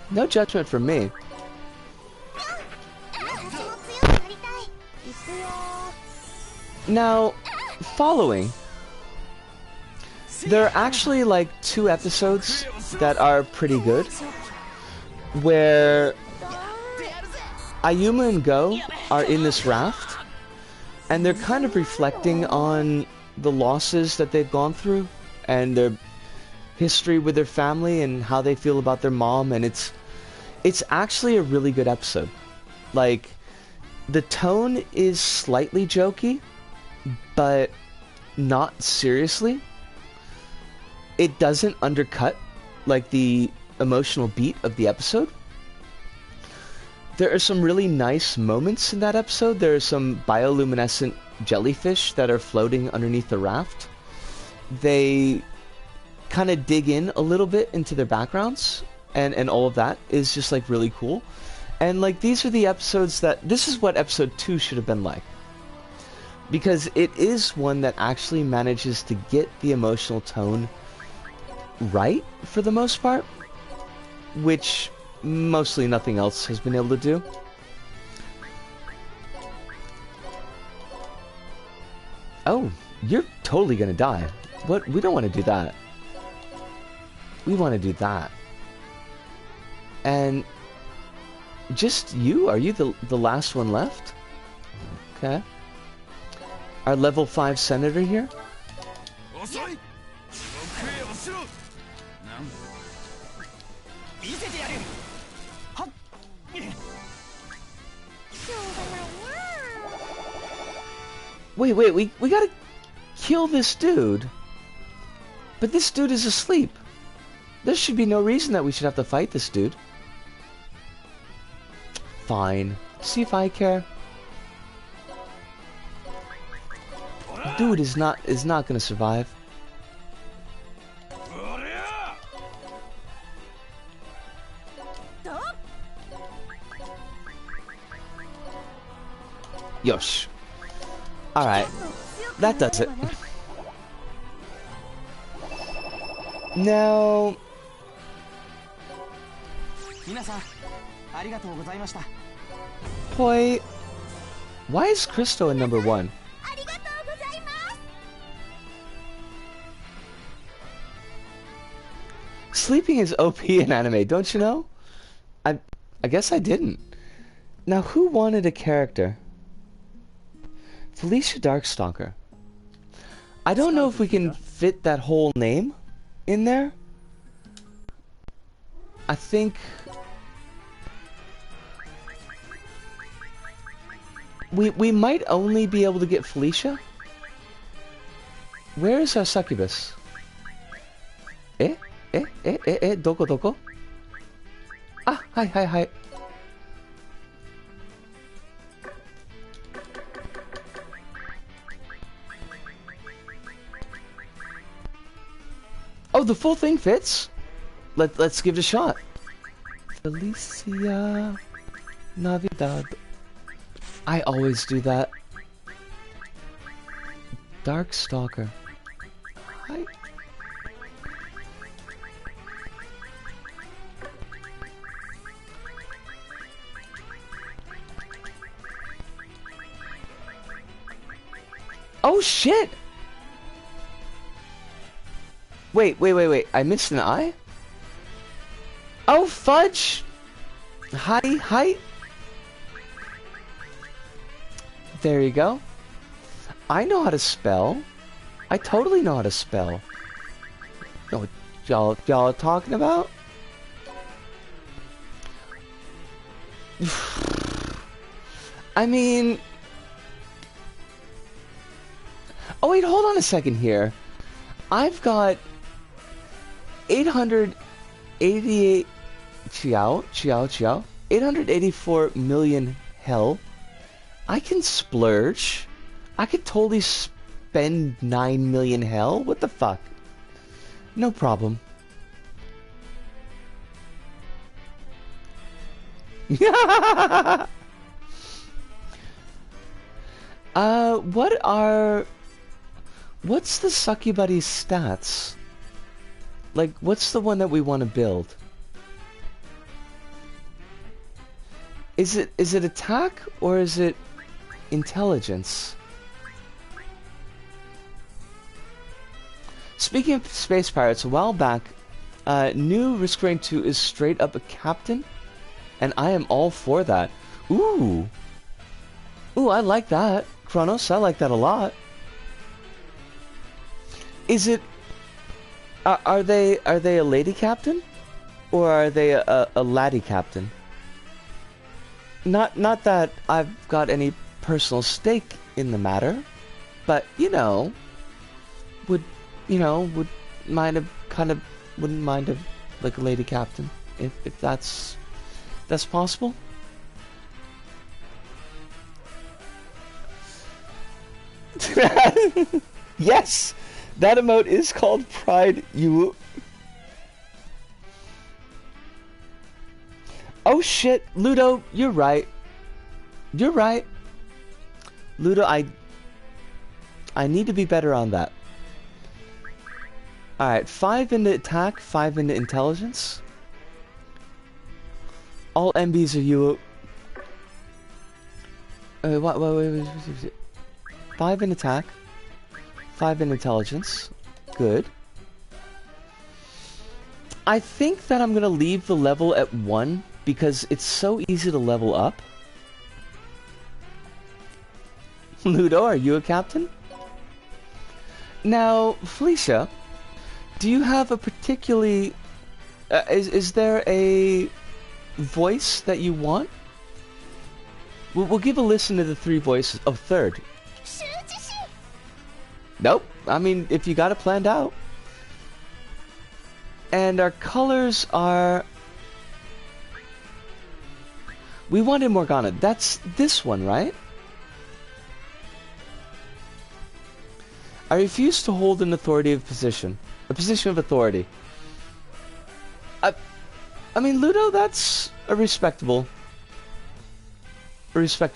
No judgment from me. Now, following, there are actually like 2 episodes that are pretty good, where Ayuma and Go are in this raft, and they're kind of reflecting on the losses that they've gone through, and their history with their family, and how they feel about their mom, and it's actually a really good episode. Like, the tone is slightly jokey, but not seriously. It doesn't undercut like the emotional beat of the episode. There are some really nice moments in that episode. There are some bioluminescent jellyfish that are floating underneath the raft. They kind of dig in a little bit into their backgrounds, and all of that is just like really cool. And like, these are the episodes that, this is what episode 2 should have been like. Because it is one that actually manages to get the emotional tone right, for the most part, which mostly nothing else has been able to do. Oh, you're totally gonna die. What? We don't want to do that. We want to do that. And just you? Are you the last one left? Okay. Our level 5 senator here? Wait, we gotta kill this dude. But this dude is asleep. There should be no reason that we should have to fight this dude. Fine. See if I care. Dude is not gonna survive. Yosh. Alright. That does it. Now... Boy... Why is Christo in number 1? Sleeping is OP in anime, don't you know? I guess I didn't. Now, who wanted a character? Felicia Darkstalker. I don't know if we can fit that whole name in there. I think... We might only be able to get Felicia. Where is our succubus? Doko doko? Ah, hi. Oh, the full thing fits? Let's give it a shot. Felicia Navidad. I always do that. Darkstalker. Hi. Oh shit! Wait. I missed an eye? Oh fudge! Hi. There you go. I know how to spell. I totally know how to spell. Know what y'all are talking about? I mean... Oh wait, hold on a second here. I've got 888 Chiao 884 million hell. I can splurge. I could totally spend 9 million hell. What the fuck? No problem. What's the succubady's stats? Like, what's the one that we want to build? Is it attack or is it intelligence? Speaking of space pirates, a while back, new Risk Rank 2 is straight up a captain, and I am all for that. Ooh, I like that. Kronos, I like that a lot. Is it... Are they a lady captain? Or are they a laddie captain? Not that I've got any personal stake in the matter, but, wouldn't mind like a lady captain, if that's possible. Yes! That emote is called Pride You. Oh shit, Ludo, you're right. You're right. Ludo, I need to be better on that. Alright, 5 into attack, 5 into intelligence. All MBs are you. Wait. 5 in attack, 5 in intelligence. Good. I think that I'm gonna leave the level at 1 because it's so easy to level up. Ludo, are you a captain? Now, Felicia, do you have a particularly Is there a voice that you want? We'll give a listen to the 3 voices. Oh, third. Nope. I mean, if you got it planned out. And our colors are... We wanted Morgana. That's this one, right? I refuse to hold an authoritative position. A position of authority. I mean, Ludo, that's a respectable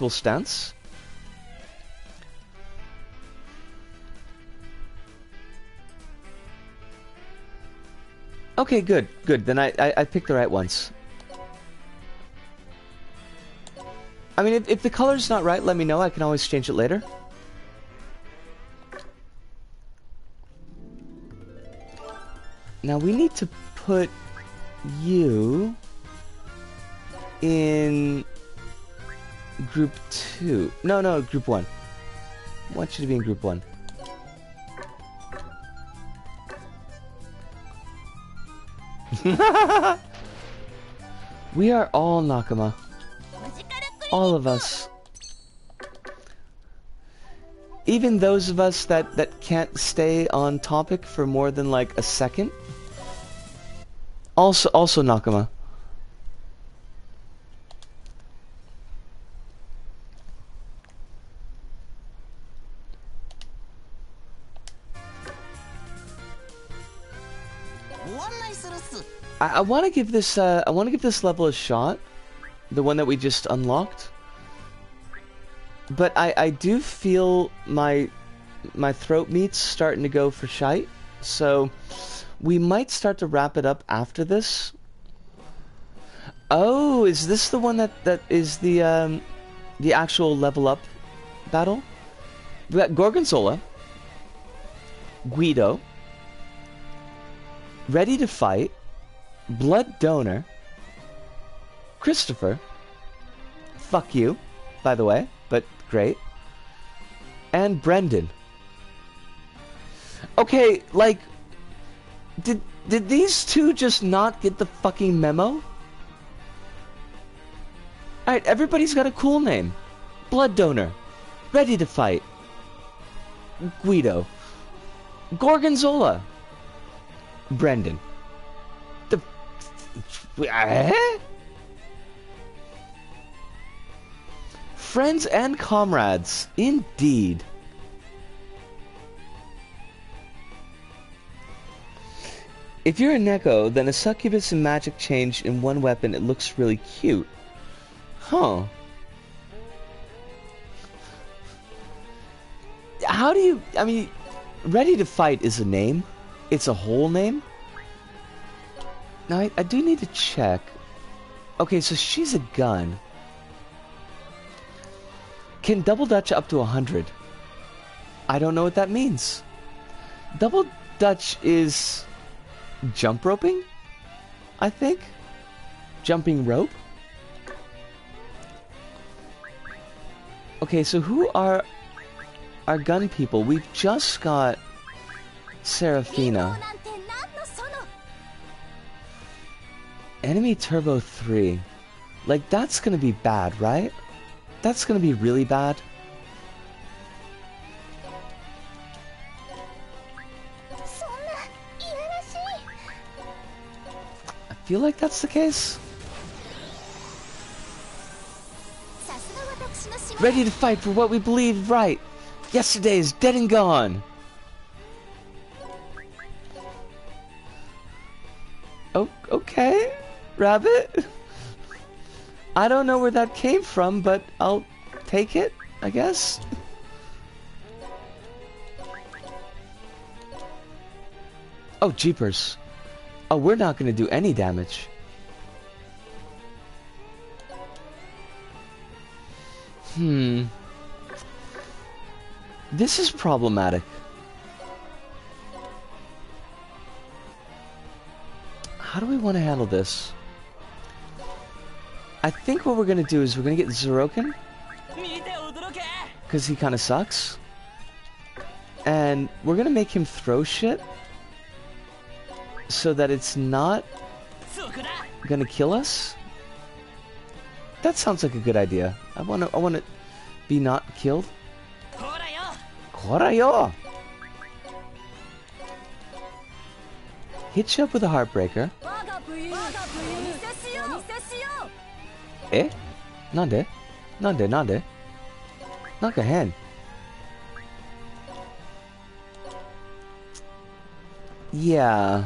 stance. Okay, good. Then I picked the right ones. I mean, if the color's not right, let me know. I can always change it later. Now we need to put you in group 2. No, group 1. I want you to be in group 1. We are all Nakama. All of us. Even those of us that can't stay on topic for more than like a second. Also Nakama. I want to give this level a shot, the one that we just unlocked. But I do feel my throat meat's starting to go for shite, so we might start to wrap it up after this. Oh, is this the one that is the actual level up battle? We got Gorgonzola, Guido, Ready to Fight, Blood Donor, Christopher, fuck you, by the way, but great, and Brendan. Okay, like, did these two just not get the fucking memo? Alright, everybody's got a cool name. Blood Donor, Ready to Fight, Guido, Gorgonzola, Brendan. Friends and comrades, indeed. If you're a Neko, then a succubus and magic change in one weapon, it looks really cute. Huh. How do you... I mean, Ready to Fight is a name. It's a whole name. Now, I do need to check. Okay, so she's a gun. Can double dutch up to 100. I don't know what that means. Double dutch is jump roping, I think. Jumping rope. Okay, so who are our gun people? We've just got Serafina. Enemy Turbo 3. Like, that's gonna be bad, right? That's gonna be really bad. I feel like that's the case. Ready to fight for what we believe right. Yesterday is dead and gone. Oh, okay, Rabbit. I don't know where that came from, but I'll take it, I guess. Oh, jeepers. Oh, we're not gonna do any damage. This is problematic. How do we want to handle this? I think what we're gonna do is we're gonna get Zeroken, because he kind of sucks. And we're gonna make him throw shit so that it's not gonna kill us? That sounds like a good idea. I wanna be not killed. Korayo! Hit you up with a heartbreaker. Eh? Nande? Nande? Knock a hen. Yeah.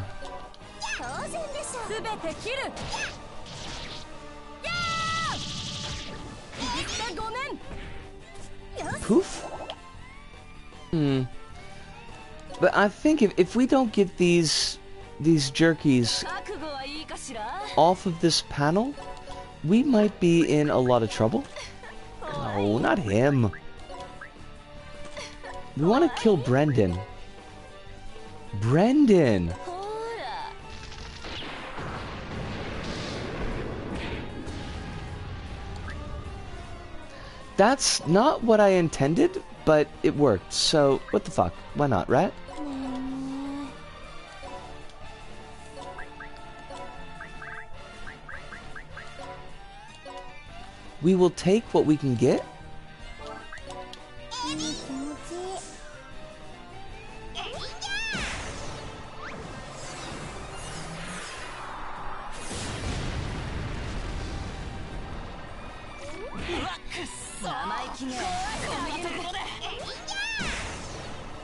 Poof? But I think if we don't get these jerkies off of this panel, we might be in a lot of trouble. No, not him. We want to kill Brendan. Brendan! That's not what I intended, but it worked, so what the fuck? Why not, right? We will take what we can get.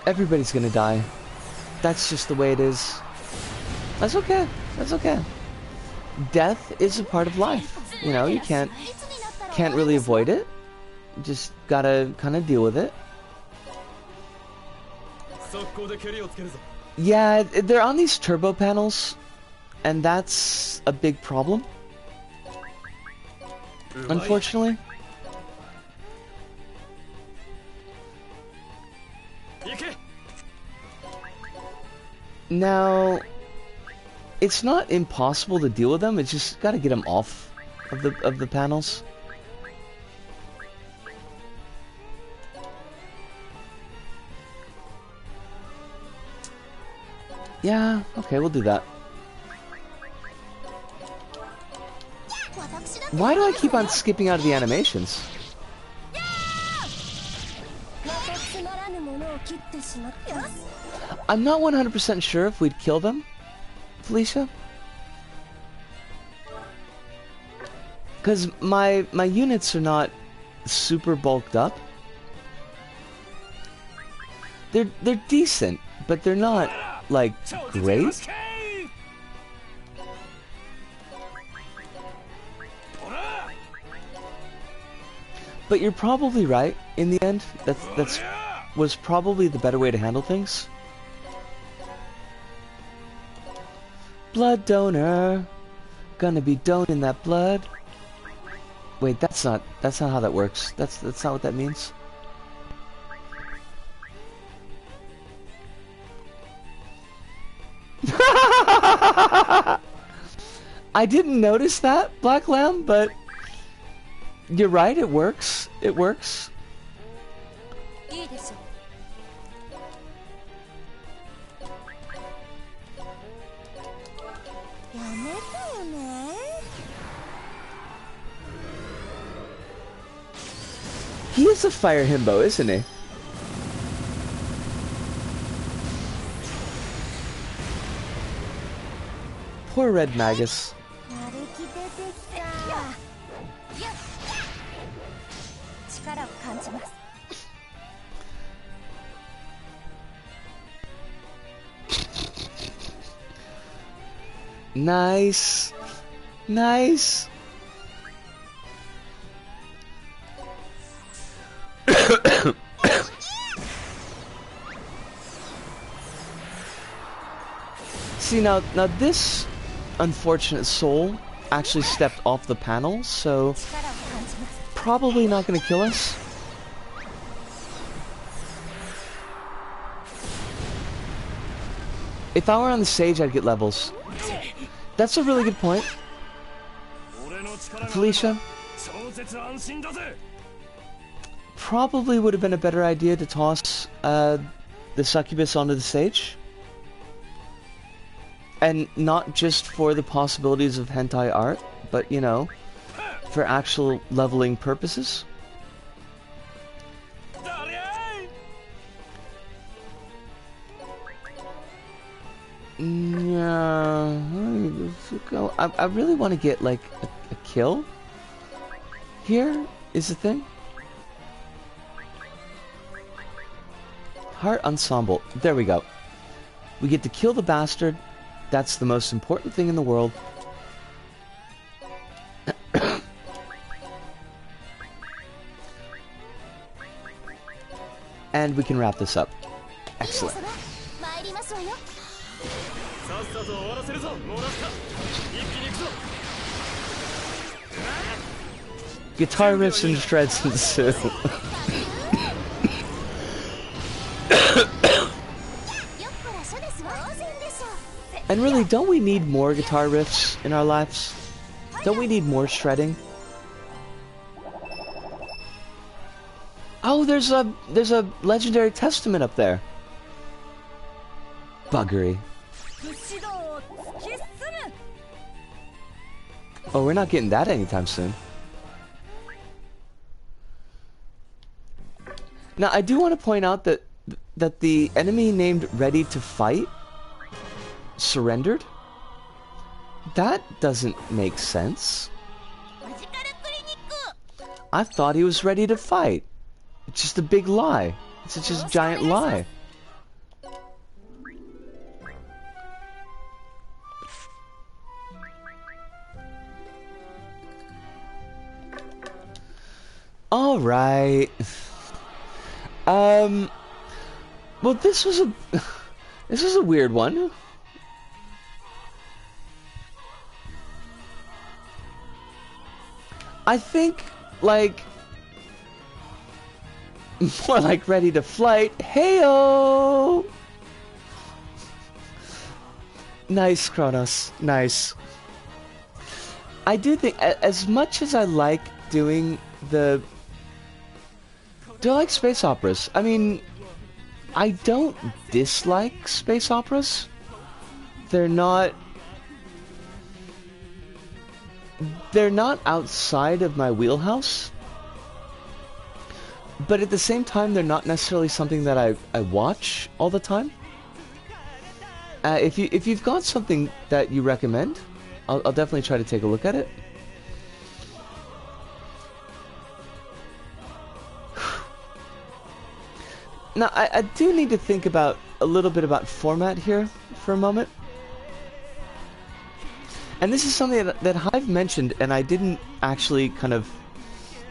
Everybody's gonna die. That's just the way it is. That's okay. That's okay. Death is a part of life. You know, you can't really avoid it. Just gotta kind of deal with it. Yeah, they're on these turbo panels, and that's a big problem. Unfortunately. Now, it's not impossible to deal with them. It's just gotta get them off of the panels. Yeah, okay, we'll do that. Why do I keep on skipping out of the animations? I'm not 100% sure if we'd kill them, Felicia. Because my units are not super bulked up. They're decent, but they're not, like, great. But you're probably right, in the end. That's was probably the better way to handle things. Blood donor. Gonna be donating that blood. Wait, that's not how that works. That's not what that means. I didn't notice that, Black Lamb, but you're right, it works. It works. He is a fire himbo, isn't he? Poor Red Magus. Nice. Nice. See, now this unfortunate soul actually stepped off the panel, so probably not going to kill us. If I were on the stage, I'd get levels. That's a really good point. Felicia, probably would have been a better idea to toss the succubus onto the stage. And not just for the possibilities of hentai art, but, you know, for actual leveling purposes. Yeah, I really want to get like a kill. Here is the thing. Heart ensemble. There we go. We get to kill the bastard. That's the most important thing in the world. And we can wrap this up. Excellent. Guitar riffs and shreds ensue. And really, don't we need more guitar riffs in our lives? Don't we need more shredding? Oh, there's a legendary testament up there. Buggery. Oh, we're not getting that anytime soon. Now, I do want to point out that the enemy named Ready to Fight surrendered. That doesn't make sense. I thought he was ready to fight. It's just a big lie. It's just a giant lie. All right. Well, this was a weird one. I think, like, more like Ready to Flight. Heyo! Nice, Kronos. Nice. I do think, as much as I like doing the... Do I like space operas? I mean, I don't dislike space operas. They're not outside of my wheelhouse. But at the same time, they're not necessarily something that I watch all the time. If you've got something that you recommend, I'll definitely try to take a look at it. Now, I do need to think about a little bit about format here for a moment. And this is something that Hive mentioned, and I didn't actually kind of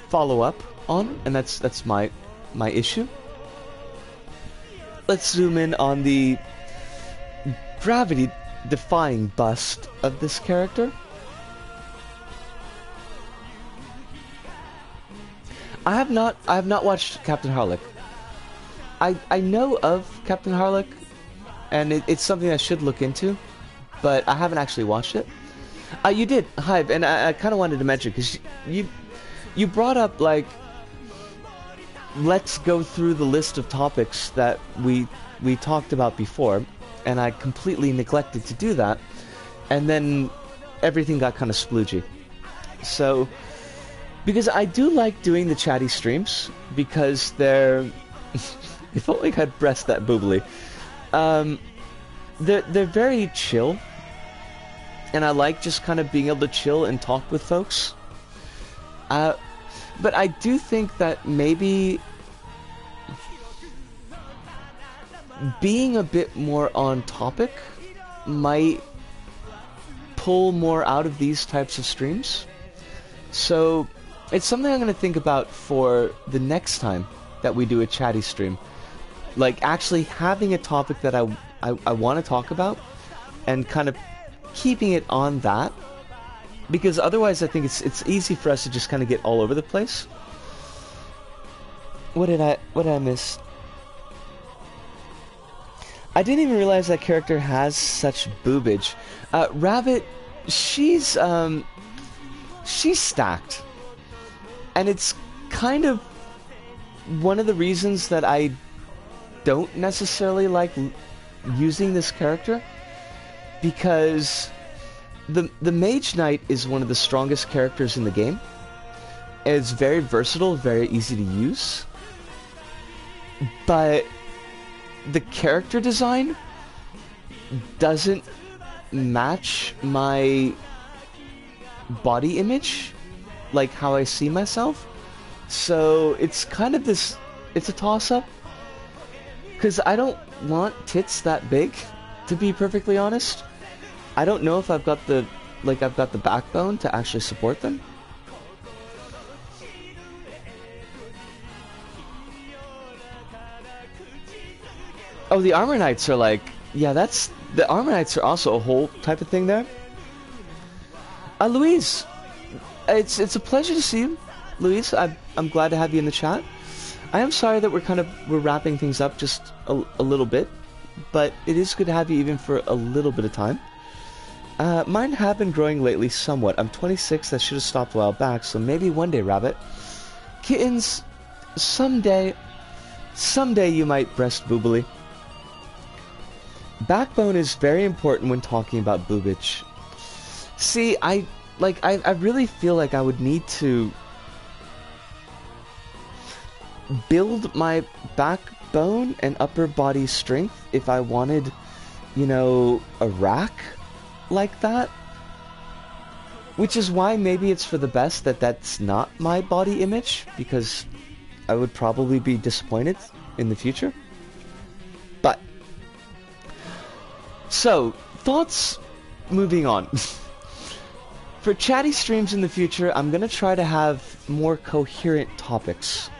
follow up on, and that's my issue. Let's zoom in on the gravity-defying bust of this character. I have not watched Captain Harlock. I know of Captain Harlock, and it's something I should look into, but I haven't actually watched it. You did, Hive, and I kind of wanted to mention, because you brought up, like, let's go through the list of topics that we talked about before, and I completely neglected to do that, and then everything got kind of sploogey. So, because I do like doing the chatty streams, because they're... If only I had breast that boobly. They're very chill, and I like just kind of being able to chill and talk with folks. But I do think that maybe being a bit more on topic might pull more out of these types of streams. So it's something I'm going to think about for the next time that we do a chatty stream. Like, actually having a topic that I want to talk about, and kind of keeping it on that, because otherwise I think it's easy for us to just kind of get all over the place. What did I miss? I didn't even realize that character has such boobage. Rabbit, she's stacked, and it's kind of one of the reasons that I don't necessarily like using this character, because the Mage Knight is one of the strongest characters in the game. It's very versatile, very easy to use. But the character design doesn't match my body image, like how I see myself. So it's kind of this, it's a toss-up. Because I don't want tits that big, to be perfectly honest. I don't know if I've got the backbone to actually support them. Oh, the Armor Knights are like, yeah, the Armor Knights are also a whole type of thing there. Louise, it's a pleasure to see you, Louise. I'm glad to have you in the chat. I am sorry that we're wrapping things up just a little bit, but it is good to have you even for a little bit of time. Mine have been growing lately somewhat. I'm 26, that should have stopped a while back, so maybe one day, Rabbit. Kittens, someday you might breast boobily. Backbone is very important when talking about boobage. See, I really feel like I would need to build my backbone and upper body strength if I wanted, you know, a rack like that. Which is why maybe it's for the best that that's not my body image, because I would probably be disappointed in the future. But, so, thoughts moving on. For chatty streams in the future, I'm going to try to have more coherent topics.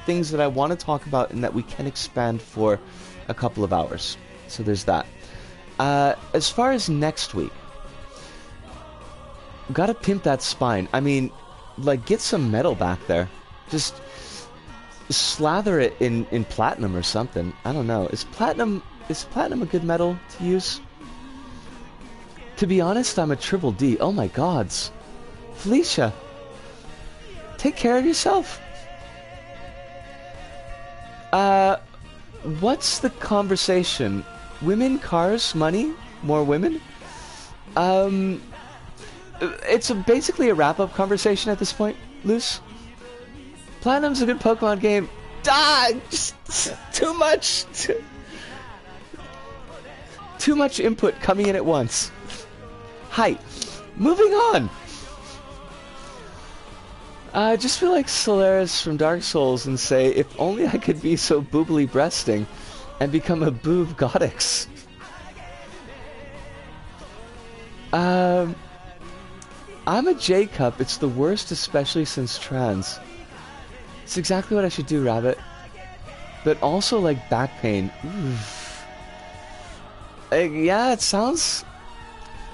Things that I want to talk about and that we can expand for a couple of hours. So there's that. As far as next week, gotta pimp that spine. I mean, like, get some metal back there. Just slather it in platinum or something. I don't know. Is platinum a good metal to use? To be honest, I'm a triple D. Oh my gods. Felicia, take care of yourself. What's the conversation? Women, cars, money, more women? It's basically a wrap-up conversation at this point, Luce. Platinum's a good Pokemon game. Just too much. Too much input coming in at once. Hi. Moving on. I just feel like Solaris from Dark Souls and say, if only I could be so boobily breasting and become a boob goddess. I'm a J-cup. It's the worst, especially since trans. It's exactly what I should do, Rabbit. But also, like, back pain. Oof. Yeah, it sounds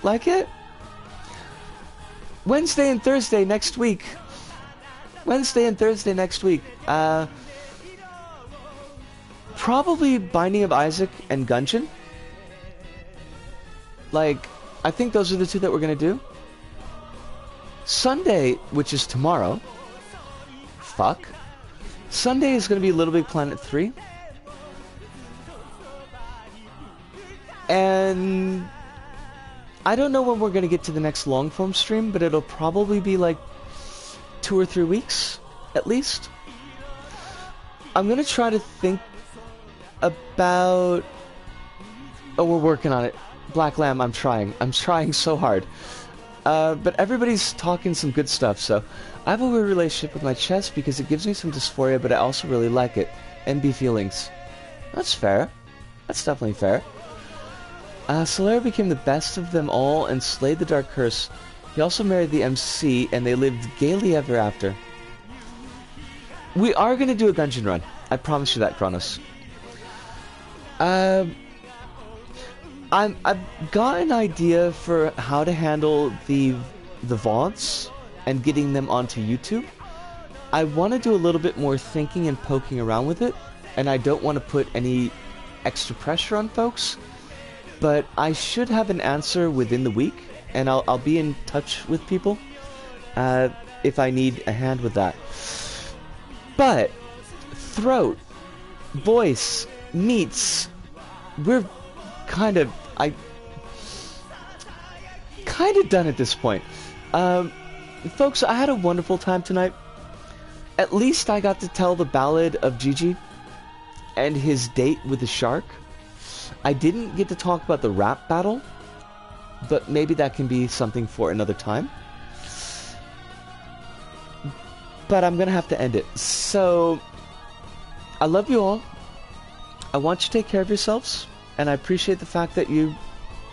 like it. Wednesday and Thursday next week. Probably Binding of Isaac and Gungeon. Like, I think those are the two that we're gonna do. Sunday, which is tomorrow. Fuck. Sunday is gonna be Little Big Planet 3. And I don't know when we're gonna get to the next long form stream, but it'll probably be like 2 or 3 weeks, at least. I'm gonna try to think about... Oh, we're working on it. Black Lamb, I'm trying so hard. But everybody's talking some good stuff, so... I have a weird relationship with my chest because it gives me some dysphoria, but I also really like it. MB feelings. That's fair. That's definitely fair. Solera became the best of them all and slayed the Dark Curse. He also married the MC, and they lived gaily ever after. We are going to do a Gungeon run. I promise you that, Kronos. I've got an idea for how to handle the VODs and getting them onto YouTube. I want to do a little bit more thinking and poking around with it, and I don't want to put any extra pressure on folks, but I should have an answer within the week, and I'll be in touch with people if I need a hand with that. But throat, voice, meats, we're kind of... kind of done at this point. Folks, I had a wonderful time tonight. At least I got to tell the ballad of Gigi and his date with the shark. I didn't get to talk about the rap battle, but maybe that can be something for another time. But I'm gonna have to end it. So, I love you all. I want you to take care of yourselves, and I appreciate the fact that you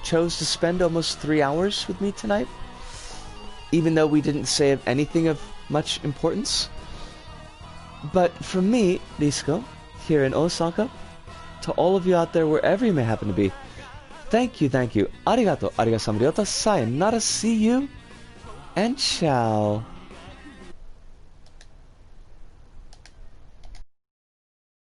chose to spend almost 3 hours with me tonight, even though we didn't say anything of much importance. But from me, Risco, here in Osaka, to all of you out there, wherever you may happen to be, thank you, arigato, arigasamariota, sayonara, see you, and ciao.